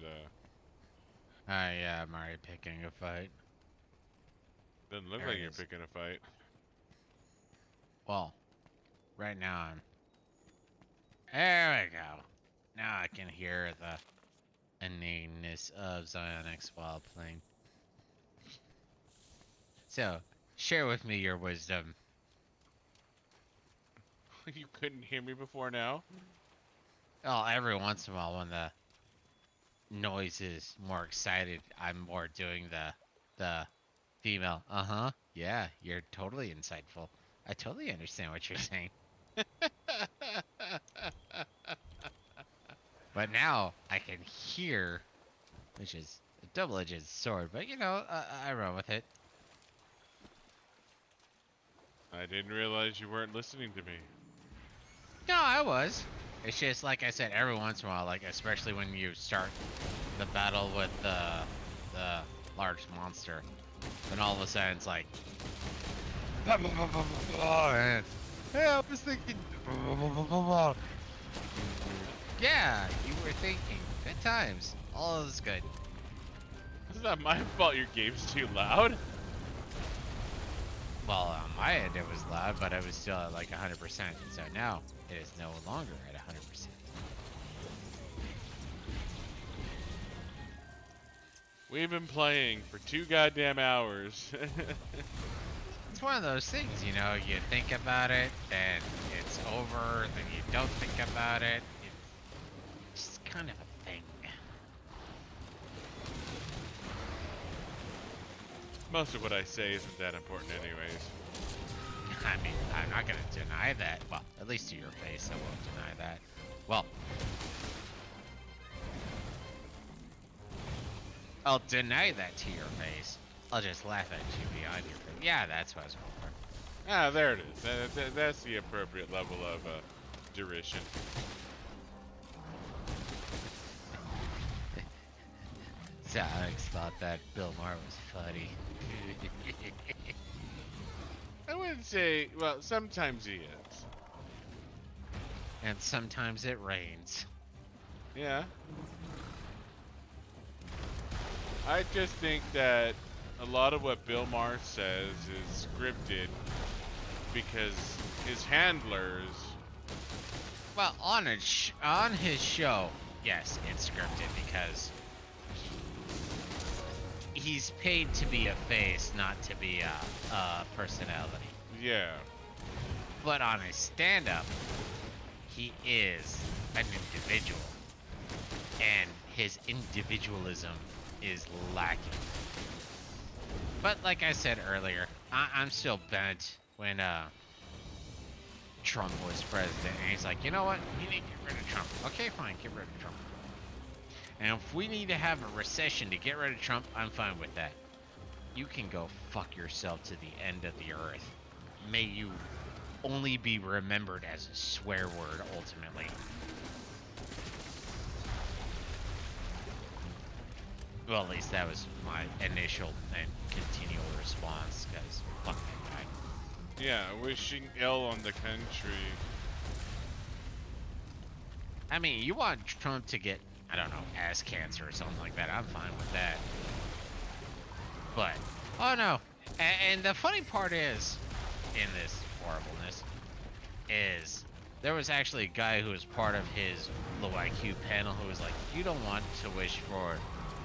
I'm already picking a fight. doesn't look There like it you're is. picking a fight. Well, right now I'm... There we go. Now I can hear the inaneness of Zionix while playing. So, share with me your wisdom. You couldn't hear me before now? Well, every once in a while when the noise is more excited, I'm more doing the female. Uh-huh. Yeah, you're totally insightful. I totally understand what you're saying. But now I can hear, which is a double-edged sword, but you know, I run with it. I didn't realize you weren't listening to me. No, I was. It's just like I said, every once in a while, like especially when you start the battle with the large monster, then all of a sudden it's like, and, hey, I was thinking, yeah, you were thinking. Good times. All is good. It's not my fault your game's too loud. Well, on my end it was loud, but it was still at like 100%. So now it is no longer at 100%. We've been playing for 2 goddamn hours. It's one of those things, you know, you think about it, then it's over, then you don't think about it. It's just kind of a thing. Most of what I say isn't that important anyways. I mean, I'm not going to deny that. Well, at least to your face, I won't deny that. Well, I'll deny that to your face. I'll just laugh at you behind your face. Yeah, that's what I was going for. Ah, there it is. That's the appropriate level of derision. Alex thought that Bill Maher was funny. I wouldn't say. Well, sometimes he is. And sometimes it rains. Yeah. I just think that a lot of what Bill Maher says is scripted because his handlers. Well, on his show, yes, it's scripted because he's paid to be a face, not to be a personality. Yeah. But on his stand-up, he is an individual, and his individualism is lacking. But like I said earlier, I'm still bent when Trump was president, and he's like, you know what? You need to get rid of Trump. Okay, fine, get rid of Trump. And if we need to have a recession to get rid of Trump, I'm fine with that. You can go fuck yourself to the end of the earth. May you only be remembered as a swear word, ultimately. Well, at least that was my initial and continual response, because fuck that guy. Yeah, wishing ill on the country. I mean, you want Trump to get, I don't know, ass cancer or something like that, I'm fine with that. But, oh no. And the funny part is, in this horribleness, is there was actually a guy who was part of his low IQ panel who was like, you don't want to wish for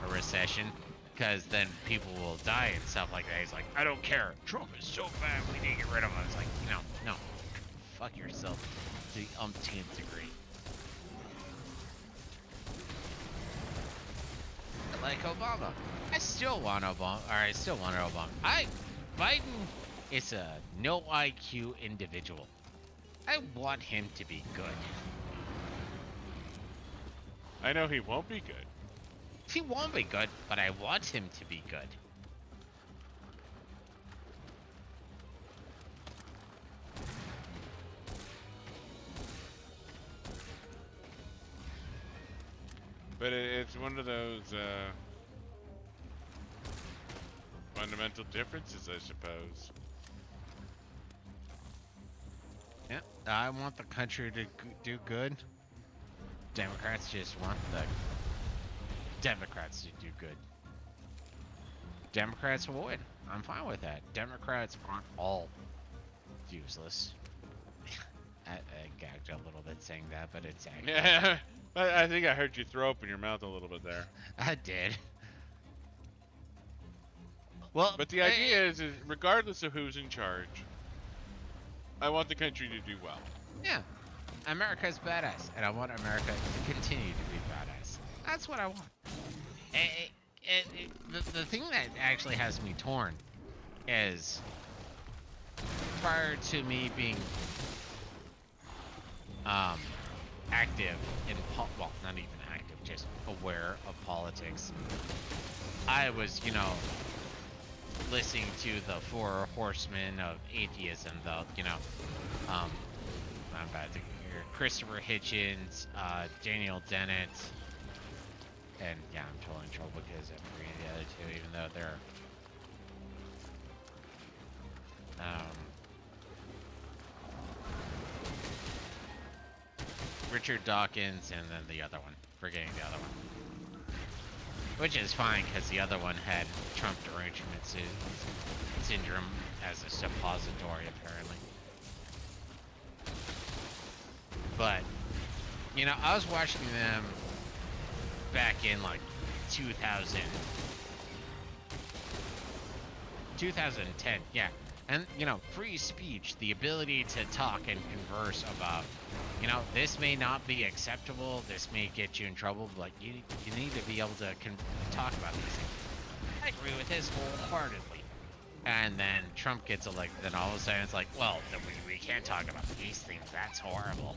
a recession, because then people will die and stuff like that. He's like, I don't care. Trump is so bad, we need to get rid of him. I was like, no. Fuck yourself to the umpteenth degree. Like Obama. I still want Obama. Biden is a no IQ individual. I want him to be good. I know he won't be good. He won't be good, but I want him to be good. But it's one of those fundamental differences, I suppose. Yeah, I want the country to do good. Democrats just want the Democrats to do good. Democrats will win. I'm fine with that. Democrats aren't all useless. I gagged a little bit saying that, but it's actually... Yeah, I think I heard you throw up in your mouth a little bit there. I did. Well, But the idea is regardless of who's in charge, I want the country to do well. yeah, America's badass, and I want America to continue to be badass. That's what I want. The thing that actually has me torn is prior to me being active in well, not even active, just aware of politics. I was, listening to the four horsemen of atheism, I'm about to hear Christopher Hitchens, Daniel Dennett, and yeah, I'm totally in trouble because I'm forgetting the other two, even though they're Richard Dawkins, and then the other one. Forgetting the other one. Which is fine, because the other one had Trump derangement syndrome as a suppository, apparently. But, I was watching them back in, 2010, yeah. And, free speech, the ability to talk and converse about, this may not be acceptable, this may get you in trouble, but you need to be able to talk about these things. I agree with this wholeheartedly. And then Trump gets elected, and all of a sudden it's like, well, we can't talk about these things, that's horrible.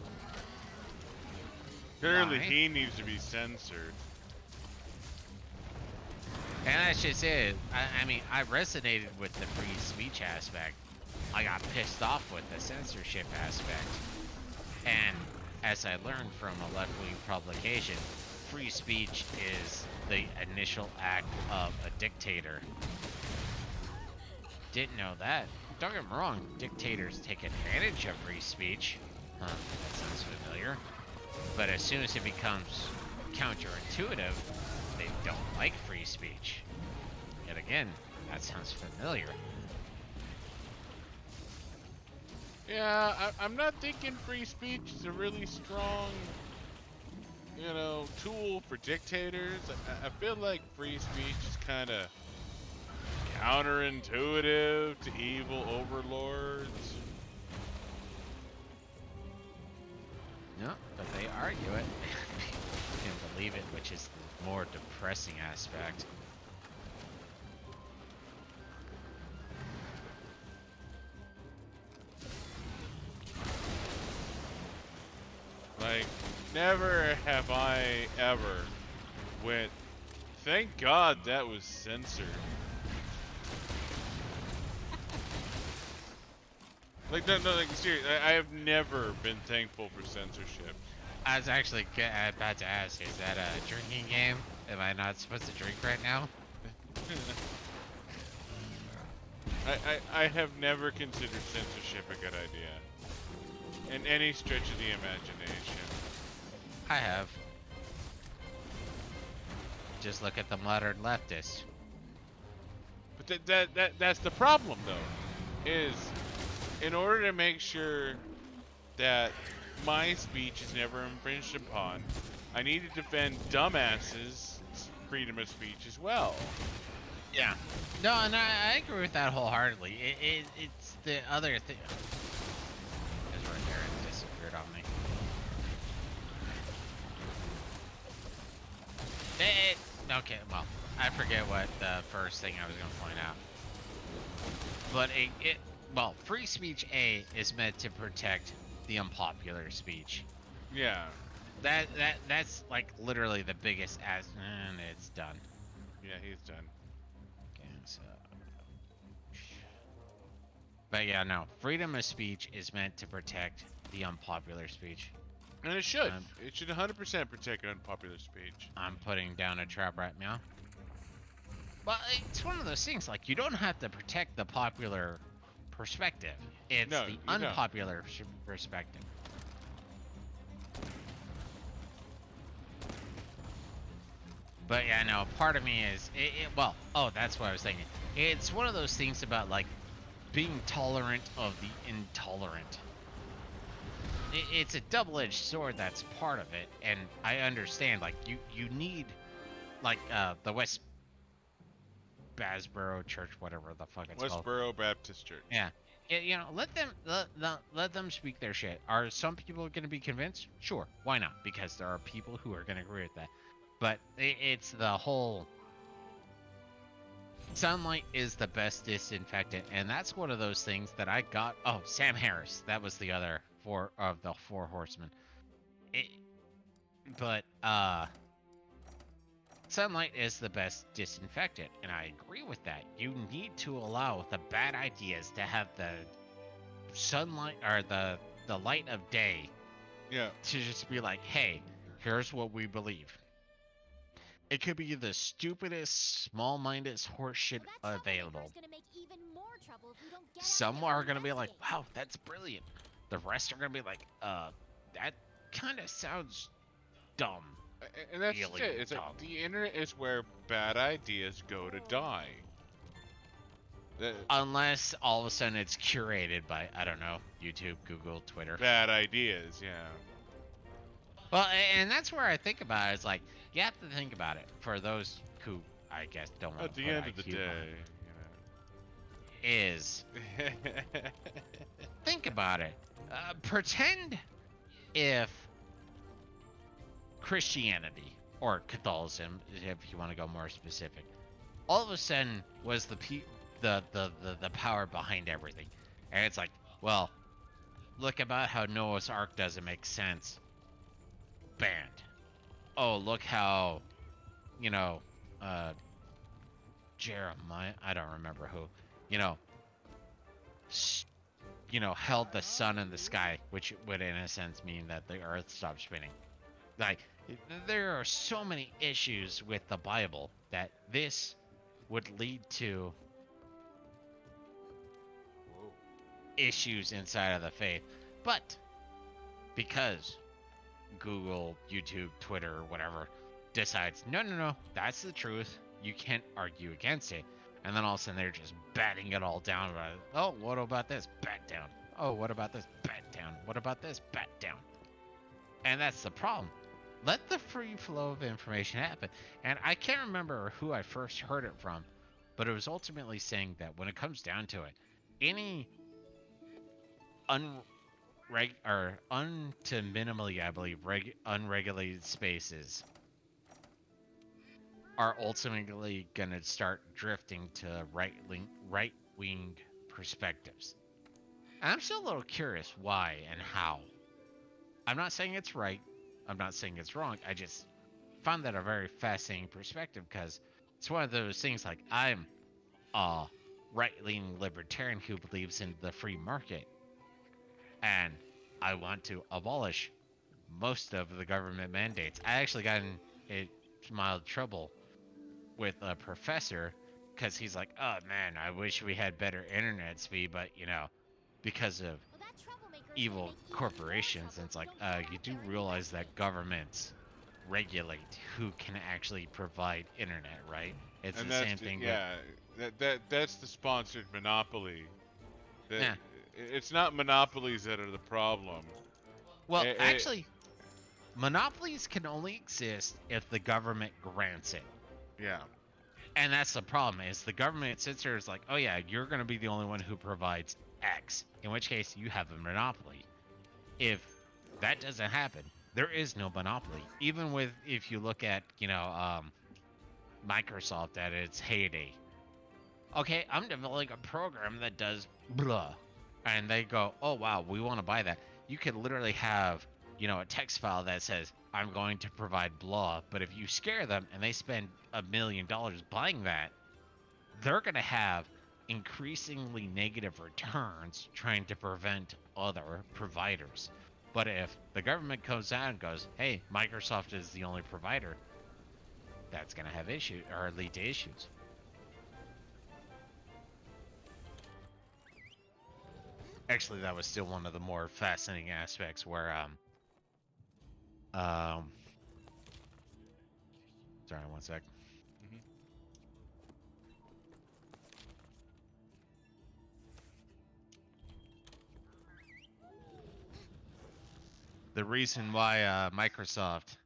Clearly, Why? he needs to be censored. And that's just it. I resonated with the free speech aspect. I got pissed off with the censorship aspect. And as I learned from a left-wing publication, free speech is the initial act of a dictator. Didn't know that. Don't get me wrong, dictators take advantage of free speech. Huh, that sounds familiar. But as soon as it becomes counterintuitive, they don't like free speech. Yet again, that sounds familiar. Yeah, I'm not thinking free speech is a really strong, tool for dictators. I feel like free speech is kind of counterintuitive to evil overlords. No, but they argue it. You can believe it, which is the more depressing aspect. Like, never have I ever went, thank God that was censored. Like, no, like, seriously, I have never been thankful for censorship. I was actually about to ask, is that a drinking game? Am I not supposed to drink right now? I have never considered censorship a good idea. In any stretch of the imagination. I have. Just look at the modern leftists. But that's the problem, though, is in order to make sure that my speech is never infringed upon, I need to defend dumbasses' freedom of speech as well. Yeah. No, and I agree with that wholeheartedly. It's the other thing. It's right there. It disappeared on me. Okay, well, I forget what the first thing I was going to point out. But well, free speech A is meant to protect the unpopular speech. Yeah. That's like literally the biggest and it's done. Yeah, he's done. Okay, so. But yeah, no, freedom of speech is meant to protect the unpopular speech. And it should. It should 100% protect unpopular speech. I'm putting down a trap right now. Well, it's one of those things, like, you don't have to protect the popular perspective. It's No, the you don't. unpopular perspective. But yeah, no, part of me is, that's what I was thinking. It's one of those things about, like, being tolerant of the intolerant. It's a double-edged sword, that's part of it, and I understand, like, you need, like, the West Bazelgeuse Church, whatever the fuck it's called. Westboro Baptist Church. Yeah. You know, let them speak their shit. Are some people going to be convinced? Sure, why not? Because there are people who are going to agree with that. But it's the whole sunlight is the best disinfectant, and that's one of those things that I got. Oh, Sam Harris, that was the other of the four horsemen. Sunlight is the best disinfectant, and I agree with that. You need to allow the bad ideas to have the sunlight or the light of day. Yeah. To just be like, hey, here's what we believe. It could be the stupidest, small-minded horseshit available. Some are gonna be like, wow, that's brilliant. The rest are gonna be like, that kind of sounds dumb. And that's Really it. It's like the internet is where bad ideas go to die. Unless all of a sudden it's curated by, I don't know, YouTube, Google, Twitter. Bad ideas, yeah. Well, and that's where I think about it. It's like, you have to think about it. For those who, I guess, don't want to At the end of the day, is think about it. Pretend if Christianity or Catholicism, if you want to go more specific, all of a sudden was the power behind everything, and it's like, well, look about how Noah's Ark doesn't make sense. Banned. Oh, look how, Jeremiah, I don't remember who, held the sun in the sky, which would in a sense mean that the earth stopped spinning. Like, there are so many issues with the Bible that this would lead to issues inside of the faith. But because Google, YouTube, Twitter, whatever, decides, no, no, no, that's the truth. You can't argue against it. And then all of a sudden they're just batting it all down. About it. Oh, what about this? Bat down. Oh, what about this? Bat down. What about this? Bat down. And that's the problem. Let the free flow of information happen. And I can't remember who I first heard it from, but it was ultimately saying that when it comes down to it, any to minimally, I believe, unregulated spaces are ultimately going to start drifting to right-wing perspectives. And I'm still a little curious why and how. I'm not saying it's right. I'm not saying it's wrong. I just found that a very fascinating perspective because it's one of those things like I'm a right-leaning libertarian who believes in the free market. And I want to abolish most of the government mandates. I actually got in mild trouble with a professor because he's like, oh man, I wish we had better internet speed, but you know, because of Well, that troublemaker is gonna evil make even more corporations, trouble and it's if like, we don't get you out do there and realize that investigate. governments regulate who can actually provide internet, right? It's And the same thing with, yeah, that's the sponsored monopoly. That yeah. it's not monopolies that are the problem. Well, It, actually, monopolies can only exist if the government grants it. yeah. And that's the problem is the government sits there is like, oh yeah, you're going to be the only one who provides X, in which case you have a monopoly. If that doesn't happen, there is no monopoly. Even with, if you look at, Microsoft at its heyday. Okay, I'm developing a program that does blah. And they go, oh wow, we want to buy that. You could literally have, a text file that says, I'm going to provide blah. But if you scare them and they spend $1 million buying that, they're going to have increasingly negative returns trying to prevent other providers. But if the government comes out and goes, hey, Microsoft is the only provider, that's going to have issues or lead to issues. Actually, that was still one of the more fascinating aspects where, sorry, one sec. Mhm. The reason why Microsoft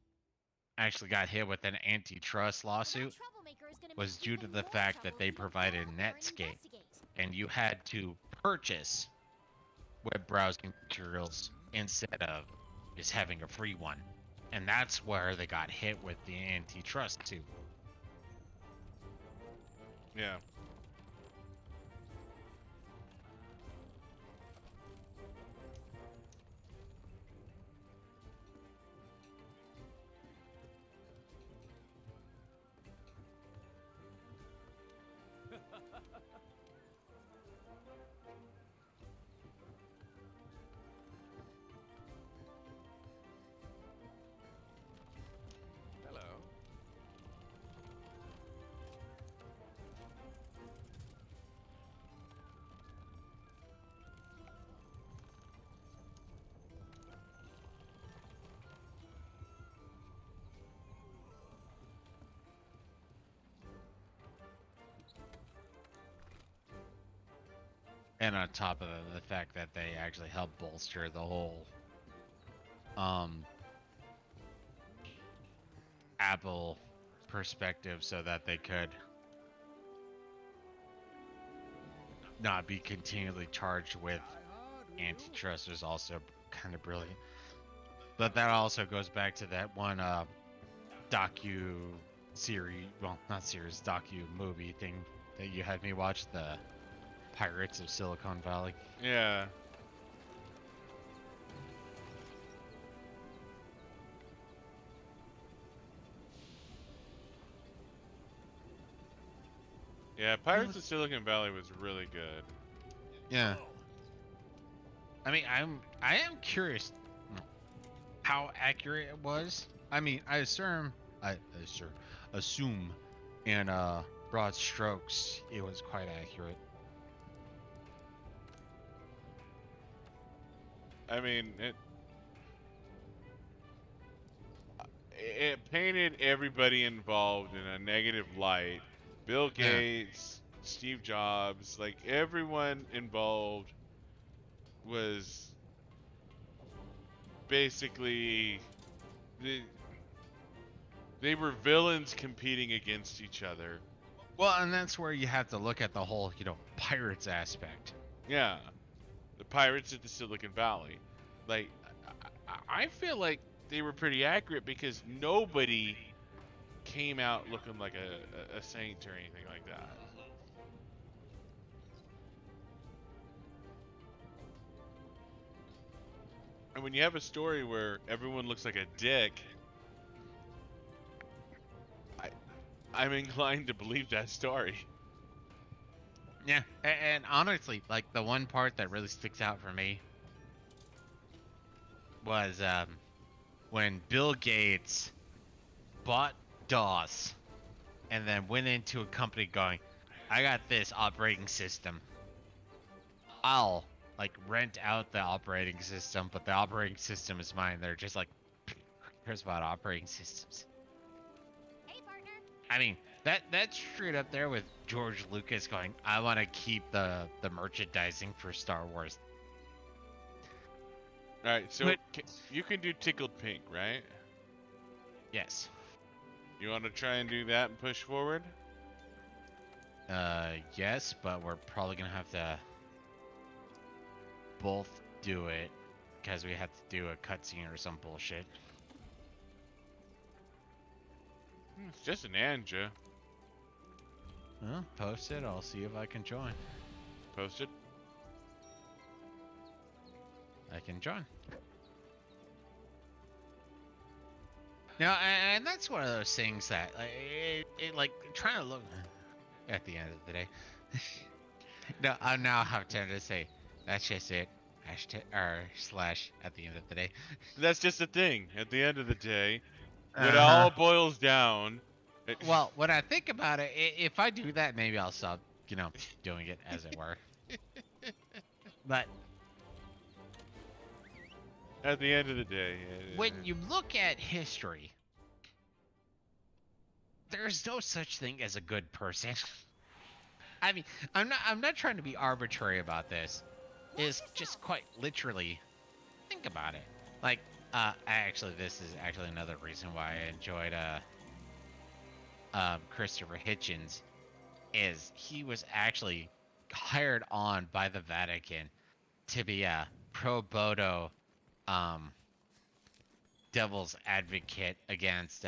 actually got hit with an antitrust Well, that lawsuit troublemaker is gonna was make due to even the more fact that trouble they if we don't provided get out there and Netscape, investigate. and you had to purchase web browsing materials instead of just having a free one. And that's where they got hit with the antitrust suit. Yeah. Hello. And on top of the fact that they actually helped bolster the whole Apple perspective so that they could not be continually charged with antitrust is also kind of brilliant. But that also goes back to that one docu series, well, not series, docu movie thing that you had me watch, the Pirates of Silicon Valley. Yeah. Yeah, Pirates of Silicon Valley was really good. Yeah. I mean, I am curious. how accurate it was. I mean, I assume in broad strokes it was quite accurate. I mean, it painted everybody involved in a negative light. Bill Yeah. Gates, Steve Jobs, like everyone involved was basically they, they were villains competing against each other. Well, and that's where you have to look at the whole, pirates aspect. Yeah, the pirates of the Silicon Valley. Like, I feel like they were pretty accurate because nobody came out looking like a saint or anything like that. And when you have a story where everyone looks like a dick, I I'm inclined to believe that story. Yeah, and honestly, like the one part that really sticks out for me was when Bill Gates bought DOS and then went into a company going, I got this operating system. I'll like rent out the operating system, but the operating system is mine. They're just like, who cares about operating systems? Hey, partner. I mean, that's straight up there with George Lucas going, I want to keep the merchandising for Star Wars. All right, so But you can do tickled pink, right? yes, You want to try and do that and push forward? yes, but we're probably gonna have to both do it because we have to do a cutscene or some bullshit. It's just an Anja. Well, post it. I'll see if I can join. Posted. I can join. Now, and that's one of those things that it like trying to look at the end of the day. No, I now have tended to say that's just it. Hashtag or slash at the end of the day. That's just the thing. At the end of the day, when it Uh-huh. all boils down, Well, when I think about it, if I do that, maybe I'll stop, doing it as it were. But at the end of the day, when you look at history, there's no such thing as a good person. I mean, I'm not trying to be arbitrary about this. Is just quite literally think about it. Like, actually, this is actually another reason why I enjoyed Christopher Hitchens, is he was actually hired on by the Vatican to be a pro bono um devil's advocate against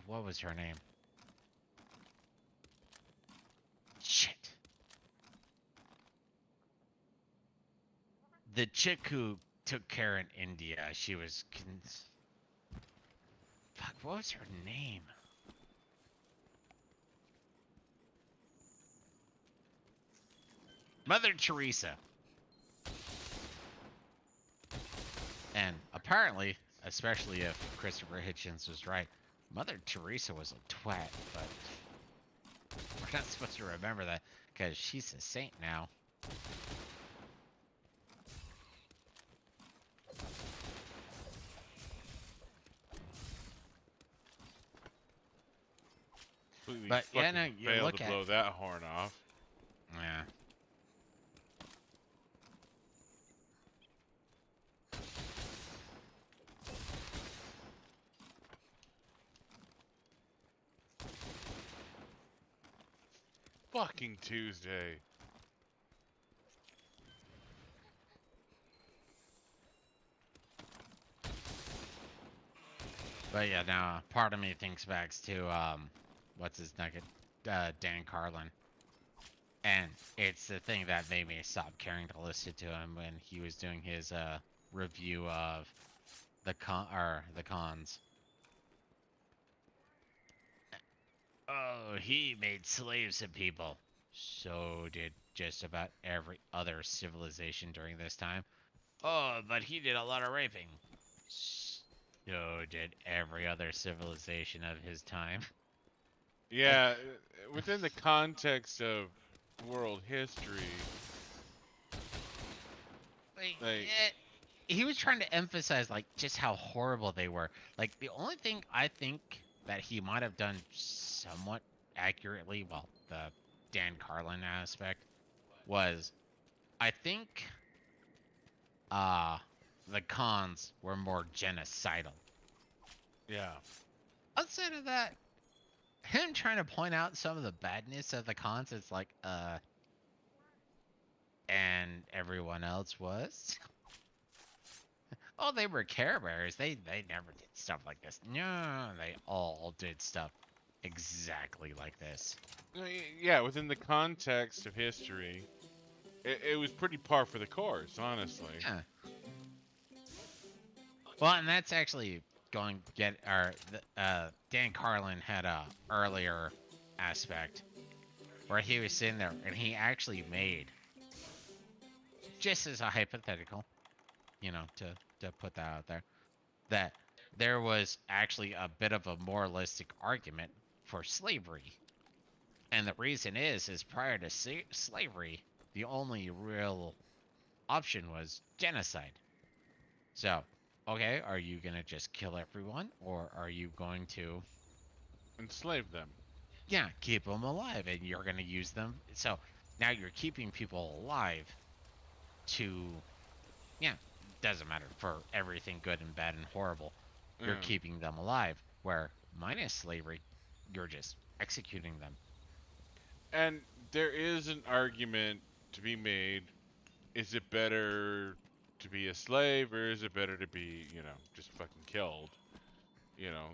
what was her name? Shit. The chick who took care in India. She was fuck, what was her name? Mother Teresa. And apparently, especially if Christopher Hitchens was right, Mother Teresa was a twat, but we're not supposed to remember that because she's a saint now. completely But yeah, no, fucking you failed look to at blow that horn off. yeah. Fucking Tuesday. But yeah, now part of me thinks back to what's his nugget, Dan Carlin, and it's the thing that made me stop caring to listen to him when he was doing his review of the cons. Oh, he made slaves of people. So did just about every other civilization during this time. Oh, but he did a lot of raping. So did every other civilization of his time. Yeah, within the context of world history, Like, like, he was trying to emphasize like just how horrible they were. Like the only thing I think that he might have done somewhat accurately, well, the Dan Carlin aspect was I think uh the cons were more genocidal. yeah. Outside of that, him trying to point out some of the badness of the cons, it's like, and everyone else was. Oh, they were Care Bears. They never did stuff like this. No, they all did stuff exactly like this. Yeah, within the context of history, it was pretty par for the course, honestly. Yeah. Well, and that's actually going to get our Dan Carlin had a earlier aspect where he was sitting there and he actually made, just as a hypothetical, to put that out there, that there was actually a bit of a moralistic argument for slavery. And the reason is prior to slavery, the only real option was genocide. So, okay, are you going to just kill everyone or are you going to, Enslave them. yeah, keep them alive and you're going to use them? So, now you're keeping people alive to, yeah, doesn't matter for everything good and bad and horrible. You're Yeah. keeping them alive. Where minus slavery, you're just executing them. And there is an argument to be made. Is it better to be a slave or is it better to be, just fucking killed?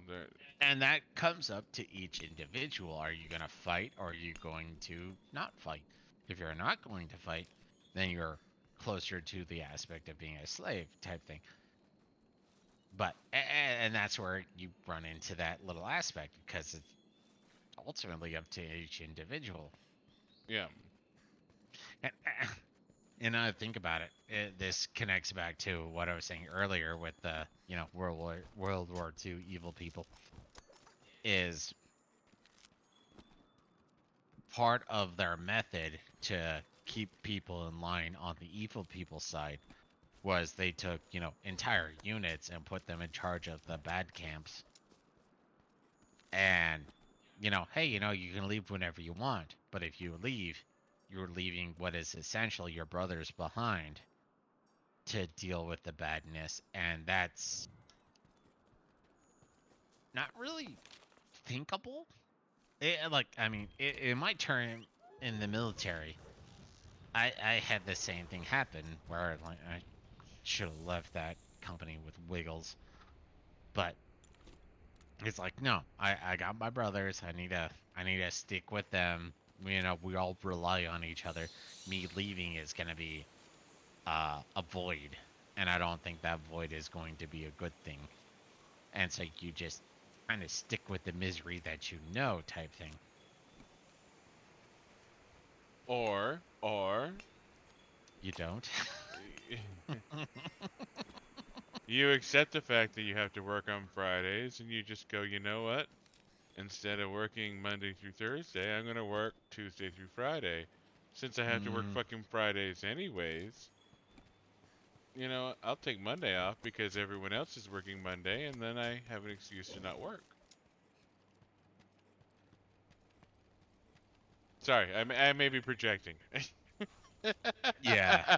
There. And that comes up to each individual. Are you going to fight or are you going to not fight? If you're not going to fight, then you're closer to the aspect of being a slave type thing. But, and that's where you run into that little aspect because it's ultimately up to each individual. Yeah. And, I think about it, this connects back to what I was saying earlier with the, World War II evil people is part of their method to keep people in line on the evil people side was they took, entire units and put them in charge of the bad camps. And, hey, you can leave whenever you want, but if you leave, you're leaving what is essentially your brothers behind to deal with the badness. And that's not really thinkable. It might turn in the military. I had the same thing happen where like I should have left that company with Wiggles, but it's like no, I got my brothers. I need to stick with them. We all rely on each other. Me leaving is gonna be a void, and I don't think that void is going to be a good thing. And so you just kind of stick with the misery that type thing. Or You don't. you accept the fact that you have to work on Fridays and you just go, you know what? Instead of working Monday through Thursday, I'm going to work Tuesday through Friday. Since I have to work Mm, fucking Fridays anyways, I'll take Monday off because everyone else is working Monday and then I have an excuse to not work. Sorry, I may be projecting. yeah.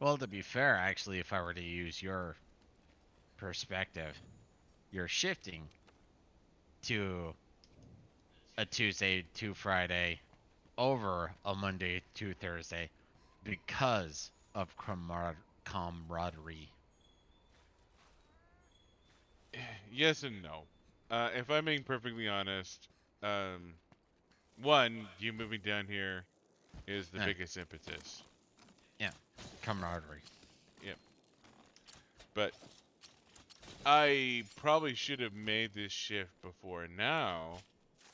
Well, to be fair, actually, if I were to use your perspective, you're shifting to a Tuesday to Friday over a Monday to Thursday because of camaraderie. Yes and no. If I'm being perfectly honest, um, one, you moving down here is the Eh, biggest impetus. yeah, camaraderie. Yep. But I probably should have made this shift before now,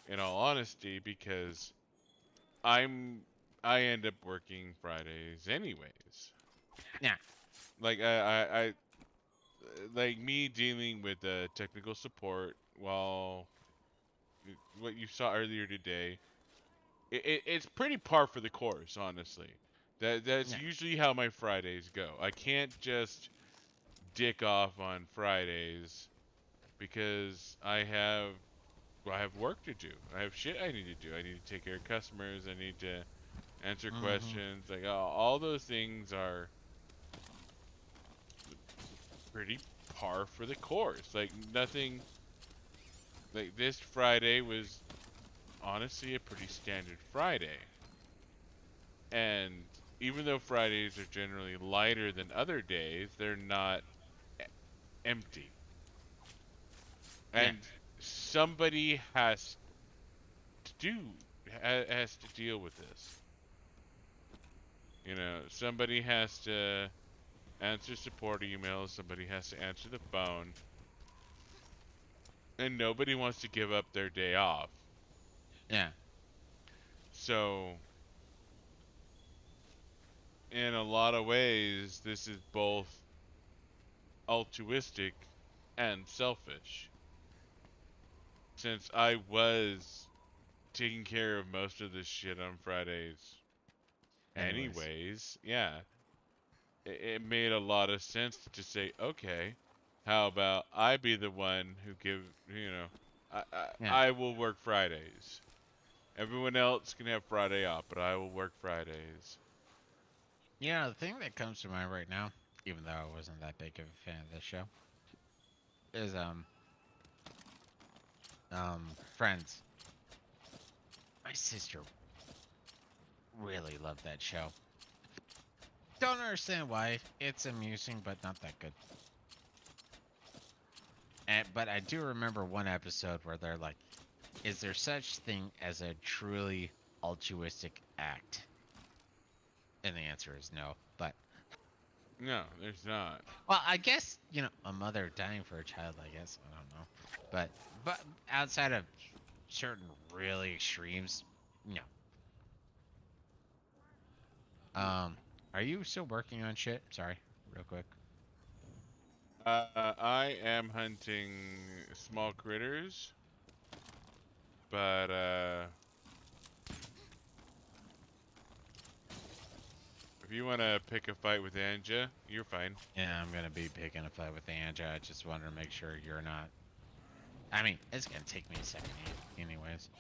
in all honesty, because I end up working Fridays anyways. Yeah, Like like me dealing with technical support while what you saw earlier today, it's pretty par for the course, honestly. That's Yeah. usually how my Fridays go. I can't just dick off on Fridays because I have work to do. I have shit I need to do. I need to take care of customers. I need to answer Mm-hmm. questions. Like all those things are pretty par for the course. Like nothing. Like this Friday was honestly a pretty standard Friday. And even though Fridays are generally lighter than other days, they're not e- empty. Yeah. And somebody has to deal with this. You know, somebody has to answer support emails, somebody has to answer the phone, and nobody wants to give up their day off. Yeah. So, in a lot of ways, this is both altruistic and selfish. Since I was taking care of most of this shit on Fridays Anyways. anyways, yeah, it made a lot of sense to say, okay, how about I be the one who Yeah. I will work Fridays. Everyone else can have Friday off, but I will work Fridays. The thing that comes to mind right now, even though I wasn't that big of a fan of this show, is Friends. My sister really loved that show. Don't understand why. It's amusing, but not that good. But I do remember one episode where they're like, "Is there such thing as a truly altruistic act?" And the answer is no. But No, there's not. well, I guess a mother dying for a child. I guess I don't know. But outside of certain really extremes, no. Um, are you still working on shit? Sorry, real quick. I am hunting small critters, but if you want to pick a fight with Anja, you're fine. Yeah, I'm gonna be picking a fight with Anja. I just wanted to make sure you're not. I mean, it's gonna take me a second, anyways.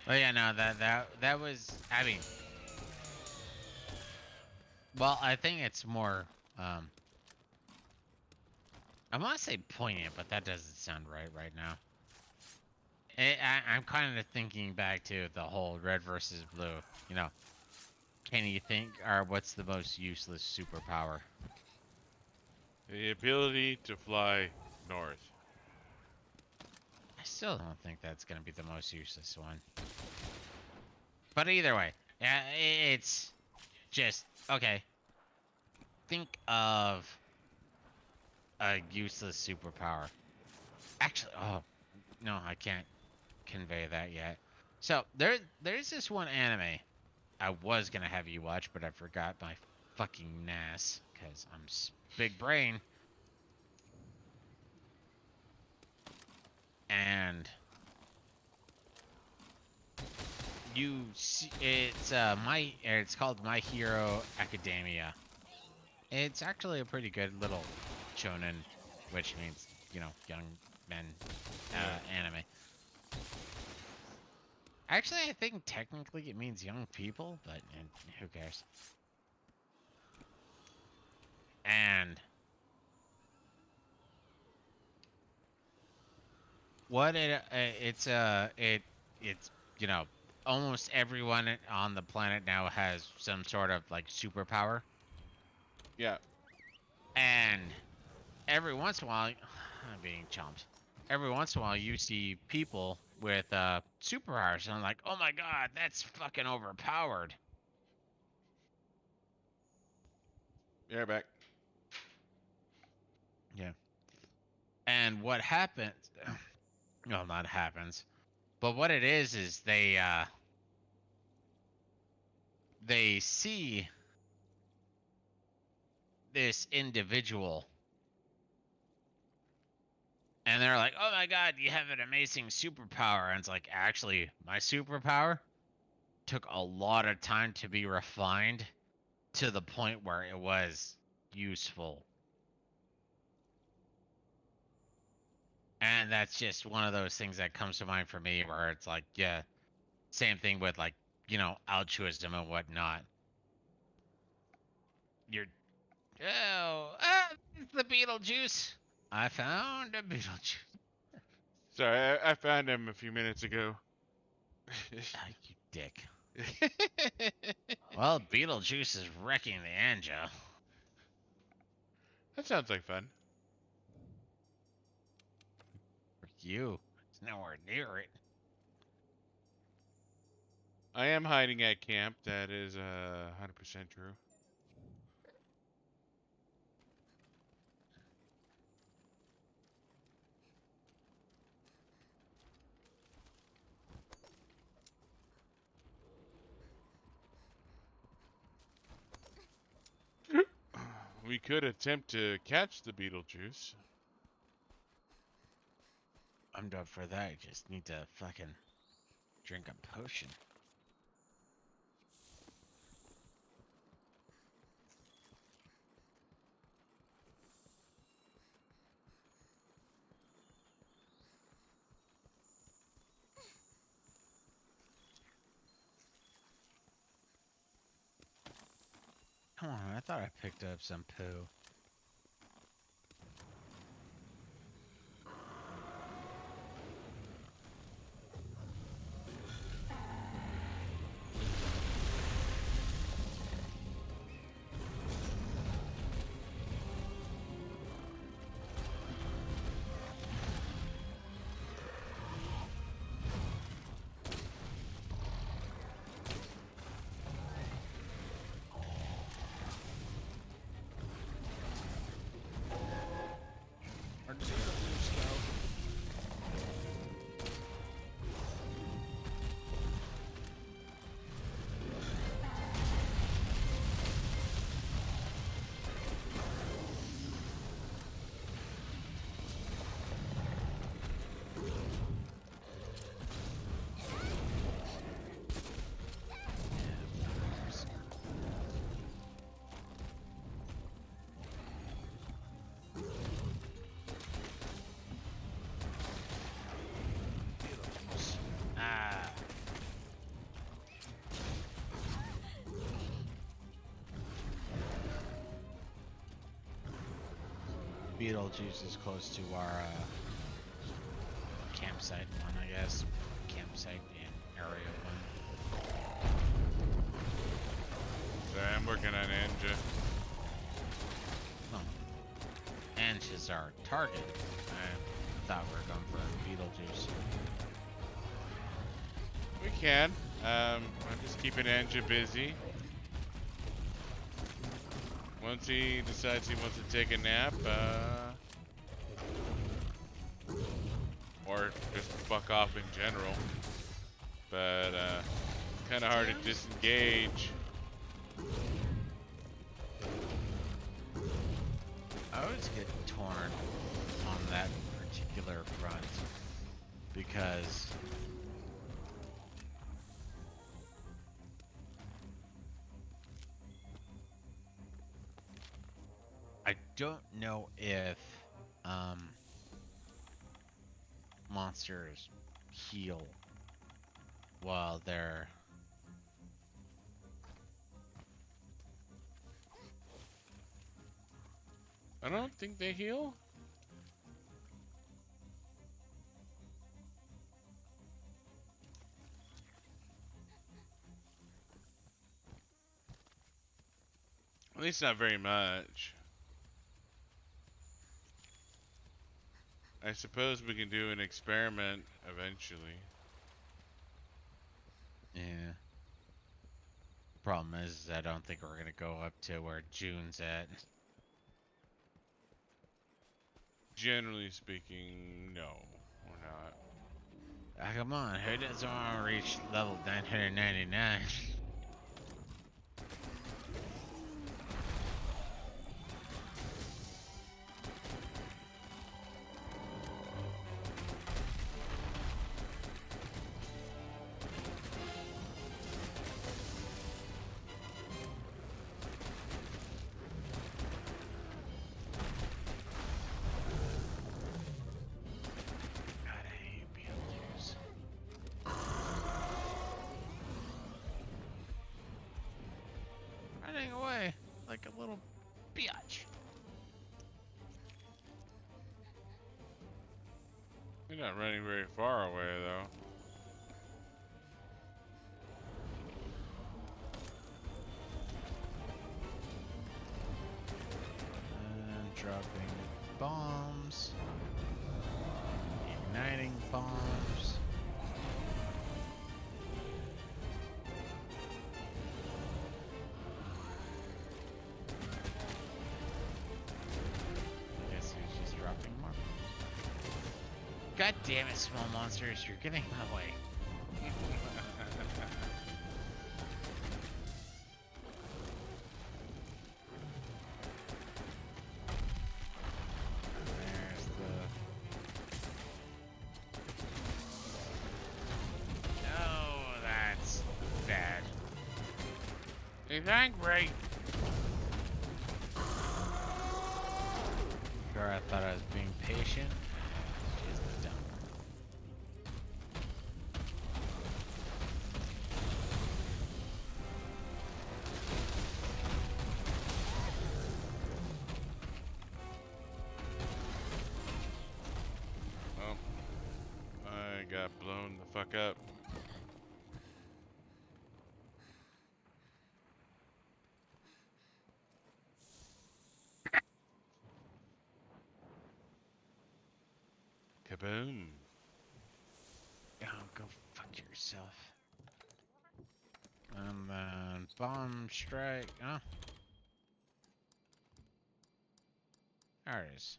Oh yeah, no, that was. I mean, well, I think it's more. Um, I want to say poignant, but that doesn't sound right now. I'm kind of thinking back to the whole red versus blue. You know, can you think, or what's the most useless superpower? The ability to fly north. I still don't think that's gonna be the most useless one. But either way, yeah, it's just okay. Think of a useless superpower. Actually, oh no, I can't convey that yet. So there's this one anime I was gonna have you watch, but I forgot my fucking NAS because I'm big brain. And it's called My Hero Academia. It's actually a pretty good little shonen, which means young men Yeah. anime. Actually, I think technically it means young people, but who cares? And what it's you know almost everyone on the planet now has some sort of like superpower, Yeah. and every once in a while, I'm being chomped. Every once in a while, you see people with superpowers, and I'm like, oh my god, that's fucking overpowered. Yeah, back. Yeah. And what happens? Well, not happens, but what it is they see this individual, and they're like, oh my god, you have an amazing superpower. And it's like, actually, my superpower took a lot of time to be refined to the point where it was useful. And that's just one of those things that comes to mind for me where it's like, yeah, same thing with like, altruism and whatnot. You're, it's the Beetlejuice. I found a Beetlejuice. Sorry, I found him a few minutes ago. Ah, you dick. Well, Beetlejuice is wrecking the Anja. That sounds like fun. For you, it's nowhere near it. I am hiding at camp. That is 100% true. We could attempt to catch the Beetlejuice. I'm done for that. I just need to fucking drink a potion. Come on, I thought I picked up some poo. Where'd the Beetlejuice go? Beetlejuice. Ah. Beetlejuice is close to our campsite one, I guess. Campsite in area one. Sorry, I'm working on Anja. Oh. Ange is our target. I thought we were going for Beetlejuice. We can. I'm just keeping Anja busy. Once he decides he wants to take a nap, or just fuck off in general. But it's kind of hard to disengage. I always get torn on that particular front because I don't know if monsters heal while they're I don't think they heal. At least not very much. I suppose we can do an experiment eventually. Yeah. Problem is, I don't think we're gonna go up to where June's at. Generally speaking, no, we're not. Ah, come on, who doesn't want to reach level 999? God, I hate Bazelgeuse. Running away like a little biatch. You're not running very far away, though. And dropping bombs. Igniting bombs. I guess he's just dropping more bombs. God damn it, small monsters, you're getting in my way. There's the... No, that's bad. He's angry. Sure, I thought I was being patient. She's dumb. Oh, I got blown the fuck up. Kaboom. Oh, go fuck yourself. And then bomb strike. Oh. There it is.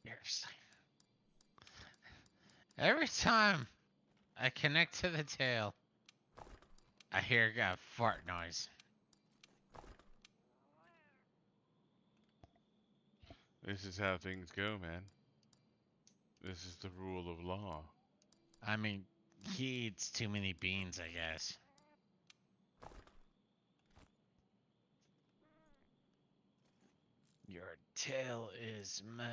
Seriously. Every time I connect to the tail, I hear a fart noise. This is how things go, man. This is the rule of law. I mean, he eats too many beans, I guess. Your tail is mine.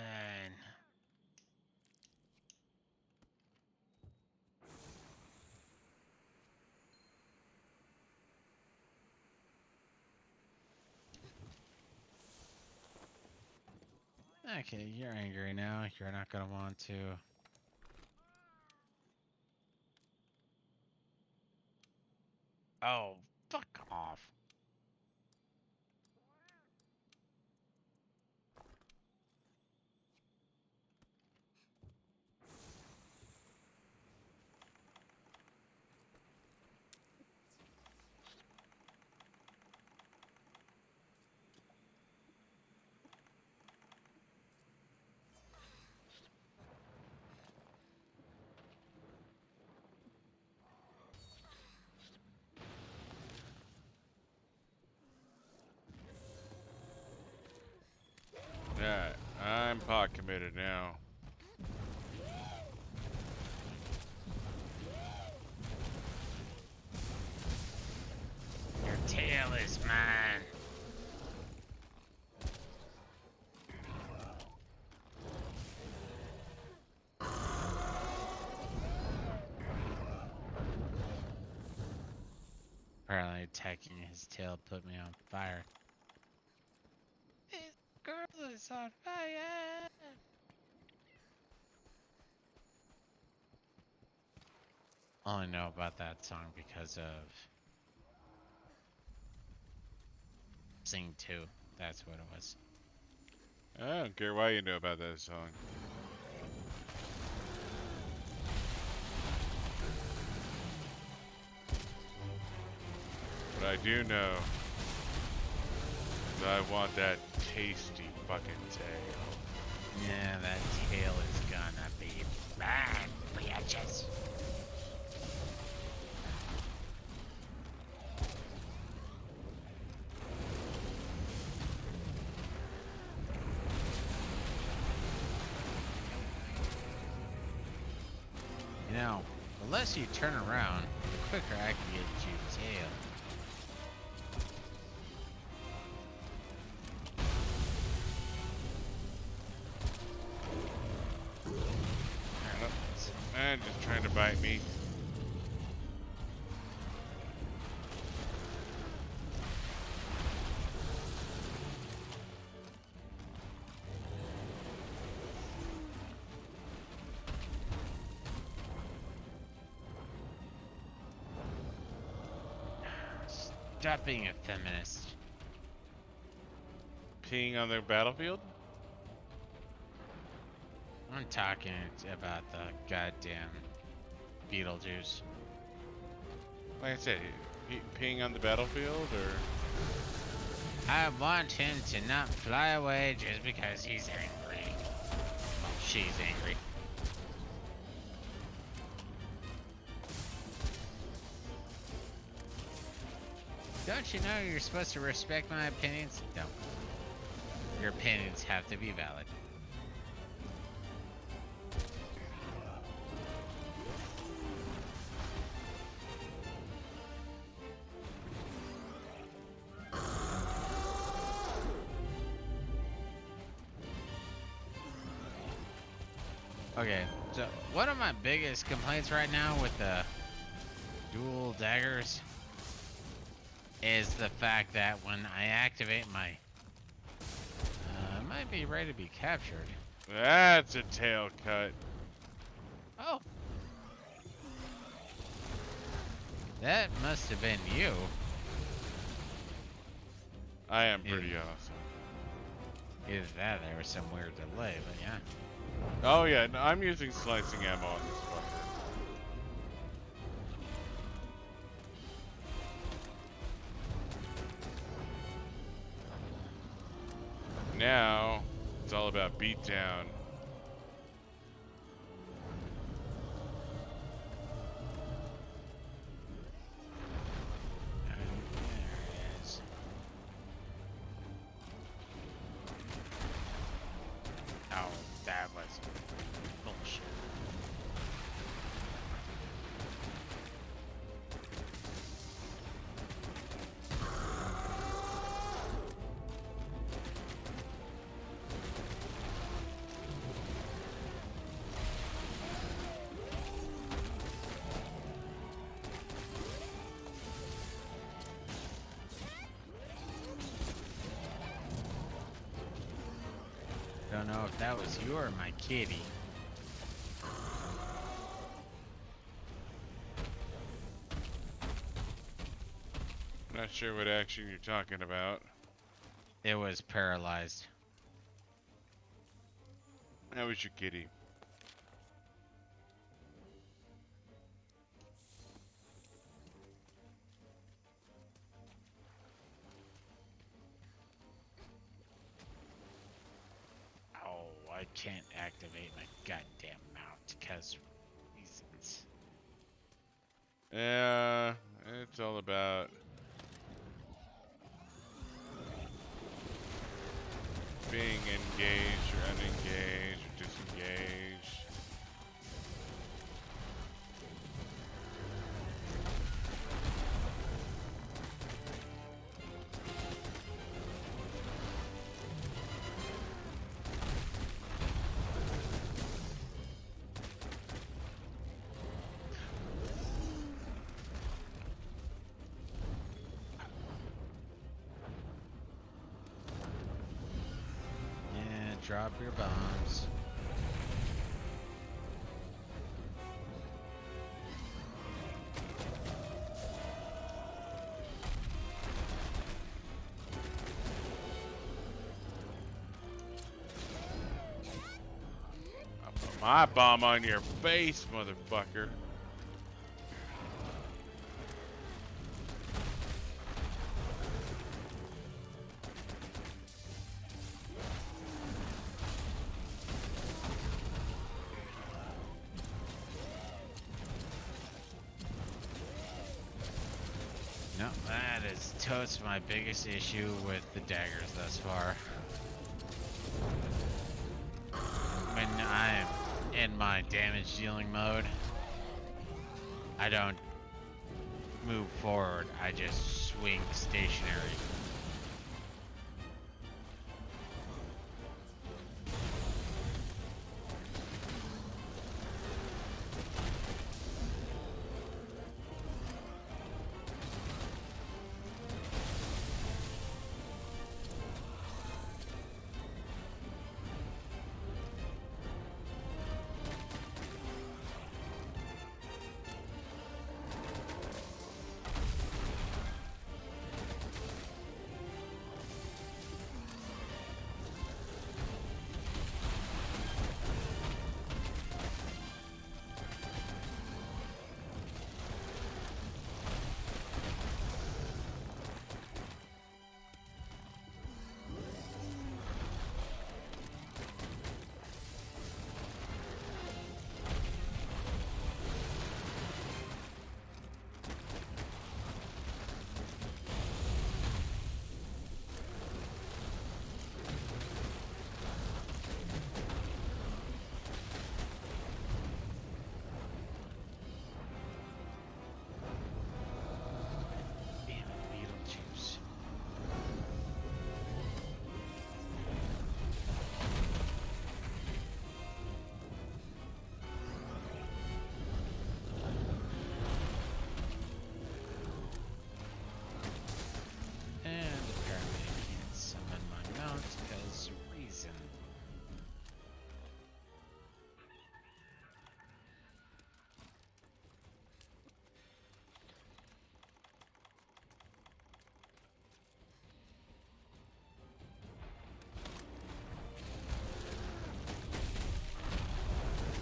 Okay, you're angry now. You're not gonna want to. Oh, fuck off. Yeah, I'm pot committed now. Your tail is mine. Apparently attacking his tail put me on fire. gorillas on fire! All I know about that song because of Sing 2. That's what it was. I don't care why you know about that song. But I do know that I want that tasty fucking tail. Yeah, that tail is gonna be bad, bitches. You know, the less you turn around, the quicker I can get you tail. Man, just trying to bite me. Stop being a feminist. Peeing on their battlefield? I'm talking about the goddamn Beetlejuice. Like I said, peeing on the battlefield, or I want him to not fly away just because he's angry. Well, she's angry. Don't you know you're supposed to respect my opinions? No. Your opinions have to be valid. Okay, so one of my biggest complaints right now with the dual daggers is the fact that when I activate my I might be ready to be captured. that's a tail cut. Oh. That must have been you. I am pretty awesome. Either that or there was some weird delay, but yeah. Oh yeah, no, I'm using slicing ammo on this fucker. Now, it's all about beatdown. There it is. Oh, that was bullshit. Don't know if that was you or my kitty. Not sure what action you're talking about. It was paralyzed. That was your kitty. Oh, I can't activate my goddamn mount because reasons. Yeah, it's all about being engaged or unengaged or disengaged. drop your bombs. I'll put my bomb on your face, motherfucker. No, that is toast my biggest issue with the daggers thus far. When I'm in my damage dealing mode, I don't move forward, I just swing stationary.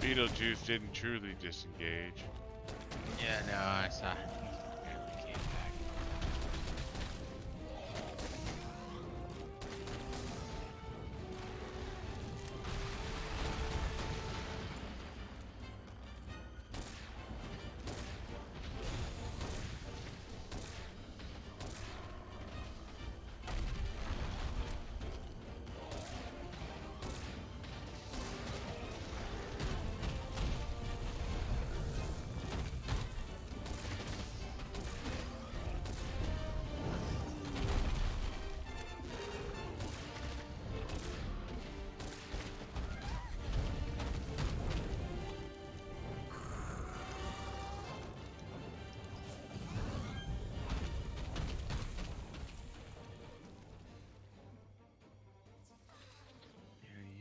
Beetlejuice didn't truly disengage. Yeah, no, I saw. He barely came back.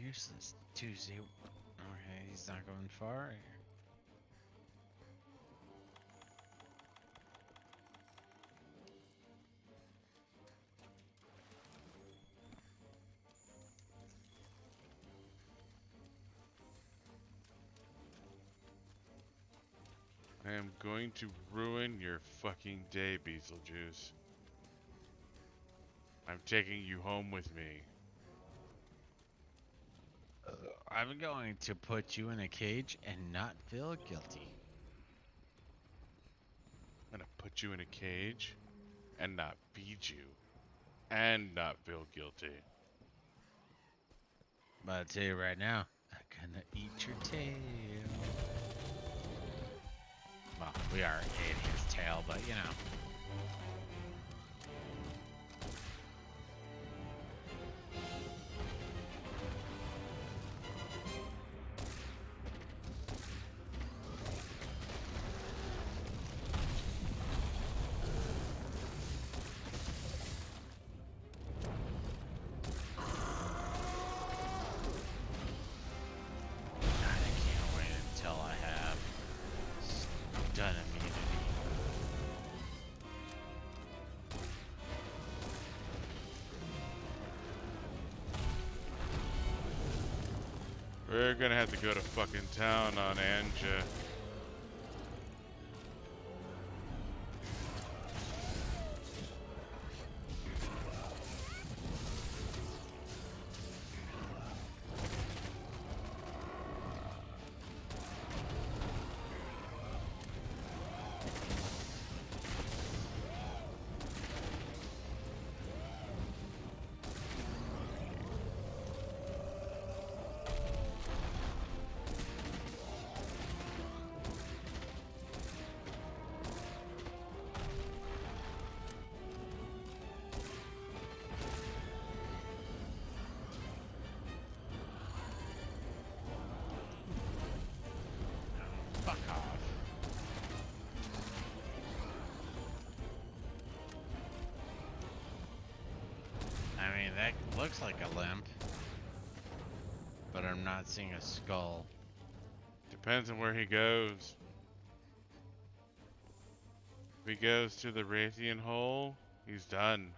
Useless Tuesday. Okay, he's not going far. I am going to ruin your fucking day, Bazelgeuse. I'm taking you home with me. I'm going to put you in a cage and not feel guilty. I'm gonna put you in a cage and not feed you and not feel guilty. But I'll tell you right now, I'm gonna eat your tail. Well, we are eating his tail, but you know. We're gonna have to go to fucking town on Anja. Fuck off. I mean, that looks like a limp, but I'm not seeing a skull. Depends on where he goes. If he goes to the Rathian hole, he's done.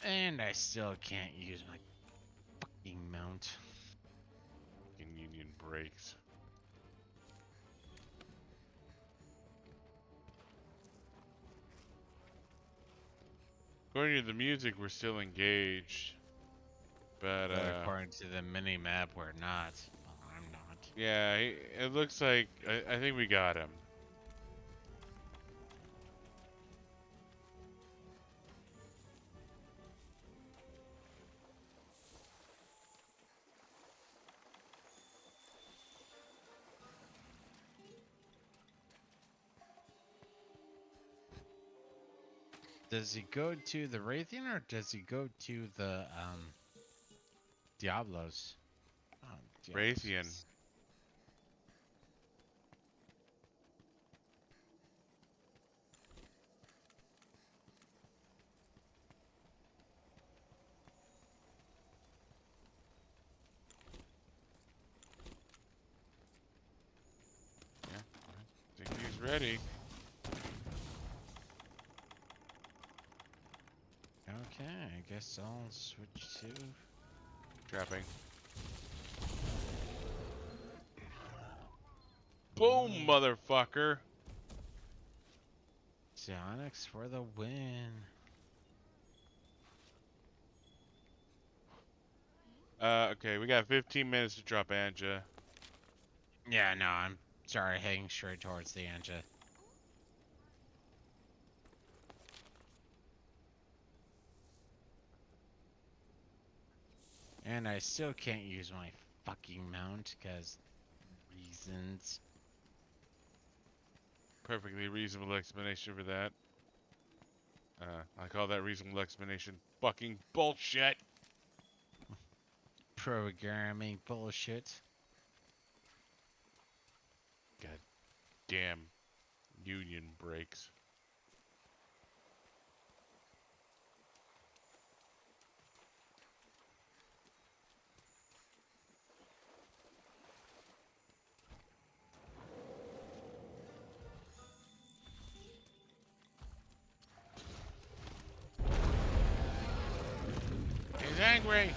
And I still can't use my fucking mount. Fucking Union breaks. According to the music, we're still engaged. But, But according to the mini map, we're not. Well, I'm not. yeah, it looks like, I think we got him. Does he go to the Rathian or does he go to the Diablos? Oh, Rathian. Yeah, I think he's ready. Okay, I guess I'll switch to. Trapping. Boom, motherfucker! Psionics for the win. Okay, we got 15 minutes to drop Anja. Yeah, no, I'm sorry, heading straight towards the Anja. And I still can't use my fucking mount because reasons. Perfectly reasonable explanation for that. I call that reasonable explanation fucking bullshit. Programming bullshit. God damn union breaks. He's angry.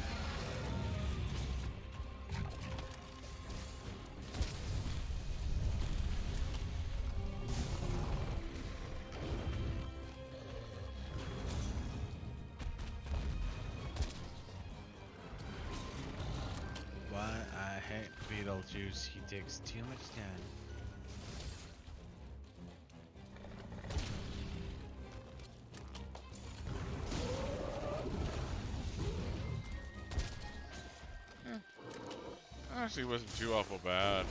What? I hate Beetlejuice. He takes too much time. Honestly, wasn't too awful bad.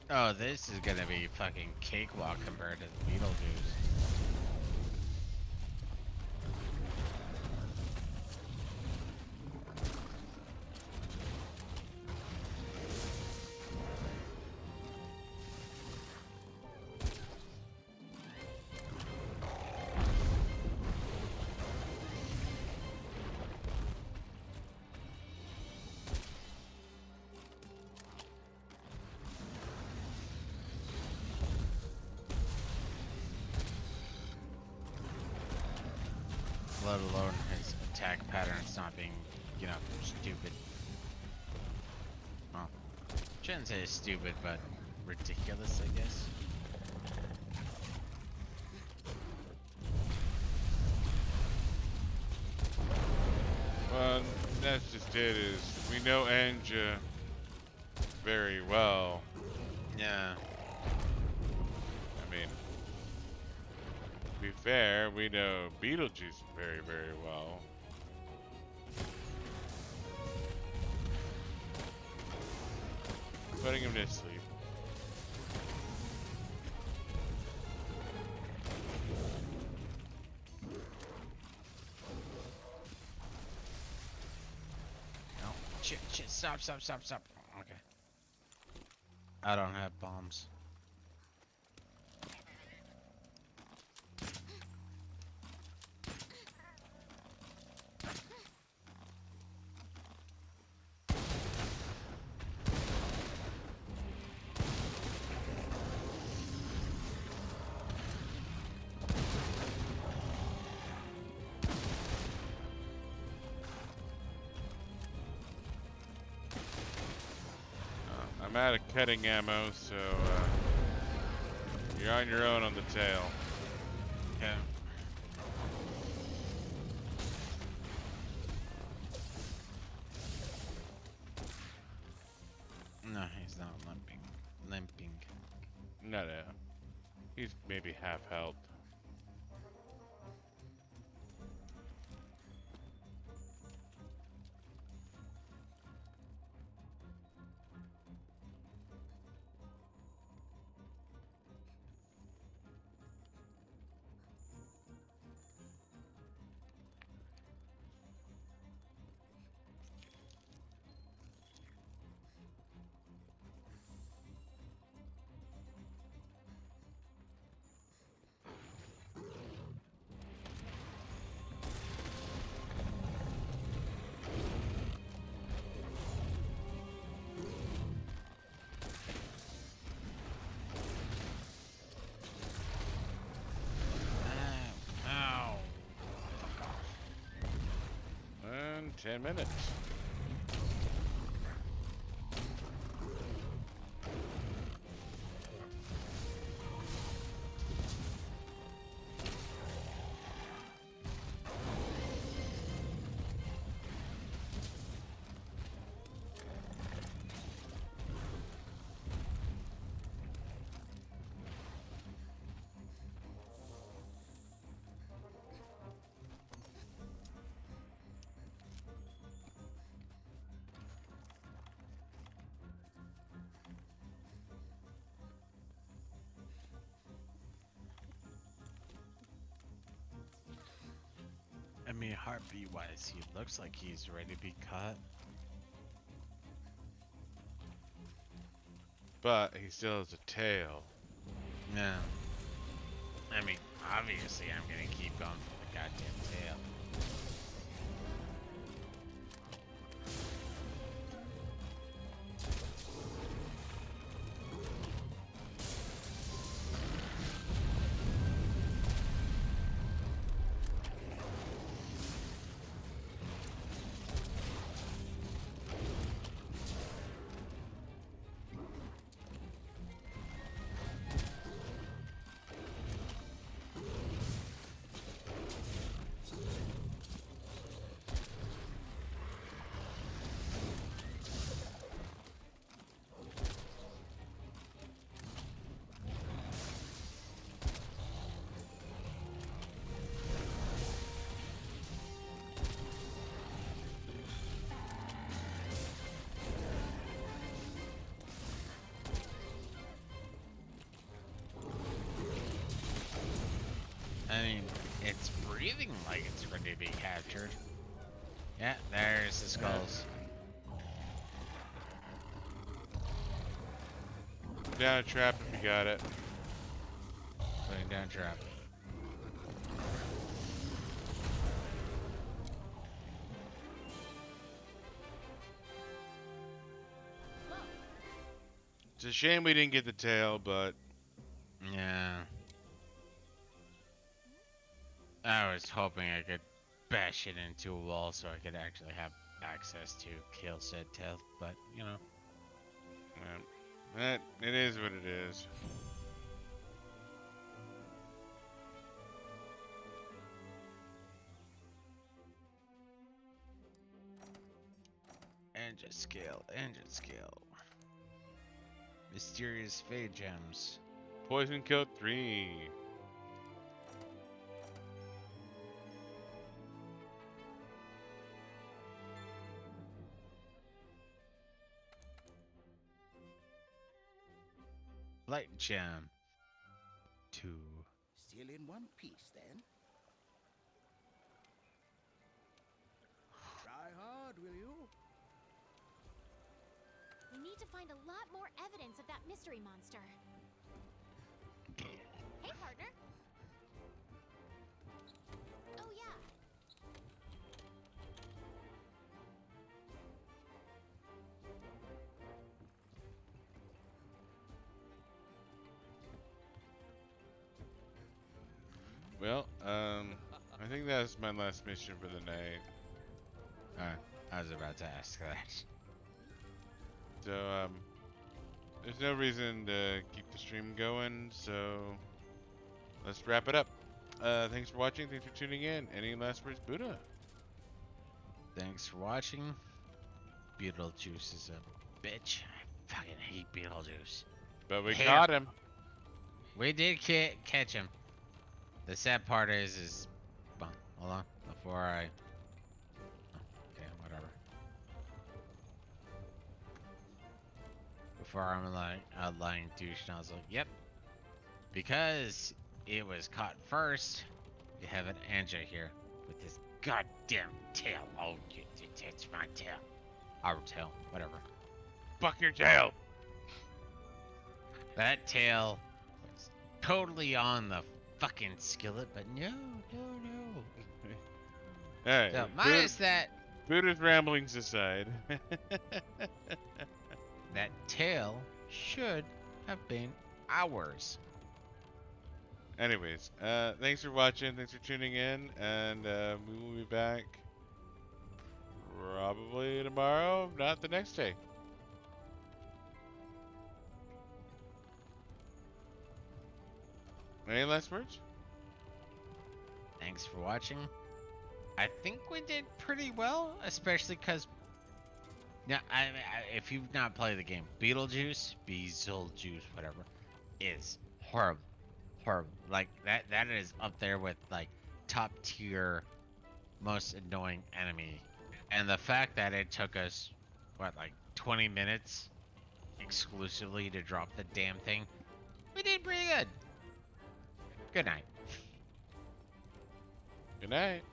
Oh, this is gonna be fucking cakewalk compared to the Beetlejuice. let alone his attack patterns not being, you know, stupid. Well, shouldn't say stupid, but ridiculous, I guess. Well, that's just it. Is we know Anja very well. Yeah. I mean, to be fair, we know Beetlejuice very, very well. Putting him to sleep. No. Shit, stop. Okay. I don't have bombs. I'm out of cutting ammo, so you're on your own on the tail. Yeah. No, he's not limping. No. He's maybe half health. Ow. 10 minutes. I mean, heartbeat wise, he looks like he's ready to be cut. But he still has a tail. No. I mean, obviously, I'm gonna keep going for the goddamn tail. I mean, it's breathing like it's ready to be captured. Yeah, there's the skulls. Down a trap if you got it. Putting down trap. It's a shame we didn't get the tail, but Yeah. I was hoping I could bash it into a wall so I could actually have access to kill said tail. But you know, That it is what it is. engine scale. Mysterious fade gems. Poison killed 3. Light gem. 2. Still in one piece, then? Try hard, will you? We need to find a lot more evidence of that mystery monster. Hey, partner. Oh, yeah. Well, I think that's my last mission for the night. I was about to ask that. So, there's no reason to keep the stream going, so let's wrap it up. Thanks for watching. Thanks for tuning in. Any last words, Buddha? Thanks for watching. Beetlejuice is a bitch. I fucking hate Beetlejuice. But we Hey, caught him. We did catch him. The sad part is, well, hold on, before I, oh, okay, whatever. Before I'm like a lying douche nozzle, yep. Because it was caught first, you have an Anja here with this goddamn tail. Oh, it's my tail. Our tail, whatever. Fuck your tail. That tail was totally on the fucking skillet, but no. Alright. So minus that Buddha's ramblings aside. that tail should have been ours. Anyways, thanks for watching. Thanks for tuning in. And we will be back probably tomorrow, if not the next day. Any last words? Thanks for watching. I think we did pretty well, especially because now, if you've not played the game, Beetlejuice, whatever, is horrible. Like that is up there with like top tier, most annoying enemy. And the fact that it took us, what, like 20 minutes exclusively to drop the damn thing, we did pretty good. Good night. Good night.